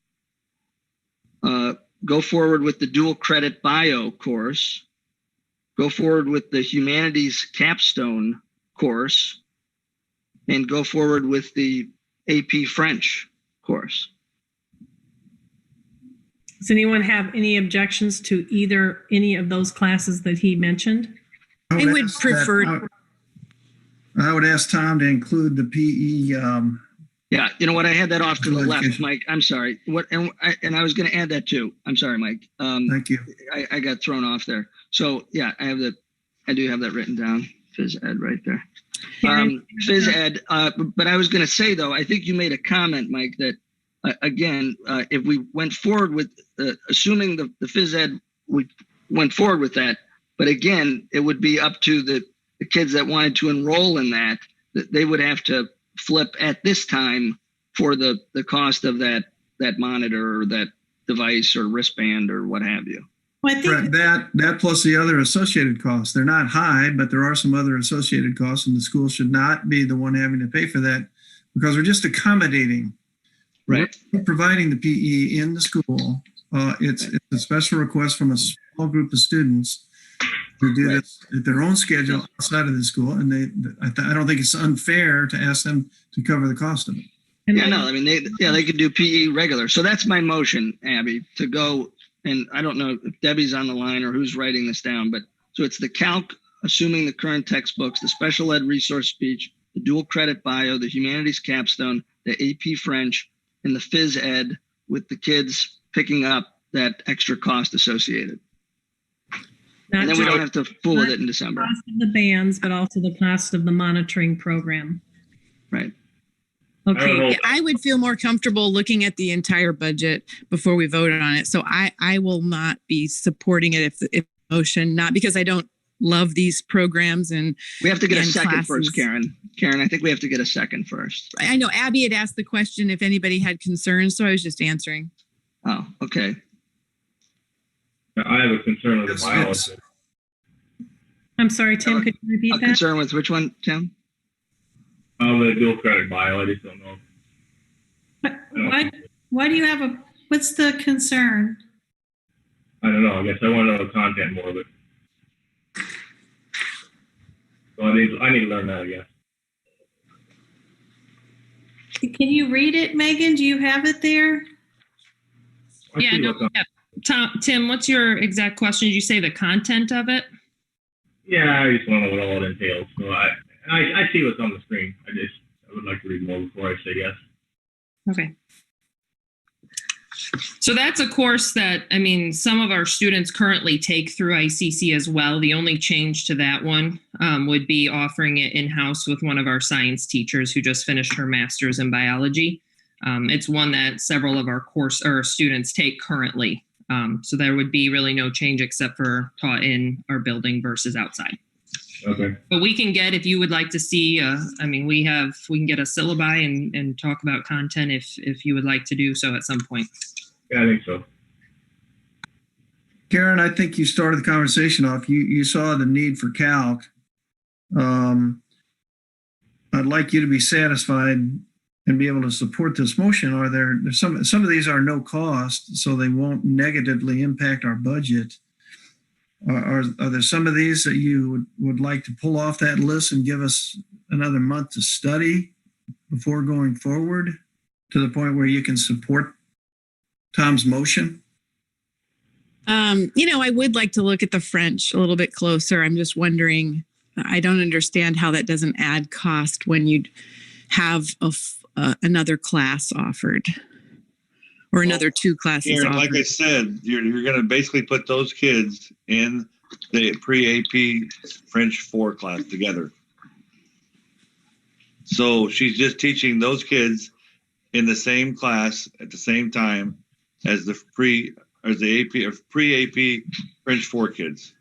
Go forward with the dual credit bio course. Go forward with the humanities capstone course. And go forward with the AP French course. Does anyone have any objections to any of those classes that he mentioned? I would prefer. I would ask Tom to include the PE. Yeah, you know what? I had that off to the left, Mike. I'm sorry. And I was going to add that too. I'm sorry, Mike. Thank you. I got thrown off there. So yeah, I do have that written down. Phys ed right there. Phys ed. But I was going to say though, I think you made a comment, Mike, that again, if we went forward with assuming the phys ed, we went forward with that. But again, it would be up to the kids that wanted to enroll in that they would have to flip at this time for the cost of that monitor or that device or wristband or what have you. Well, I think that plus the other associated costs. They're not high, but there are some other associated costs, and the school should not be the one having to pay for that because we're just accommodating. Right. We're providing the PE in the school. It's a special request from a small group of students to do this at their own schedule outside of the school, and I don't think it's unfair to ask them to cover the cost of it. Yeah, no, I mean they could do PE regular. So that's my motion, Abby, to go. And I don't know if Debbie's on the line or who's writing this down, but so it's the calc, assuming the current textbooks, the special ed resource speech, the dual credit bio, the humanities capstone, the AP French, and the phys ed with the kids picking up that extra cost associated. And then we don't have to fool with it in December. The cost of the bands, but also the cost of the monitoring program. Right. Okay. I would feel more comfortable looking at the entire budget before we voted on it. So I will not be supporting it if motion, not because I don't love these programs and we have to get a second classes. First, Karen. Karen, I think we have to get a second first. I know Abby had asked the question if anybody had concerns, so I was just answering. Oh, okay. I have a concern with the biology. I'm sorry, Tim, could you repeat that? Concern with which one, Tim? the dual credit bio. I just don't know. Why do you have what's the concern? I don't know. I guess I want to know the content more of it. So I need to learn that, I guess. Can you read it, Megan? Do you have it there? Yeah, no, yeah. Tim, what's your exact question? Did you say the content of it? Yeah, I just want to know what all it entails. So I see what's on the screen. I would like to read more before I say yes. Okay. So that's a course that, I mean, some of our students currently take through ICC as well. The only change to that one would be offering it in-house with one of our science teachers who just finished her master's in biology. It's one that several of our students take currently. So there would be really no change except for taught in our building versus outside. Okay. But we can get, if you would like to see, I mean, we can get a syllabi and talk about content if you would like to do so at some point. Yeah, I think so. Karen, I think you started the conversation off. You saw the need for calc. I'd like you to be satisfied and be able to support this motion. Are there's some of these are no cost, so they won't negatively impact our budget. Are there some of these that you would like to pull off that list and give us another month to study before going forward to the point where you can support Tom's motion? I would like to look at the French a little bit closer. I'm just wondering, I don't understand how that doesn't add cost when you have another class offered or another two classes Karen, offered. like I said, you're going to basically put those kids in the pre-AP French 4 class together. So she's just teaching those kids in the same class at the same time as the pre-AP French 4 kids.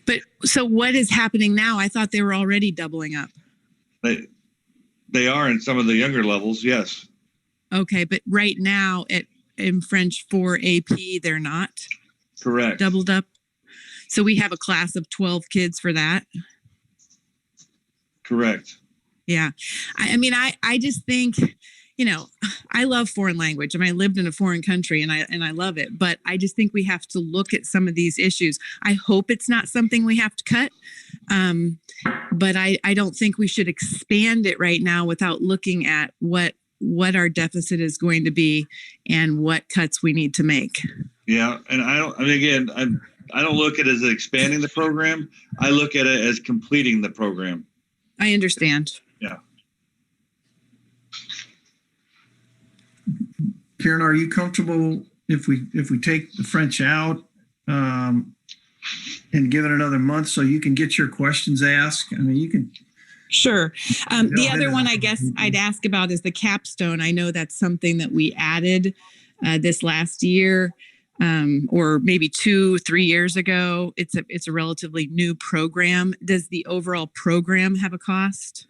But so what is happening now? I thought they were already doubling up. They are in some of the younger levels, yes. Okay, but right now in French 4 AP, they're not? Correct. Doubled up? So we have a class of 12 kids for that? Correct. Yeah. I mean, I just think, I love foreign language. I mean, I lived in a foreign country and I love it, but I just think we have to look at some of these issues. I hope it's not something we have to cut. But I don't think we should expand it right now without looking at what our deficit is going to be and what cuts we need to make. Yeah. And I don't look at it as expanding the program. I look at it as completing the program. I understand. Yeah. Karen, are you comfortable if we take the French out and give it another month so you can get your questions asked? I mean, you can. Sure. The other one I guess I'd ask about is the capstone. I know that's something that we added this last year or maybe 2-3 years ago. It's a relatively new program. Does the overall program have a cost?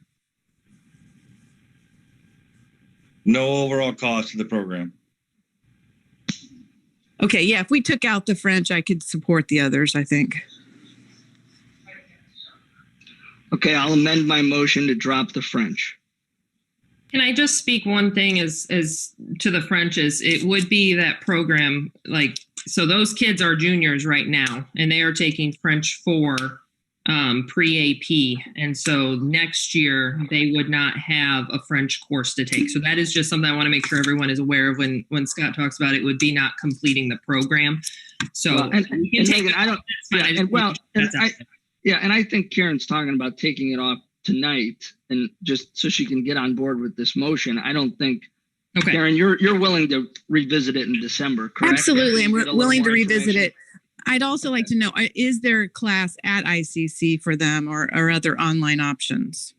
No overall cost to the program. Okay, yeah, if we took out the French, I could support the others, I think. Okay, I'll amend my motion to drop the French. Can I just speak one thing as to the French is it would be that program, so those kids are juniors right now and they are taking French 4 pre-AP. And so next year they would not have a French course to take. So that is just something I want to make sure everyone is aware of when Scott talks about it would be not completing the program. So Megan, I think Karen's talking about taking it off tonight and just so she can get on board with this motion. I don't think, okay. Karen, you're willing to revisit it in December, correct? Absolutely. I'm willing to revisit it. I'd also like to know, is there a class at ICC for them or other online options?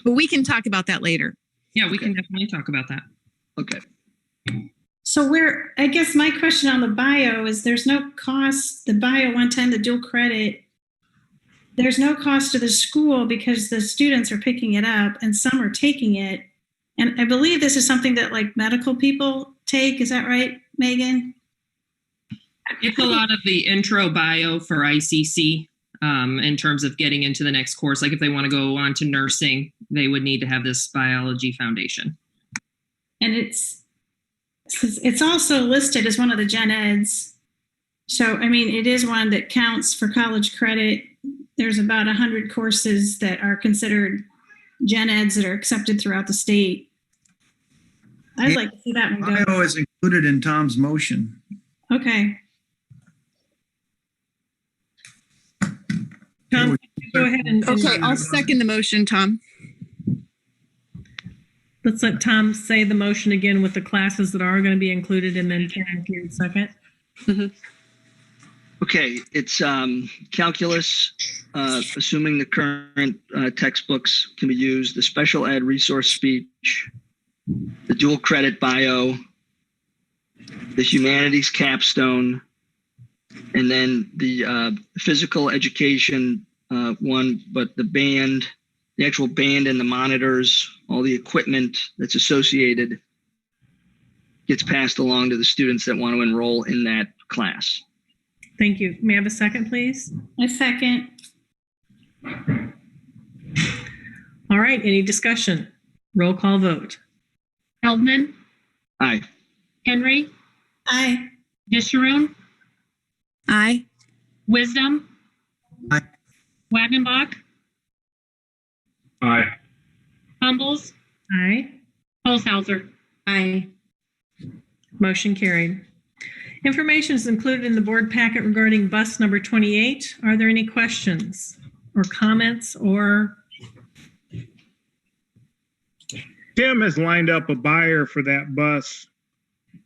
But we can talk about that later. Yeah, we can definitely talk about that. Okay. So I guess my question on the bio is there's no cost, the bio 110, the dual credit, there's no cost to the school because the students are picking it up and some are taking it. And I believe this is something that medical people take. Is that right, Megan? It's a lot of the intro bio for ICC. in terms of getting into the next course. Like if they want to go on to nursing, they would need to have this biology foundation. And it's also listed as one of the gen eds. So, I mean, it is one that counts for college credit. There's about 100 courses that are considered gen eds that are accepted throughout the state. I'd like to see that one go. Bio is included in Tom's motion. Okay. Tom, go ahead and. Okay, I'll second the motion, Tom. Let's let Tom say the motion again with the classes that are going to be included, and then Karen can second. Okay, it's calculus, assuming the current textbooks can be used, the special ed resource speech, the dual credit bio, the humanities capstone, and then the physical education one, but the band, the actual band and the monitors, all the equipment that's associated gets passed along to the students that want to enroll in that class. Thank you. May I have a second, please? A second. All right, any discussion? Roll call vote. Feldman, Aye. Henry, Aye. Disharoon, Aye. Wisdom, Aye. Wagenbach, Aye. Humbles, Aye. Holshouser. Aye. Motion carried. Information is included in the board packet regarding bus number 28. Are there any questions or comments or? Tim has lined up a buyer for that bus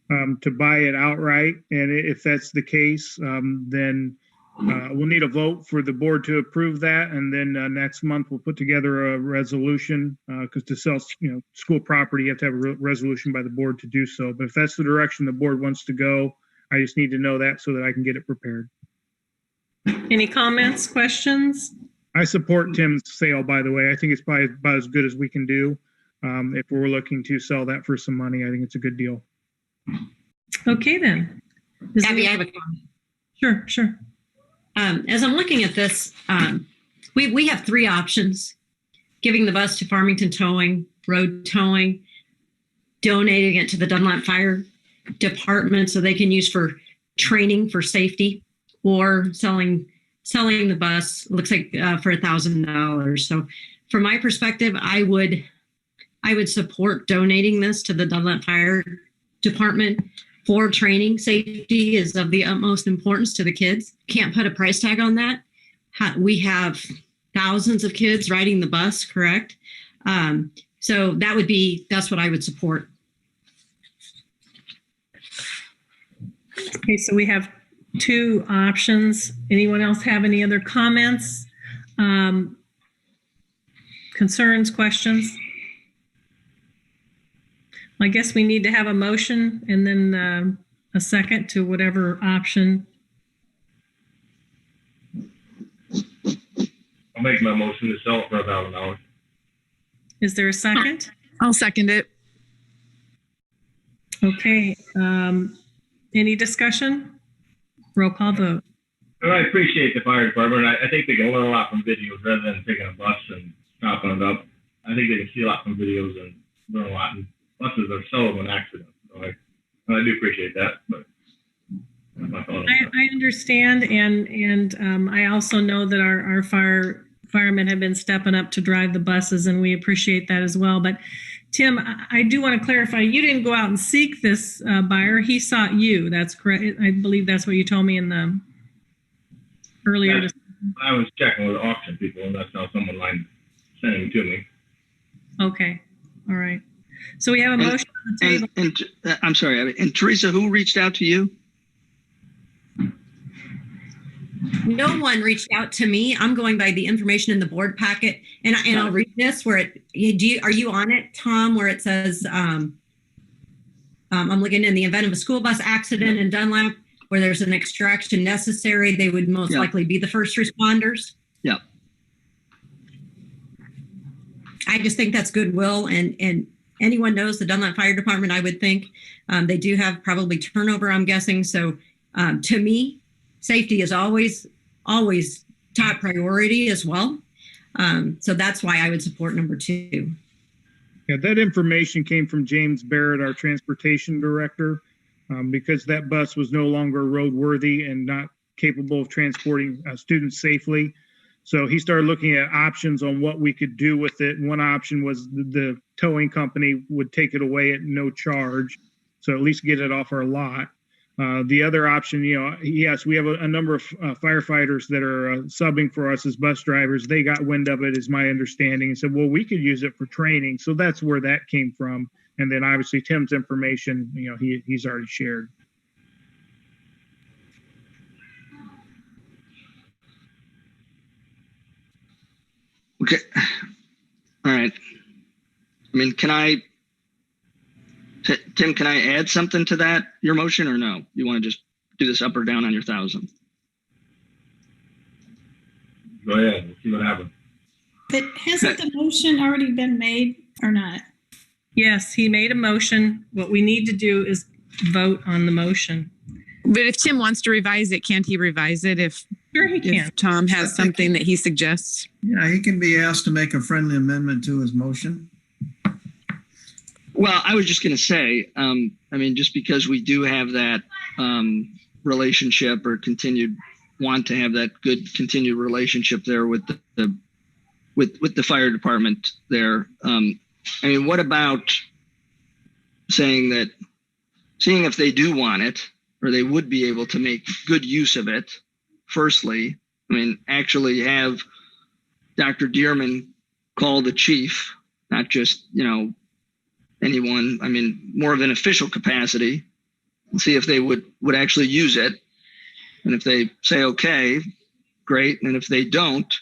to buy it outright. And if that's the case, then we'll need a vote for the board to approve that. And then next month we'll put together a resolution because to sell, school property, you have to have a resolution by the board to do so. But if that's the direction the board wants to go, I just need to know that so that I can get it prepared. Any comments, questions? I support Tim's sale, by the way. I think it's probably about as good as we can do. If we're looking to sell that for some money, I think it's a good deal. Okay, then. Abby, I have a comment. Sure. As I'm looking at this, we have three options: giving the bus to Farmington Towing, road towing, donating it to the Dunlap Fire Department so they can use for training for safety, or selling the bus. It looks like for $1,000. So, from my perspective, I would support donating this to the Dunlap Fire Department for training. Safety is of the utmost importance to the kids. Can't put a price tag on that. We have thousands of kids riding the bus, correct? So that's what I would support. Okay, so we have two options. Anyone else have any other comments, concerns, questions? I guess we need to have a motion and then a second to whatever option. I'll make my motion to sell it for $1,000. Is there a second? I'll second it. Okay. Any discussion? Roll call vote. And I appreciate the fire department. I think they can learn a lot from videos rather than taking a bus and chopping it up. I think they can see a lot from videos and learn a lot. And buses are seldom an accident. So I do appreciate that. But that's my thought on that. I understand, and I also know that our firemen have been stepping up to drive the buses, and we appreciate that as well. But Tim, I do want to clarify, you didn't go out and seek this buyer. He sought you. That's correct. I believe that's what you told me in the earlier. Yeah, I was checking with auction people, and that's how someone sending them to me. Okay. All right. So we have a motion on the table. And I'm sorry, and Teresa, who reached out to you? No one reached out to me. I'm going by the information in the board packet, and I'll read this where are you on it, Tom, where it says, I'm looking in the event of a school bus accident in Dunlap where there's an extraction necessary, they would most likely be the first responders. Yeah. I just think that's goodwill, and anyone knows the Dunlap Fire Department, I would think. They do have probably turnover, I'm guessing. So to me, safety is always top priority as well. So that's why I would support number 2. Yeah, that information came from James Barrett, our transportation director, because that bus was no longer roadworthy and not capable of transporting students safely. So he started looking at options on what we could do with it. One option was the towing company would take it away at no charge, so at least get it off our lot. The other option, yes, we have a number of firefighters that are subbing for us as bus drivers. They got wind of it, is my understanding, and said, well, we could use it for training. So that's where that came from. And then obviously Tim's information, he's already shared. Okay. All right. I mean, Tim, can I add something to that, your motion, or no? You want to just do this up or down on your 1,000? Go ahead. We'll see what happens. But hasn't the motion already been made or not? Yes, he made a motion. What we need to do is vote on the motion. But if Tim wants to revise it, can't he revise it if Tom has something that he suggests? Yeah, he can be asked to make a friendly amendment to his motion. Well, I was just going to say, just because we do have that relationship or want to have that good continued relationship there with the fire department there. What about seeing if they do want it, or they would be able to make good use of it? Firstly, actually have Dr. Dearman call the chief, not just, anyone, more of an official capacity, and see if they would actually use it. And if they say, okay, great. And if they don't,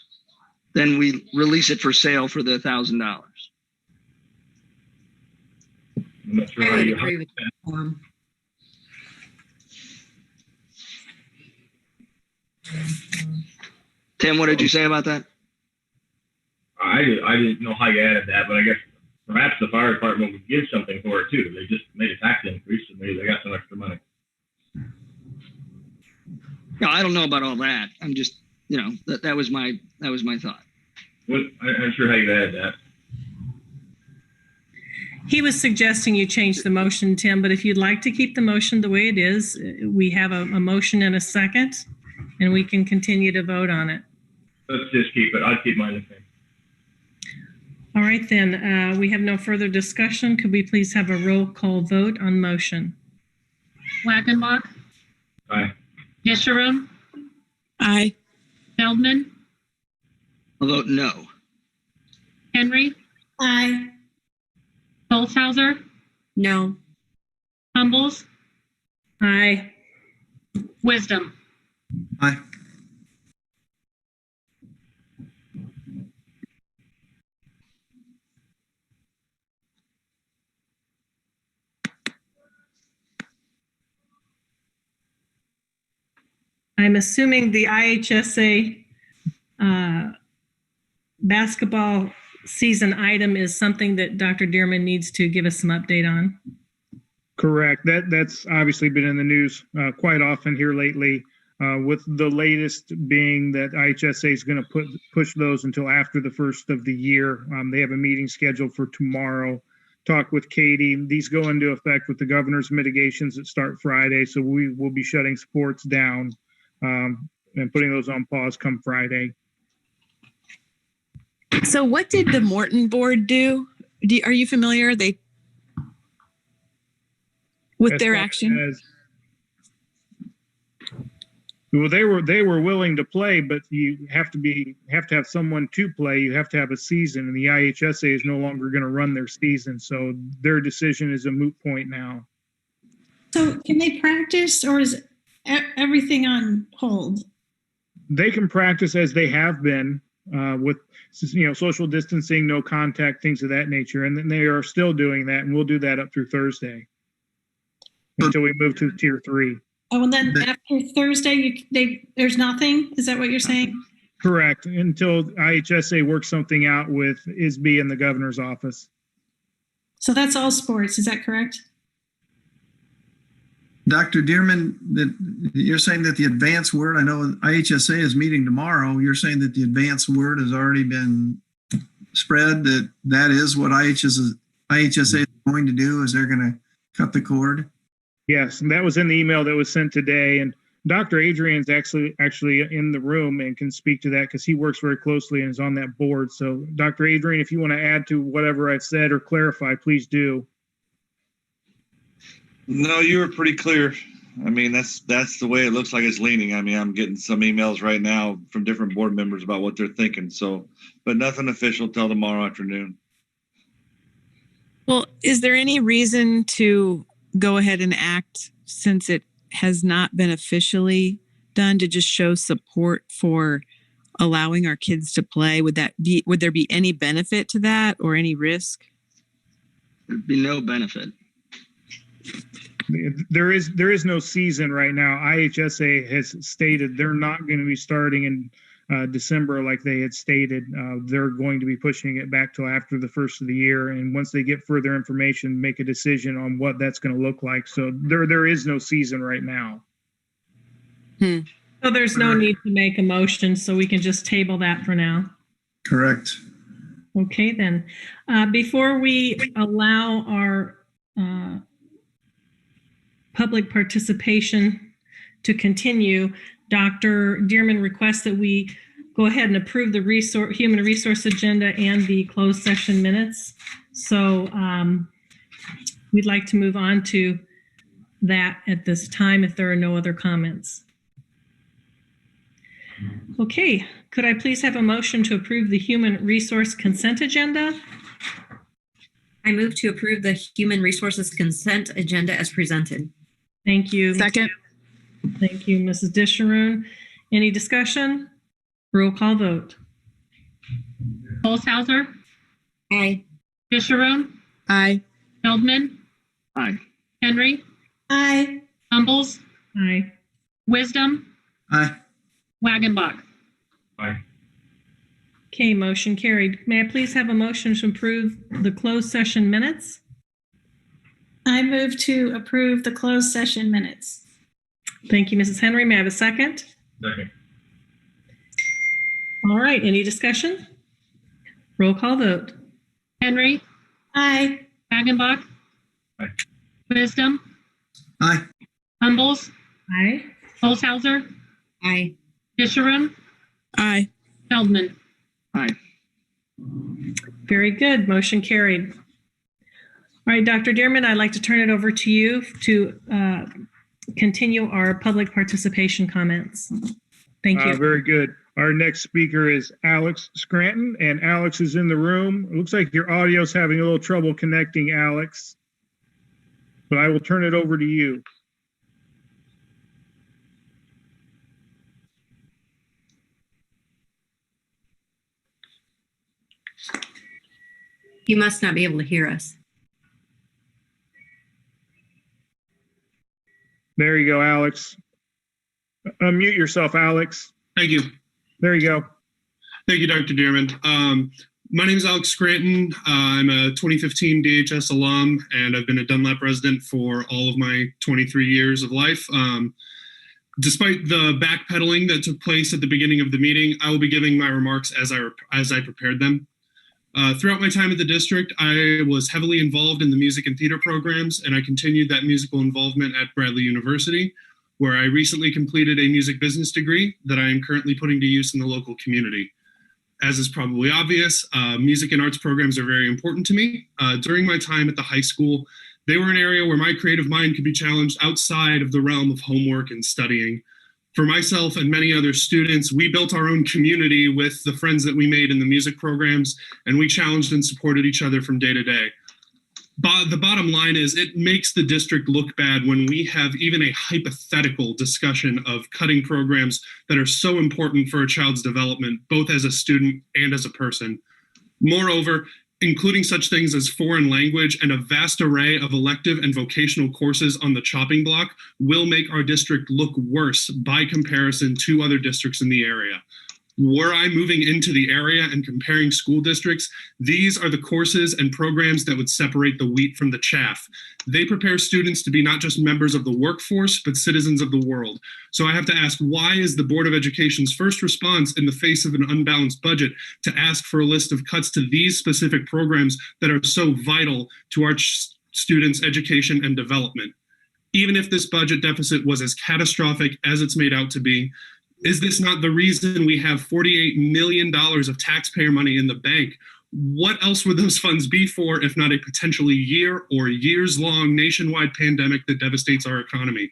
then we release it for sale for the $1,000. I'm not sure I how would you agree with that. Tim, what did you say about that? I didn't know how you added that, but I guess perhaps the fire department would give something for it too. They just made a tax increase, and maybe they got some extra money. No, I don't know about all that. I'm just, that was my thought. I'm sure how you add that. He was suggesting you change the motion, Tim, but if you'd like to keep the motion the way it is, we have a motion and a second, and we can continue to vote on it. Let's just keep it. I'll keep mine the same. All right, then. We have no further discussion. Could we please have a roll call vote on motion? Wackenbach. Aye. Disharum. Aye. Feldman. I'll vote no. Henry. Aye. Holzhauser. No. Humbles. Aye. Wisdom. Aye. I'm assuming the IHSA basketball season item is something that Dr. Dearman needs to give us some update on. Correct. That's obviously been in the news quite often here lately, with the latest being that IHSA is going to push those until after the first of the year. They have a meeting scheduled for tomorrow. Talk with Katie. These go into effect with the governor's mitigations that start Friday, so we will be shutting sports down and putting those on pause come Friday. So what did the Morton board do? Are you familiar? With their action? Well, they were willing to play, but you have to have someone to play. You have to have a season, and the IHSA is no longer going to run their season, so their decision is a moot point now. So can they practice, or is everything on hold? They can practice as they have been with social distancing, no contact, things of that nature, and then they are still doing that, and we'll do that up through Thursday until we move to tier 3. Oh, and then after Thursday, there's nothing? Is that what you're saying? Correct. Until IHSA works something out with ISB and the governor's office. So that's all sports. Is that correct? Dr. Dearman, that you're saying that the advance word, I know IHSA is meeting tomorrow. You're saying that the advance word has already been spread, that is what IHSA is going to do, is they're going to cut the cord? Yes, and that was in the email that was sent today. And Dr. Adrian's actually in the room and can speak to that because he works very closely and is on that board. So Dr. Adrian, if you want to add to whatever I've said or clarify, please do. No, you were pretty clear. I mean, that's the way it looks like it's leaning. I mean, I'm getting some emails right now from different board members about what they're thinking. So, but nothing official till tomorrow afternoon. Well, is there any reason to go ahead and act, since it has not been officially done, to just show support for allowing our kids to play? Would there be any benefit to that or any risk? There'd be no benefit. There is no season right now. IHSA has stated they're not going to be starting in December like they had stated. They're going to be pushing it back till after the first of the year, and once they get further information, make a decision on what that's going to look like. So there is no season right now. So there's no need to make a motion, so we can just table that for now. Correct. Okay, then. Before we allow our public participation to continue, Dr. Dearman requests that we go ahead and approve the human resource agenda and the closed session minutes. So we'd like to move on to that at this time if there are no other comments. Okay, could I please have a motion to approve the human resource consent agenda? I move to approve the human resources consent agenda as presented. Thank you. Second. Thank you, Mrs. Disharoon. Any discussion? Roll call vote. Holzhauser, Aye. Disharoon, Aye. Feldman, Aye. Henry, Aye. Humbles, Aye. Wisdom, Aye. Wagenbach. Aye. Okay, motion carried. May I please have a motion to approve the closed session minutes? I move to approve the closed session minutes. Thank you, Mrs. Henry. May I have a second? Second. All right, any discussion? Roll call vote. Henry, Aye. Wagenbach, Aye. Wisdom, Aye. Humbles, Aye. Holzhauser, Aye. Disharoon, Aye. Feldman. Aye. Very good. Motion carried. All right, Dr. Dearman, I'd like to turn it over to you to continue our public participation comments. Thank you. Very good. Our next speaker is Alex Scranton, and Alex is in the room. It looks like your audio's having a little trouble connecting, Alex, but I will turn it over to you. You must not be able to hear us. There you go, Alex. Unmute yourself, Alex. Thank you. There you go. Thank you, Dr. Dearman. My name is Alex Scranton. I'm a 2015 DHS alum, and I've been a Dunlap resident for all of my 23 years of life. Despite the backpedaling that took place at the beginning of the meeting, I will be giving my remarks as I prepared them. Throughout my time at the district, I was heavily involved in the music and theater programs, and I continued that musical involvement at Bradley University, where I recently completed a music business degree that I am currently putting to use in the local community. As is probably obvious, music and arts programs are very important to me. During my time at the high school, they were an area where my creative mind could be challenged outside of the realm of homework and studying. For myself and many other students, we built our own community with the friends that we made in the music programs, and we challenged and supported each other from day to day. The bottom line is it makes the district look bad when we have even a hypothetical discussion of cutting programs that are so important for a child's development, both as a student and as a person. Moreover, including such things as foreign language and a vast array of elective and vocational courses on the chopping block will make our district look worse by comparison to other districts in the area. Were I moving into the area and comparing school districts, these are the courses and programs that would separate the wheat from the chaff. They prepare students to be not just members of the workforce, but citizens of the world. So I have to ask, why is the Board of Education's first response in the face of an unbalanced budget to ask for a list of cuts to these specific programs that are so vital to our students' education and development? Even if this budget deficit was as catastrophic as it's made out to be, is this not the reason we have $48 million of taxpayer money in the bank? What else would those funds be for if not a potentially year or years-long nationwide pandemic that devastates our economy?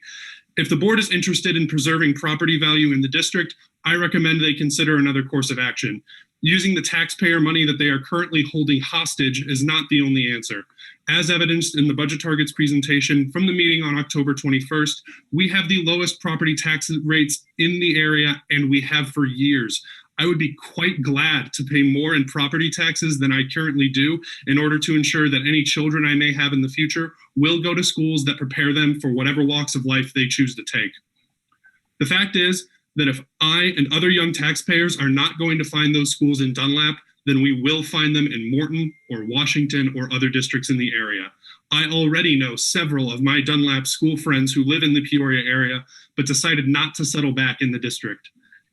If the board is interested in preserving property value in the district, I recommend they consider another course of action. Using the taxpayer money that they are currently holding hostage is not the only answer. As evidenced in the budget targets presentation from the meeting on October 21st, we have the lowest property tax rates in the area, and we have for years. I would be quite glad to pay more in property taxes than I currently do in order to ensure that any children I may have in the future will go to schools that prepare them for whatever walks of life they choose to take. The fact is that if I and other young taxpayers are not going to find those schools in Dunlap, then we will find them in Morton or Washington or other districts in the area. I already know several of my Dunlap school friends who live in the Peoria area, but decided not to settle back in the district.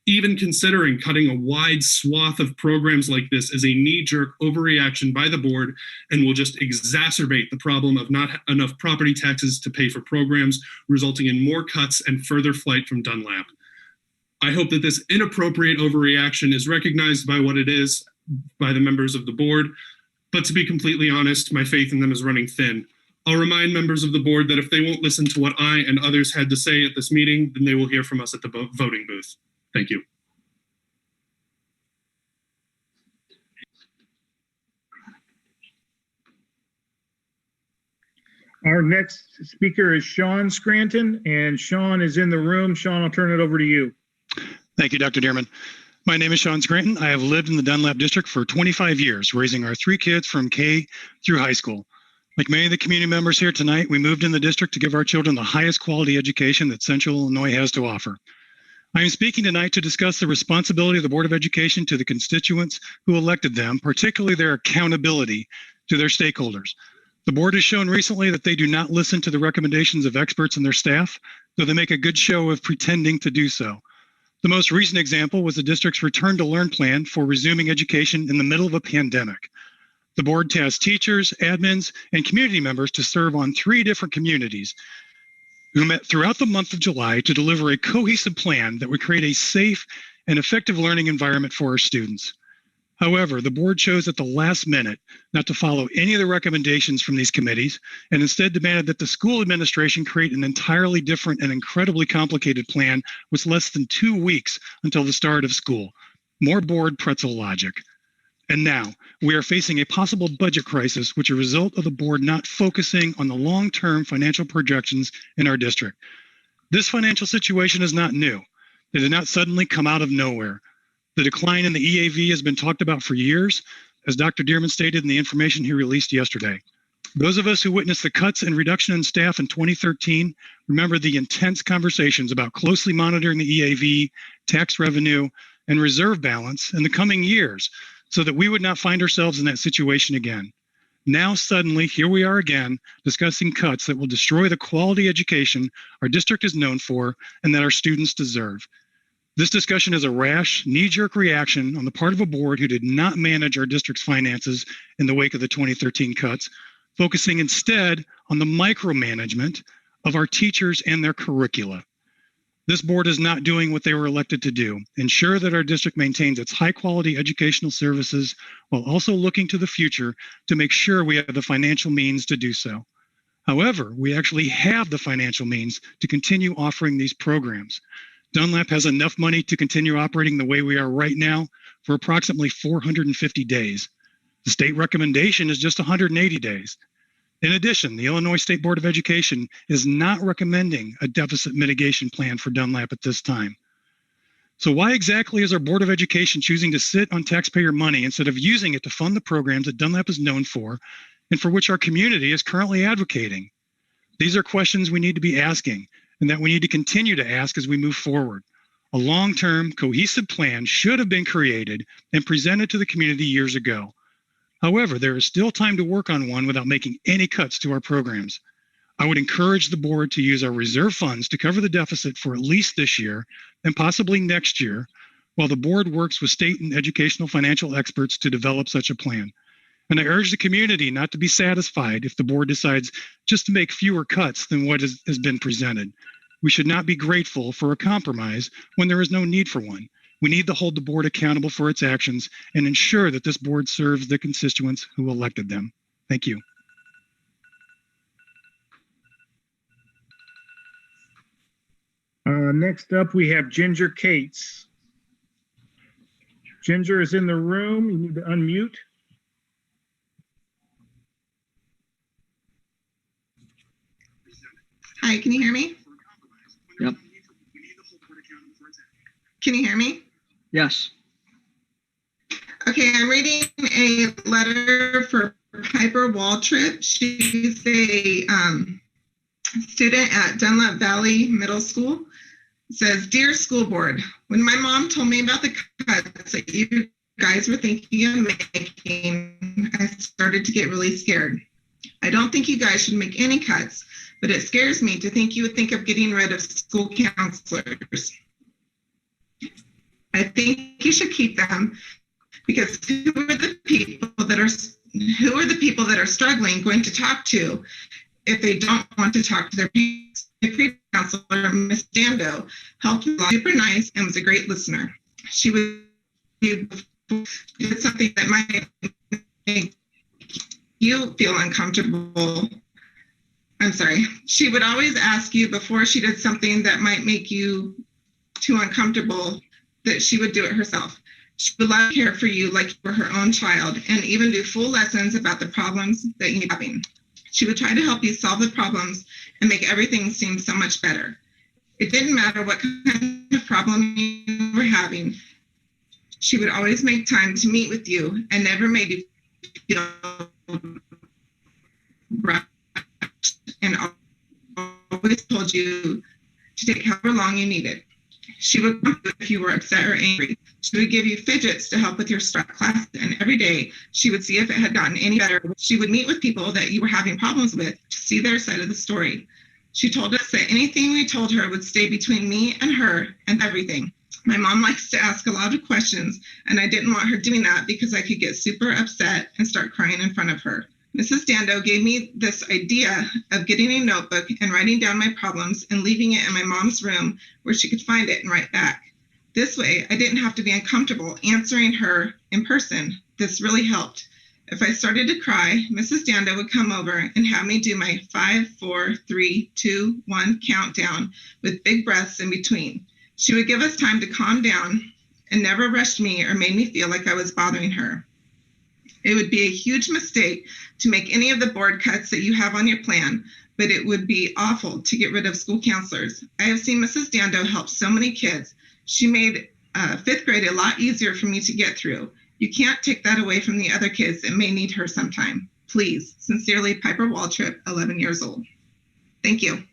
Even considering cutting a wide swath of programs like this is a knee-jerk overreaction by the board and will just exacerbate the problem of not enough property taxes to pay for programs, resulting in more cuts and further flight from Dunlap. I hope that this inappropriate overreaction is recognized by what it is by the members of the board, but to be completely honest, my faith in them is running thin. I'll remind members of the board that if they won't listen to what I and others had to say at this meeting, then they will hear from us at the voting booth. Thank you. Our next speaker is Sean Scranton, and Sean is in the room. Sean, I'll turn it over to you. Thank you, Dr. Dearman. My name is Sean Scranton. I have lived in the Dunlap district for 25 years, raising our 3 kids from K through high school. Like many of the community members here tonight, we moved in the district to give our children the highest quality education that Central Illinois has to offer. I am speaking tonight to discuss the responsibility of the Board of Education to the constituents who elected them, particularly their accountability to their stakeholders. The board has shown recently that they do not listen to the recommendations of experts and their staff, though they make a good show of pretending to do so. The most recent example was the district's return to learn plan for resuming education in the middle of a pandemic. The board tasked teachers, admins, and community members to serve on 3 different communities who met throughout the month of July to deliver a cohesive plan that would create a safe and effective learning environment for our students. However, the board chose at the last minute not to follow any of the recommendations from these committees and instead demanded that the school administration create an entirely different and incredibly complicated plan with less than 2 weeks until the start of school. More board pretzel logic. And now we are facing a possible budget crisis, which is a result of the board not focusing on the long-term financial projections in our district. This financial situation is not new. It did not suddenly come out of nowhere. The decline in the EAV has been talked about for years, as Dr. Dearman stated in the information he released yesterday. Those of us who witnessed the cuts and reduction in staff in 2013 remember the intense conversations about closely monitoring the EAV, tax revenue, and reserve balance in the coming years so that we would not find ourselves in that situation again. Now suddenly, here we are again, discussing cuts that will destroy the quality education our district is known for and that our students deserve. This discussion is a rash, knee-jerk reaction on the part of a board who did not manage our district's finances in the wake of the 2013 cuts, focusing instead on the micromanagement of our teachers and their curricula. This board is not doing what they were elected to do, ensure that our district maintains its high-quality educational services while also looking to the future to make sure we have the financial means to do so. However, we actually have the financial means to continue offering these programs. Dunlap has enough money to continue operating the way we are right now for approximately 450 days. The state recommendation is just 180 days. In addition, the Illinois State Board of Education is not recommending a deficit mitigation plan for Dunlap at this time. So why exactly is our Board of Education choosing to sit on taxpayer money instead of using it to fund the programs that Dunlap is known for and for which our community is currently advocating? These are questions we need to be asking and that we need to continue to ask as we move forward. A long-term, cohesive plan should have been created and presented to the community years ago. However, there is still time to work on one without making any cuts to our programs. I would encourage the board to use our reserve funds to cover the deficit for at least this year and possibly next year, while the board works with state and educational financial experts to develop such a plan. And I urge the community not to be satisfied if the board decides just to make fewer cuts than what has been presented. We should not be grateful for a compromise when there is no need for one. We need to hold the board accountable for its actions and ensure that this board serves the constituents who elected them. Thank you. Next up, we have Ginger Cates. Ginger is in the room. You need to unmute. Hi, can you hear me? Yep. Can you hear me? Yes. Okay, I'm reading a letter for Piper Waltrip. She's a student at Dunlap Valley Middle School. It says, "Dear School Board, when my mom told me about the cuts that you guys were thinking of making, I started to get really scared. I don't think you guys should make any cuts, but it scares me to think you would think of getting rid of school counselors. I think you should keep them because who are the people that are struggling going to talk to if they don't want to talk to their parents? My previous counselor, Miss Dando, helped me a lot, super nice, and was a great listener. She did something that might make you feel uncomfortable. I'm sorry. She would always ask you before she did something that might make you too uncomfortable that she would do it herself. She would love to care for you like you were her own child and even do full lessons about the problems that you're having. She would try to help you solve the problems and make everything seem so much better. It didn't matter what kind of problem you were having. She would always make time to meet with you and never made you feel rushed, and always told you to take however long you needed. She would come if you were upset or angry. She would give you fidgets to help with your class, and every day she would see if it had gotten any better. She would meet with people that you were having problems with to see their side of the story. She told us that anything we told her would stay between me and her and everything. My mom likes to ask a lot of questions, and I didn't want her doing that because I could get super upset and start crying in front of her. Mrs. Dando gave me this idea of getting a notebook and writing down my problems and leaving it in my mom's room where she could find it and write back. This way, I didn't have to be uncomfortable answering her in person. This really helped. If I started to cry, Mrs. Dando would come over and have me do my 5, 4, 3, 2, 1 countdown with big breaths in between. She would give us time to calm down and never rushed me or made me feel like I was bothering her. It would be a huge mistake to make any of the board cuts that you have on your plan, but it would be awful to get rid of school counselors. I have seen Mrs. Dando help so many kids. She made 5th grade a lot easier for me to get through. You can't take that away from the other kids that may need her sometime. Please, sincerely, Piper Waltrip, 11 years old. Thank you.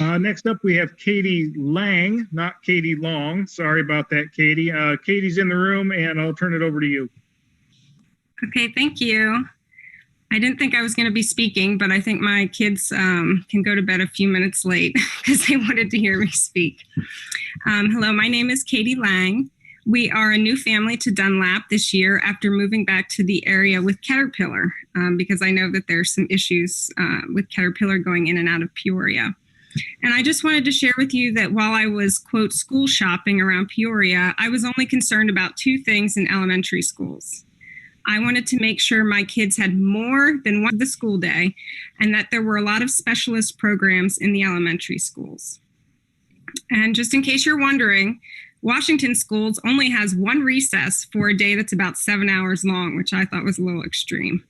Next up, we have Katie Lang, not Katie Long. Sorry about that, Katie. Katie's in the room, and I'll turn it over to you. Okay, thank you. I didn't think I was going to be speaking, but I think my kids can go to bed a few minutes late because they wanted to hear me speak. Hello, my name is Katie Lang. We are a new family to Dunlap this year after moving back to the area with Caterpillar because I know that there's some issues with Caterpillar going in and out of Peoria. And I just wanted to share with you that while I was, quote, school shopping around Peoria, I was only concerned about 2 things in elementary schools. I wanted to make sure my kids had more than one of the school day and that there were a lot of specialist programs in the elementary schools. And just in case you're wondering, Washington Schools only has 1 recess for a day that's about 7 hours long, which I thought was a little extreme.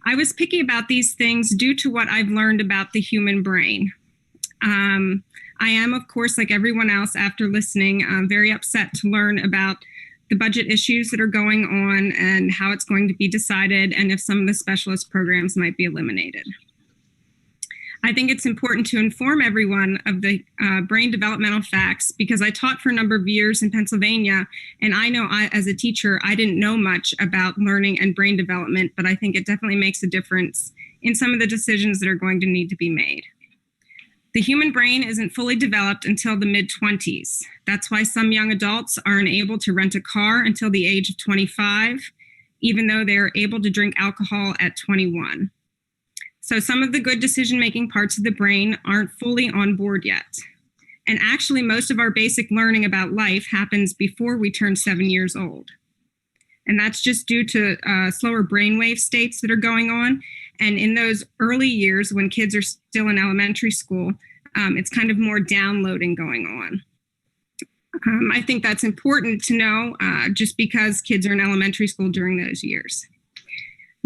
I was picky about these things due to what I've learned about the human brain. I am, of course, like everyone else, after listening, very upset to learn about the budget issues that are going on and how it's going to be decided, and if some of the specialist programs might be eliminated. I think it's important to inform everyone of the brain developmental facts because I taught for a number of years in Pennsylvania, and I know as a teacher, I didn't know much about learning and brain development, but I think it definitely makes a difference in some of the decisions that are going to need to be made. The human brain isn't fully developed until the mid-20s. That's why some young adults aren't able to rent a car until the age of 25, even though they're able to drink alcohol at 21. So some of the good decision-making parts of the brain aren't fully on board yet. And actually, most of our basic learning about life happens before we turn 7 years old. And that's just due to slower brainwave states that are going on. And in those early years, when kids are still in elementary school, it's kind of more downloading going on. I think that's important to know just because kids are in elementary school during those years.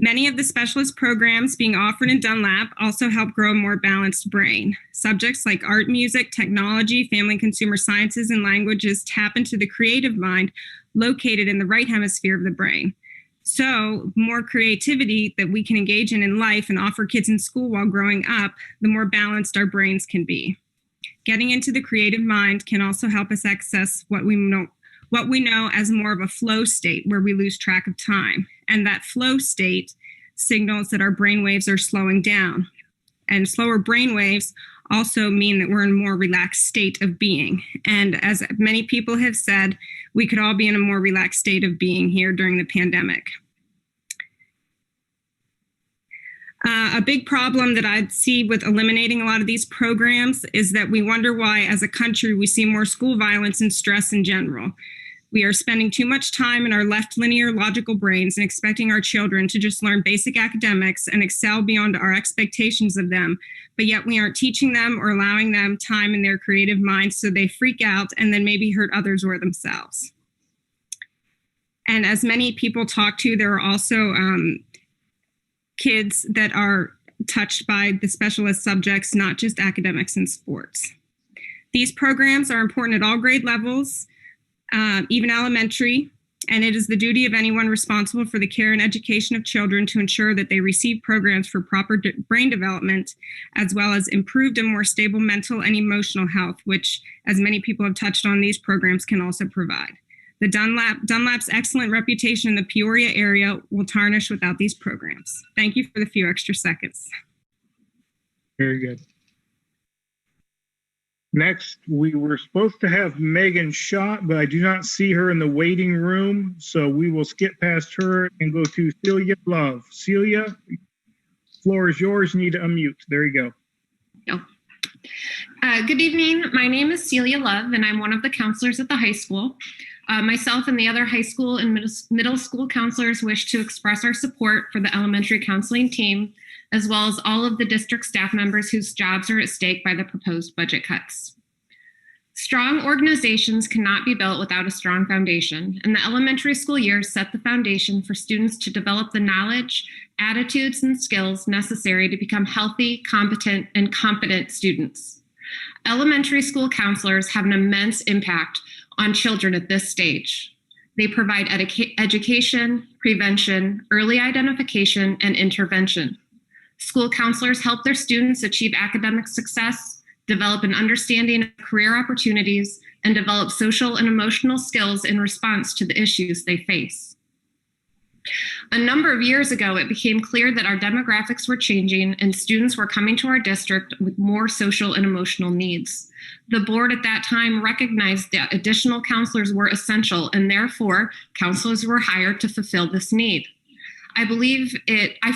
Many of the specialist programs being offered in Dunlap also help grow a more balanced brain. Subjects like art, music, technology, family and consumer sciences, and languages tap into the creative mind located in the right hemisphere of the brain. So more creativity that we can engage in life and offer kids in school while growing up, the more balanced our brains can be. Getting into the creative mind can also help us access what we know as more of a flow state where we lose track of time. And that flow state signals that our brain waves are slowing down. And slower brain waves also mean that we're in a more relaxed state of being. And as many people have said, we could all be in a more relaxed state of being here during the pandemic. A big problem that I see with eliminating a lot of these programs is that we wonder why, as a country, we see more school violence and stress in general. We are spending too much time in our left linear logical brains and expecting our children to just learn basic academics and excel beyond our expectations of them, but yet we aren't teaching them or allowing them time in their creative minds, so they freak out and then maybe hurt others or themselves. And as many people talk to, there are also kids that are touched by the specialist subjects, not just academics and sports. These programs are important at all grade levels, even elementary, and it is the duty of anyone responsible for the care and education of children to ensure that they receive programs for proper brain development, as well as improved and more stable mental and emotional health, which, as many people have touched on, these programs can also provide. The Dunlap's excellent reputation in the Peoria area will tarnish without these programs. Thank you for the few extra seconds. Very good. Next, we were supposed to have Megan Schott, but I do not see her in the waiting room, so we will skip past her and go to Celia Love. Celia, floor is yours. You need to unmute. There you go. Good evening. My name is Celia Love, and I'm one of the counselors at the high school. Myself and the other high school and middle school counselors wish to express our support for the elementary counseling team, as well as all of the district staff members whose jobs are at stake by the proposed budget cuts. Strong organizations cannot be built without a strong foundation, and the elementary school years set the foundation for students to develop the knowledge, attitudes, and skills necessary to become healthy, competent, and confident students. Elementary school counselors have an immense impact on children at this stage. They provide education, prevention, early identification, and intervention. School counselors help their students achieve academic success, develop an understanding of career opportunities, and develop social and emotional skills in response to the issues they face. A number of years ago, it became clear that our demographics were changing and students were coming to our district with more social and emotional needs. The board at that time recognized that additional counselors were essential, and therefore counselors were hired to fulfill this need. I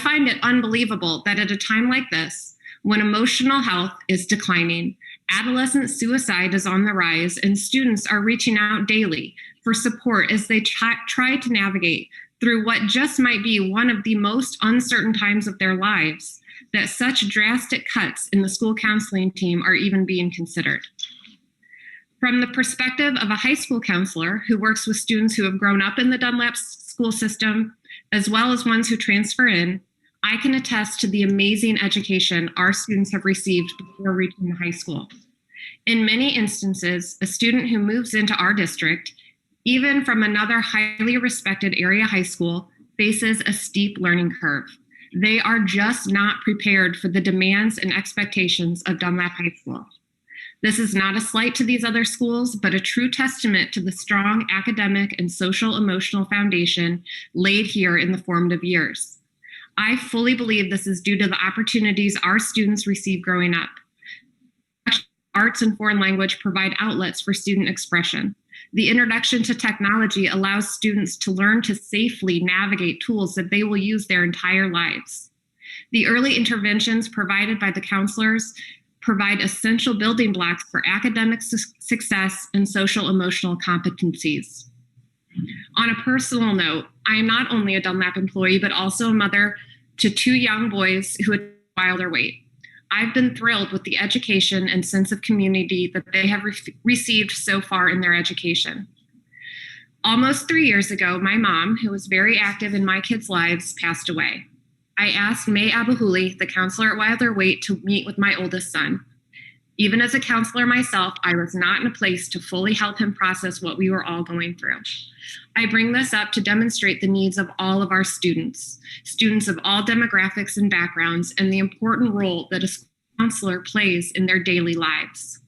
find it unbelievable that at a time like this, when emotional health is declining, adolescent suicide is on the rise, and students are reaching out daily for support as they try to navigate through what just might be one of the most uncertain times of their lives, that such drastic cuts in the school counseling team are even being considered. From the perspective of a high school counselor who works with students who have grown up in the Dunlap school system, as well as ones who transfer in, I can attest to the amazing education our students have received before reaching high school. In many instances, a student who moves into our district even from another highly respected area high school, faces a steep learning curve. They are just not prepared for the demands and expectations of Dunlap High School. This is not a slight to these other schools, but a true testament to the strong academic and social emotional foundation laid here in the formative years. I fully believe this is due to the opportunities our students receive growing up. Arts and foreign language provide outlets for student expression. The introduction to technology allows students to learn to safely navigate tools that they will use their entire lives. The early interventions provided by the counselors provide essential building blocks for academic success and social emotional competencies. On a personal note, I am not only a Dunlap employee, but also a mother to 2 young boys who had Wilder weight. I've been thrilled with the education and sense of community that they have received so far in their education. Almost 3 years ago, my mom, who was very active in my kids' lives, passed away. I asked May Abahuli, the counselor at Wilder Weight, to meet with my oldest son. Even as a counselor myself, I was not in a place to fully help him process what we were all going through. I bring this up to demonstrate the needs of all of our students of all demographics and backgrounds, and the important role that a counselor plays in their daily lives.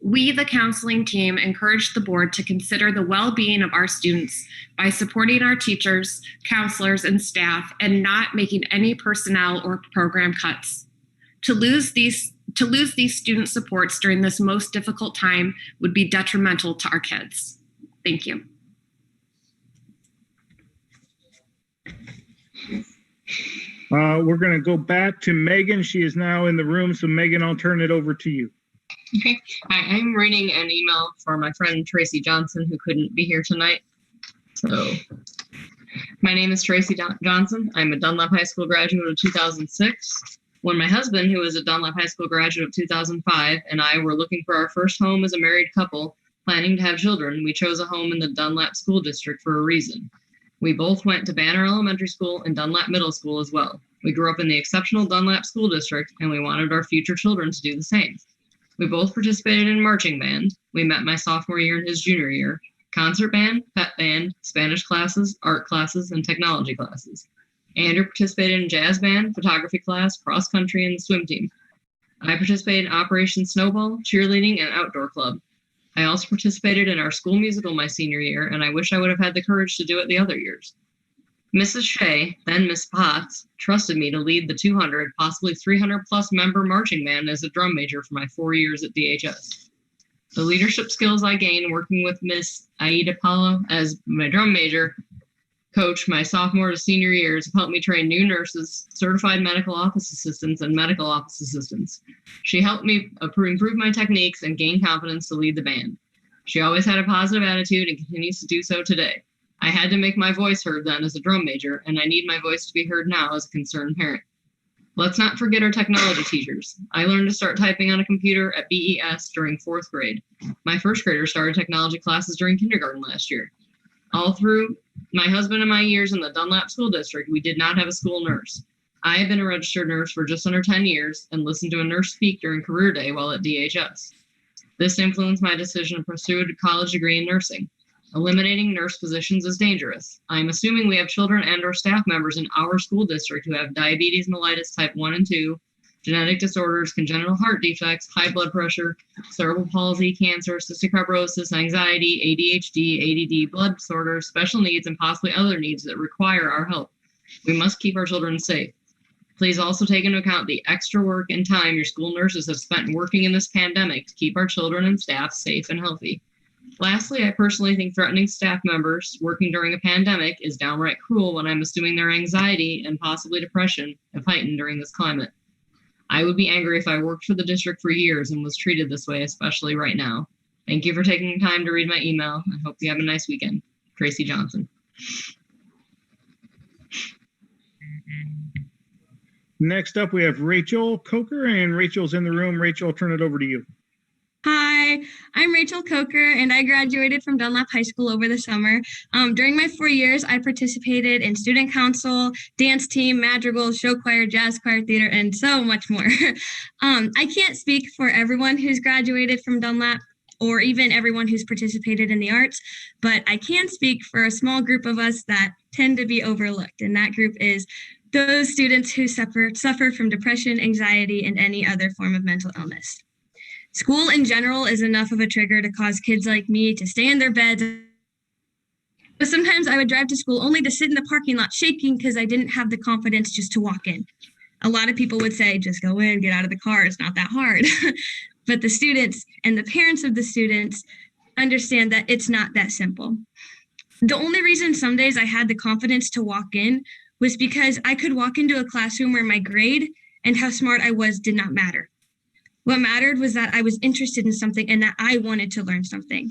We, the counseling team, encourage the board to consider the well-being of our students by supporting our teachers, counselors, and staff, and not making any personnel or program cuts. To lose these student supports during this most difficult time would be detrimental to our kids. Thank you. We're going to go back to Megan. She is now in the room. So Megan, I'll turn it over to you. Okay. Hi, I'm reading an email for my friend Tracy Johnson, who couldn't be here tonight. So my name is Tracy Johnson. I'm a Dunlap High School graduate of 2006. When my husband, who is a Dunlap High School graduate of 2005, and I were looking for our first home as a married couple, planning to have children, we chose a home in the Dunlap School District for a reason. We both went to Banner Elementary School and Dunlap Middle School as well. We grew up in the exceptional Dunlap School District, and we wanted our future children to do the same. We both participated in marching band. We met my sophomore year and his junior year, concert band, pep band, Spanish classes, art classes, and technology classes. Andrew participated in jazz band, photography class, cross country, and the swim team. I participated in Operation Snowball, cheerleading, and outdoor club. I also participated in our school musical my senior year, and I wish I would have had the courage to do it the other years. Mrs. Shea, then Miss Potts, trusted me to lead the 200, possibly 300 plus member marching band as a drum major for my 4 years at DHS. The leadership skills I gained working with Miss Aida Paulo as my drum major coach my sophomore to senior years have helped me train new nurses, certified medical office assistants, and medical office assistants. She helped me improve my techniques and gain confidence to lead the band. She always had a positive attitude and continues to do so today. I had to make my voice heard then as a drum major, and I need my voice to be heard now as a concerned parent. Let's not forget our technology teachers. I learned to start typing on a computer at BES during 4th grade. My first grader started technology classes during kindergarten last year. All through my husband and my years in the Dunlap School District, we did not have a school nurse. I have been a registered nurse for just under 10 years and listened to a nurse speak during career day while at DHS. This influenced my decision to pursue a college degree in nursing. Eliminating nurse positions is dangerous. I am assuming we have children and or staff members in our school district who have diabetes mellitus type 1 and 2, genetic disorders, congenital heart defects, high blood pressure, cerebral palsy, cancer, cystic fibrosis, anxiety, ADHD, ADD, blood disorders, special needs, and possibly other needs that require our help. We must keep our children safe. Please also take into account the extra work and time your school nurses have spent working in this pandemic to keep our children and staff safe and healthy. Lastly, I personally think threatening staff members working during a pandemic is downright cruel when I'm assuming their anxiety and possibly depression have heightened during this climate. I would be angry if I worked for the district for years and was treated this way, especially right now. Thank you for taking the time to read my email. I hope you have a nice weekend. Tracy Johnson. Next up, we have Rachel Coker, and Rachel's in the room. Rachel, I'll turn it over to you. Hi, I'm Rachel Coker, and I graduated from Dunlap High School over the summer. During my 4 years, I participated in student council, dance team, madrigal, show choir, jazz choir, theater, and so much more. I can't speak for everyone who's graduated from Dunlap or even everyone who's participated in the arts, but I can speak for a small group of us that tend to be overlooked. And that group is those students who suffer from depression, anxiety, and any other form of mental illness. School in general is enough of a trigger to cause kids like me to stay in their beds. But sometimes I would drive to school only to sit in the parking lot shaking because I didn't have the confidence just to walk in. A lot of people would say, just go in, get out of the car. It's not that hard. But the students and the parents of the students understand that it's not that simple. The only reason some days I had the confidence to walk in was because I could walk into a classroom where my grade and how smart I was did not matter. What mattered was that I was interested in something and that I wanted to learn something.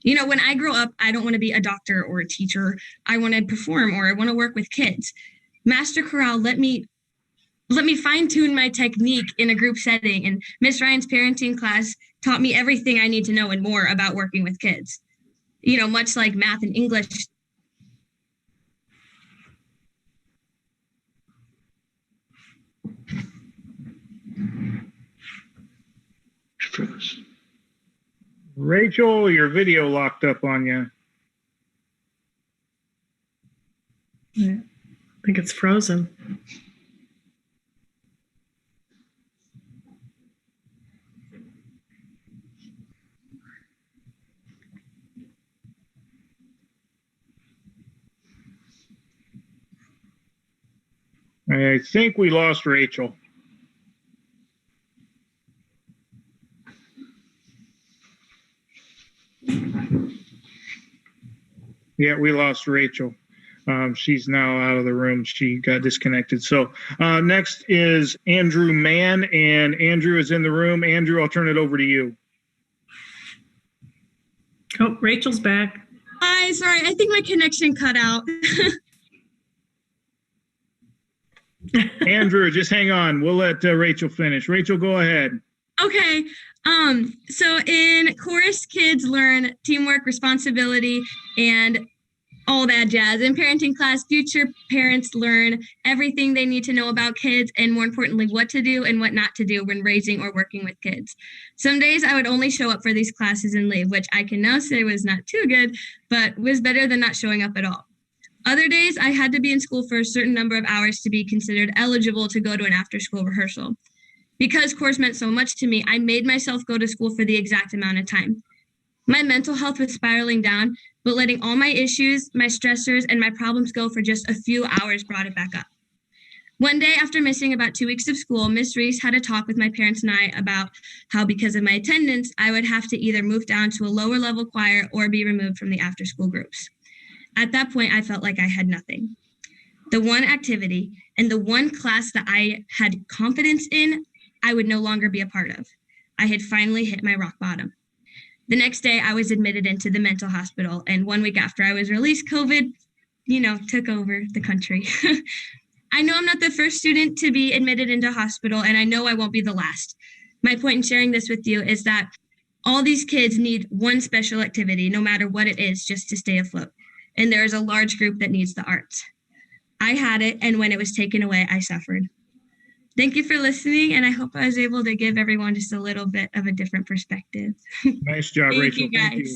You know, when I grow up, I don't want to be a doctor or a teacher. I want to perform or I want to work with kids. Master Chorale let me fine-tune my technique in a group setting, and Miss Ryan's parenting class taught me everything I need to know and more about working with kids. You know, much like math and English. Rachel, your video locked up on you. I think it's frozen. I think we lost Rachel. Yeah, we lost Rachel. She's now out of the room. She got disconnected. So next is Andrew Mann, and Andrew is in the room. Andrew, I'll turn it over to you. Oh, Rachel's back. Hi, sorry, I think my connection cut out. Andrew, just hang on. We'll let Rachel finish. Rachel, go ahead. Okay. So in chorus, kids learn teamwork, responsibility, and all that jazz. In parenting class, future parents learn everything they need to know about kids and, more importantly, what to do and what not to do when raising or working with kids. Some days I would only show up for these classes and leave, which I can now say was not too good, but was better than not showing up at all. Other days, I had to be in school for a certain number of hours to be considered eligible to go to an after-school rehearsal. Because course meant so much to me, I made myself go to school for the exact amount of time. My mental health was spiraling down, but letting all my issues, my stressors, and my problems go for just a few hours brought it back up. One day, after missing about 2 weeks of school, Miss Reese had a talk with my parents and I about how, because of my attendance, I would have to either move down to a lower level choir or be removed from the after-school groups. At that point, I felt like I had nothing. The one activity and the one class that I had confidence in, I would no longer be a part of. I had finally hit my rock bottom. The next day, I was admitted into the mental hospital, and 1 week after I was released, COVID, took over the country. I know I'm not the first student to be admitted into hospital, and I know I won't be the last. My point in sharing this with you is that all these kids need one special activity, no matter what it is, just to stay afloat. And there is a large group that needs the arts. I had it, and when it was taken away, I suffered. Thank you for listening, and I hope I was able to give everyone just a little bit of a different perspective. Nice job, Thank Rachel. you, guys. Thank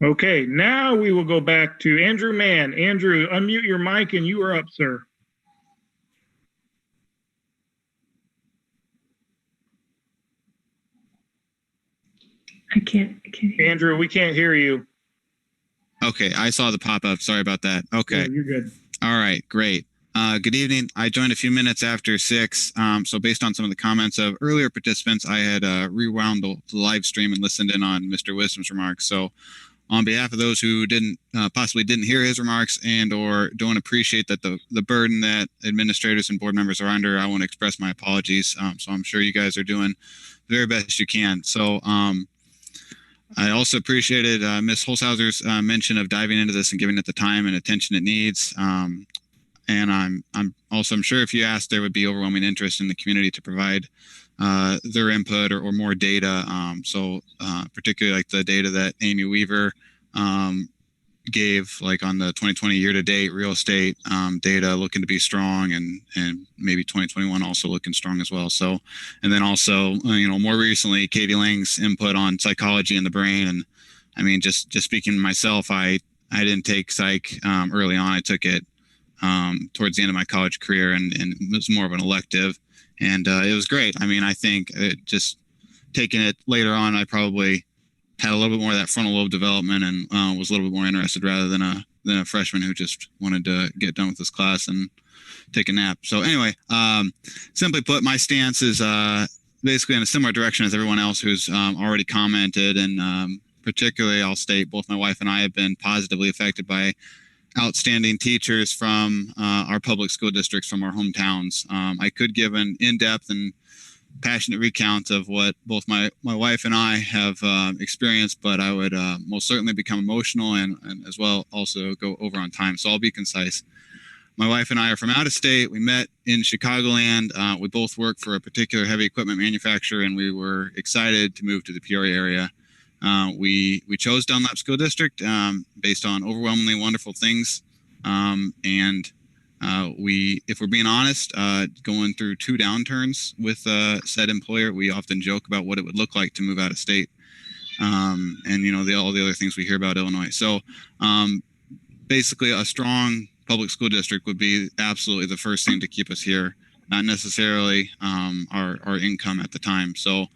you. Okay, now we will go back to Andrew Mann. Andrew, unmute your mic, and you are up, sir. I can't hear. Andrew, we can't hear you. Okay, I saw the pop-up. Sorry about that. Okay. Yeah, you're good. All right, great. Good evening. I joined a few minutes after 6. So based on some of the comments of earlier participants, I had rewound the live stream and listened in on Mr. Wisdom's remarks. So on behalf of those who possibly didn't hear his remarks and or don't appreciate that the burden that administrators and board members are under, I want to express my apologies. So I'm sure you guys are doing the very best you can. So I also appreciated Ms. Holzhauser's mention of diving into this and giving it the time and attention it needs. And I'm sure if you asked, there would be overwhelming interest in the community to provide their input or more data. So particularly like the data that Amy Weaver gave, like on the 2020 year-to-date real estate data looking to be strong, and maybe 2021 also looking strong as well. So, and then also, more recently, Katie Lang's input on psychology in the brain. And I mean, just speaking myself, I didn't take psych early on. I took it towards the end of my college career, and it was more of an elective, and it was great. I mean, I think just taking it later on, I probably had a little bit more of that frontal lobe development, and was a little bit more interested rather than a freshman who just wanted to get done with this class and take a nap. So anyway, simply put, my stance is basically in a similar direction as everyone else who's already commented, and particularly I'll state both my wife and I have been positively affected by outstanding teachers from our public school districts from our hometowns. I could give an in-depth and passionate recount of what both my wife and I have experienced, but I would most certainly become emotional and as well also go over on time. So I'll be concise. My wife and I are from out of state. We met in Chicagoland. We both work for a particular heavy equipment manufacturer, and we were excited to move to the Peoria area. We chose Dunlap School District based on overwhelmingly wonderful things, and if we're being honest, going through 2 downturns with said employer, we often joke about what it would look like to move out of state, and all the other things we hear about Illinois. So basically, a strong public school district would be absolutely the first thing to keep us here, not necessarily our income at the time. So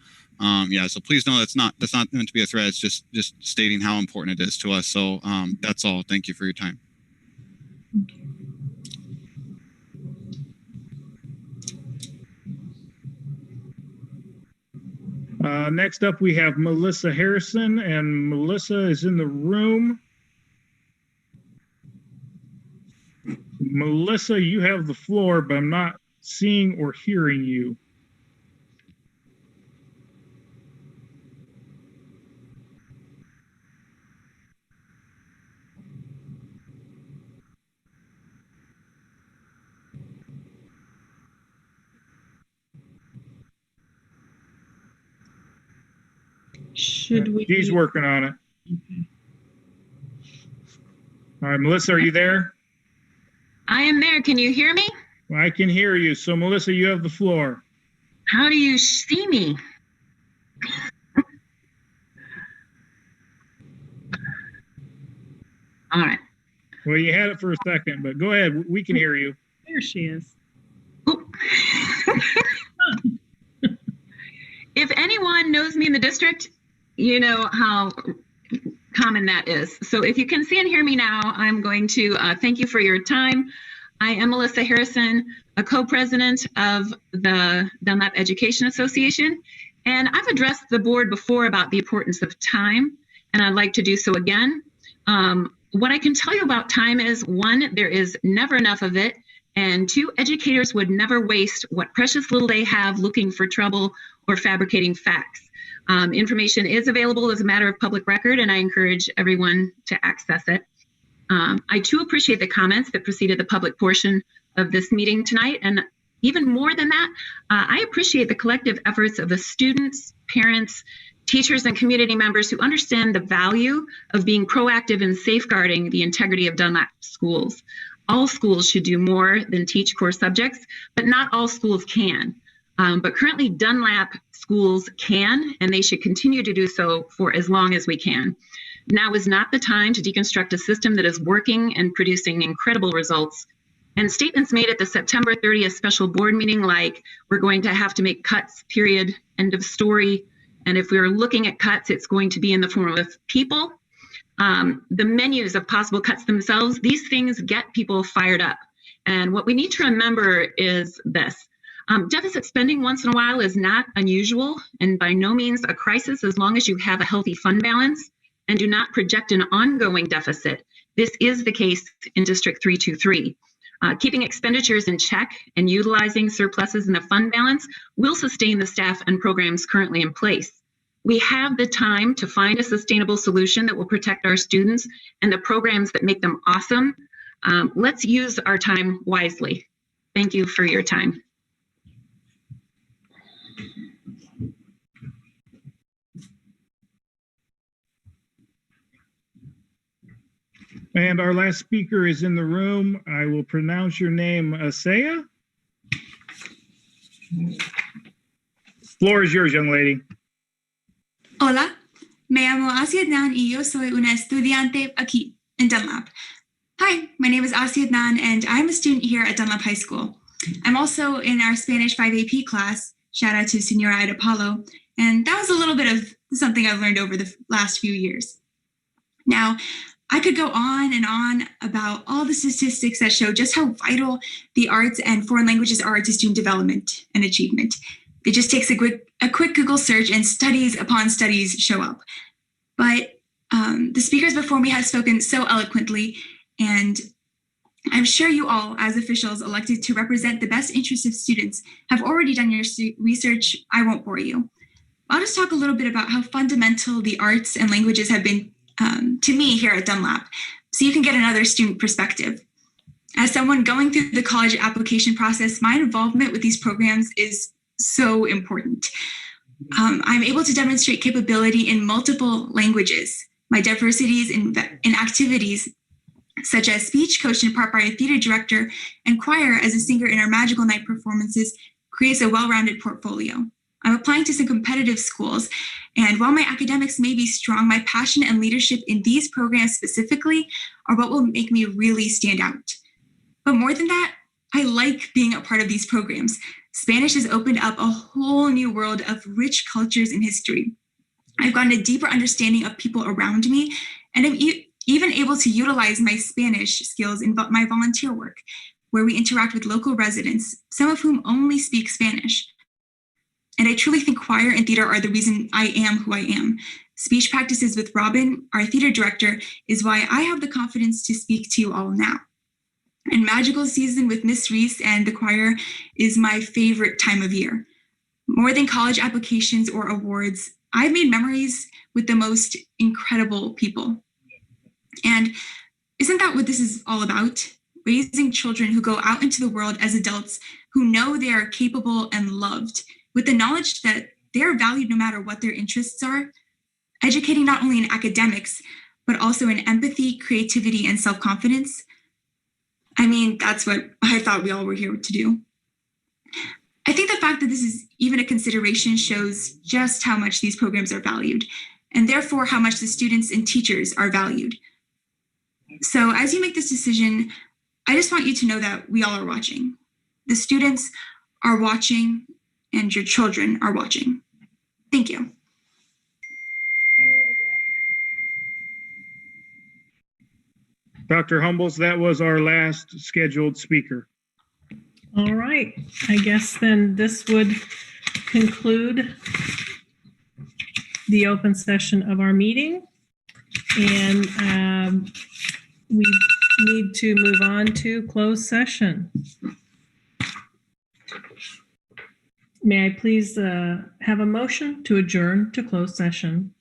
so please know that's not meant to be a threat. It's just stating how important it is to us. So that's all. Thank you for your time. Next up, we have Melissa Harrison, and Melissa is in the room. Melissa, you have the floor, but I'm not seeing or hearing you. Should we? She's working on it. Okay. All right, Melissa, are you there? I am there. Can you hear me? Well, I can hear you. So, Melissa, you have the floor. How do you see me? All right. Well, you had it for a second, but go ahead. We can hear you. There she is. If anyone knows me in the district, you know how common that is. So if you can see and hear me now, I'm going to thank you for your time. I am Melissa Harrison, a co-president of the Dunlap Education Association, and I've addressed the board before about the importance of time, and I'd like to do so again. What I can tell you about time is, 1, there is never enough of it, and 2, educators would never waste what precious little they have looking for trouble or fabricating facts. Information is available as a matter of public record, and I encourage everyone to access it. I too appreciate the comments that preceded the public portion of this meeting tonight, and even more than that, I appreciate the collective efforts of the students, parents, teachers, and community members who understand the value of being proactive in safeguarding the integrity of Dunlap schools. All schools should do more than teach core subjects, but not all schools can. But currently Dunlap schools can, and they should continue to do so for as long as we can. Now is not the time to deconstruct a system that is working and producing incredible results. And statements made at the September 30th special board meeting, like, we're going to have to make cuts, period, end of story. And if we're looking at cuts, it's going to be in the form of people. The menus of possible cuts themselves, these things get people fired up. And what we need to remember is this. Deficit spending once in a while is not unusual and by no means a crisis as long as you have a healthy fund balance and do not project an ongoing deficit. This is the case in District 323. Keeping expenditures in check and utilizing surpluses in the fund balance will sustain the staff and programs currently in place. We have the time to find a sustainable solution that will protect our students and the programs that make them awesome. Let's use our time wisely. Thank you for your time. And our last speaker is in the room. I will pronounce your name, Asaya. Floor is yours, young lady. Hola, me llamo Asia Adnan y yo soy una estudiante aquí in Dunlap. Hi, my name is Asia Adnan and I'm a student here at Dunlap High School. I'm also in our Spanish 5 AP class, shout out to Senora Ida Paulo, and that was a little bit of something I've learned over the last few years. Now, I could go on and on about all the statistics that show just how vital the arts and foreign languages are to student development and achievement. It just takes a quick Google search and studies upon studies show up. But the speakers before me have spoken so eloquently, and I'm sure you all, as officials elected to represent the best interests of students, have already done your research. I won't bore you. I'll just talk a little bit about how fundamental the arts and languages have been to me here at Dunlap, so you can get another student perspective. As someone going through the college application process, my involvement with these programs is so important. I'm able to demonstrate capability in multiple languages. My diversities in activities, such as speech, coached in part by a theater director, and choir as a singer in our Magical Night performances, creates a well-rounded portfolio. I'm applying to some competitive schools, and while my academics may be strong, my passion and leadership in these programs specifically are what will make me really stand out. But more than that, I like being a part of these programs. Spanish has opened up a whole new world of rich cultures and history. I've gotten a deeper understanding of people around me, and I'm even able to utilize my Spanish skills in my volunteer work, where we interact with local residents, some of whom only speak Spanish. And I truly think choir and theater are the reason I am who I am. Speech practices with Robin, our theater director, is why I have the confidence to speak to you all now. And magical season with Miss Reese and the choir is my favorite time of year. More than college applications or awards, I've made memories with the most incredible people. And isn't that what this is all about? Raising children who go out into the world as adults who know they are capable and loved, with the knowledge that they're valued no matter what their interests are, educating not only in academics, but also in empathy, creativity, and self-confidence. I mean, that's what I thought we all were here to do. I think the fact that this is even a consideration shows just how much these programs are valued, and therefore how much the students and teachers are valued. So as you make this decision, I just want you to know that we all are watching. The students are watching, and your children are watching. Thank you. Dr. Humbles, that was our last scheduled speaker. All right. I guess then this would conclude the open session of our meeting. And we need to move on to closed session. May I please have a motion to adjourn to closed session?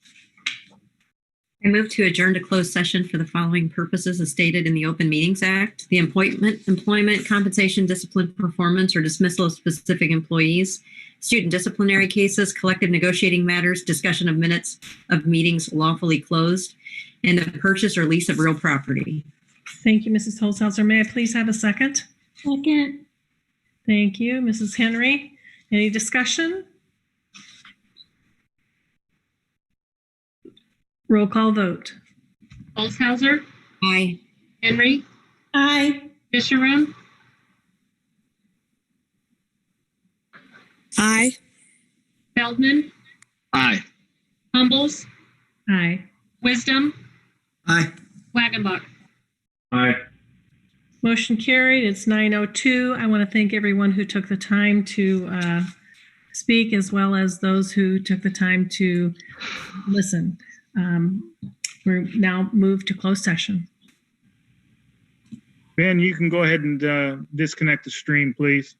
I move to adjourn to closed session for the following purposes as stated in the Open Meetings Act: the employment, compensation, discipline, performance, or dismissal of specific employees, student disciplinary cases, collective negotiating matters, discussion of minutes of meetings lawfully closed, and the purchase or lease of real property. Thank you, Mrs. Holzhauser. May I please have a second? Second. Thank you, Mrs. Henry. Any discussion? Roll call vote. Holzhauser. Aye. Henry. Aye. Fisherman. Aye. Feldman. Aye. Humbles. Aye. Wisdom. Aye. Wagenbach. Aye. Motion carried. It's 9:02. I want to thank everyone who took the time to speak, as well as those who took the time to listen. We're now moved to closed session. Ben, you can go ahead and disconnect the stream, please.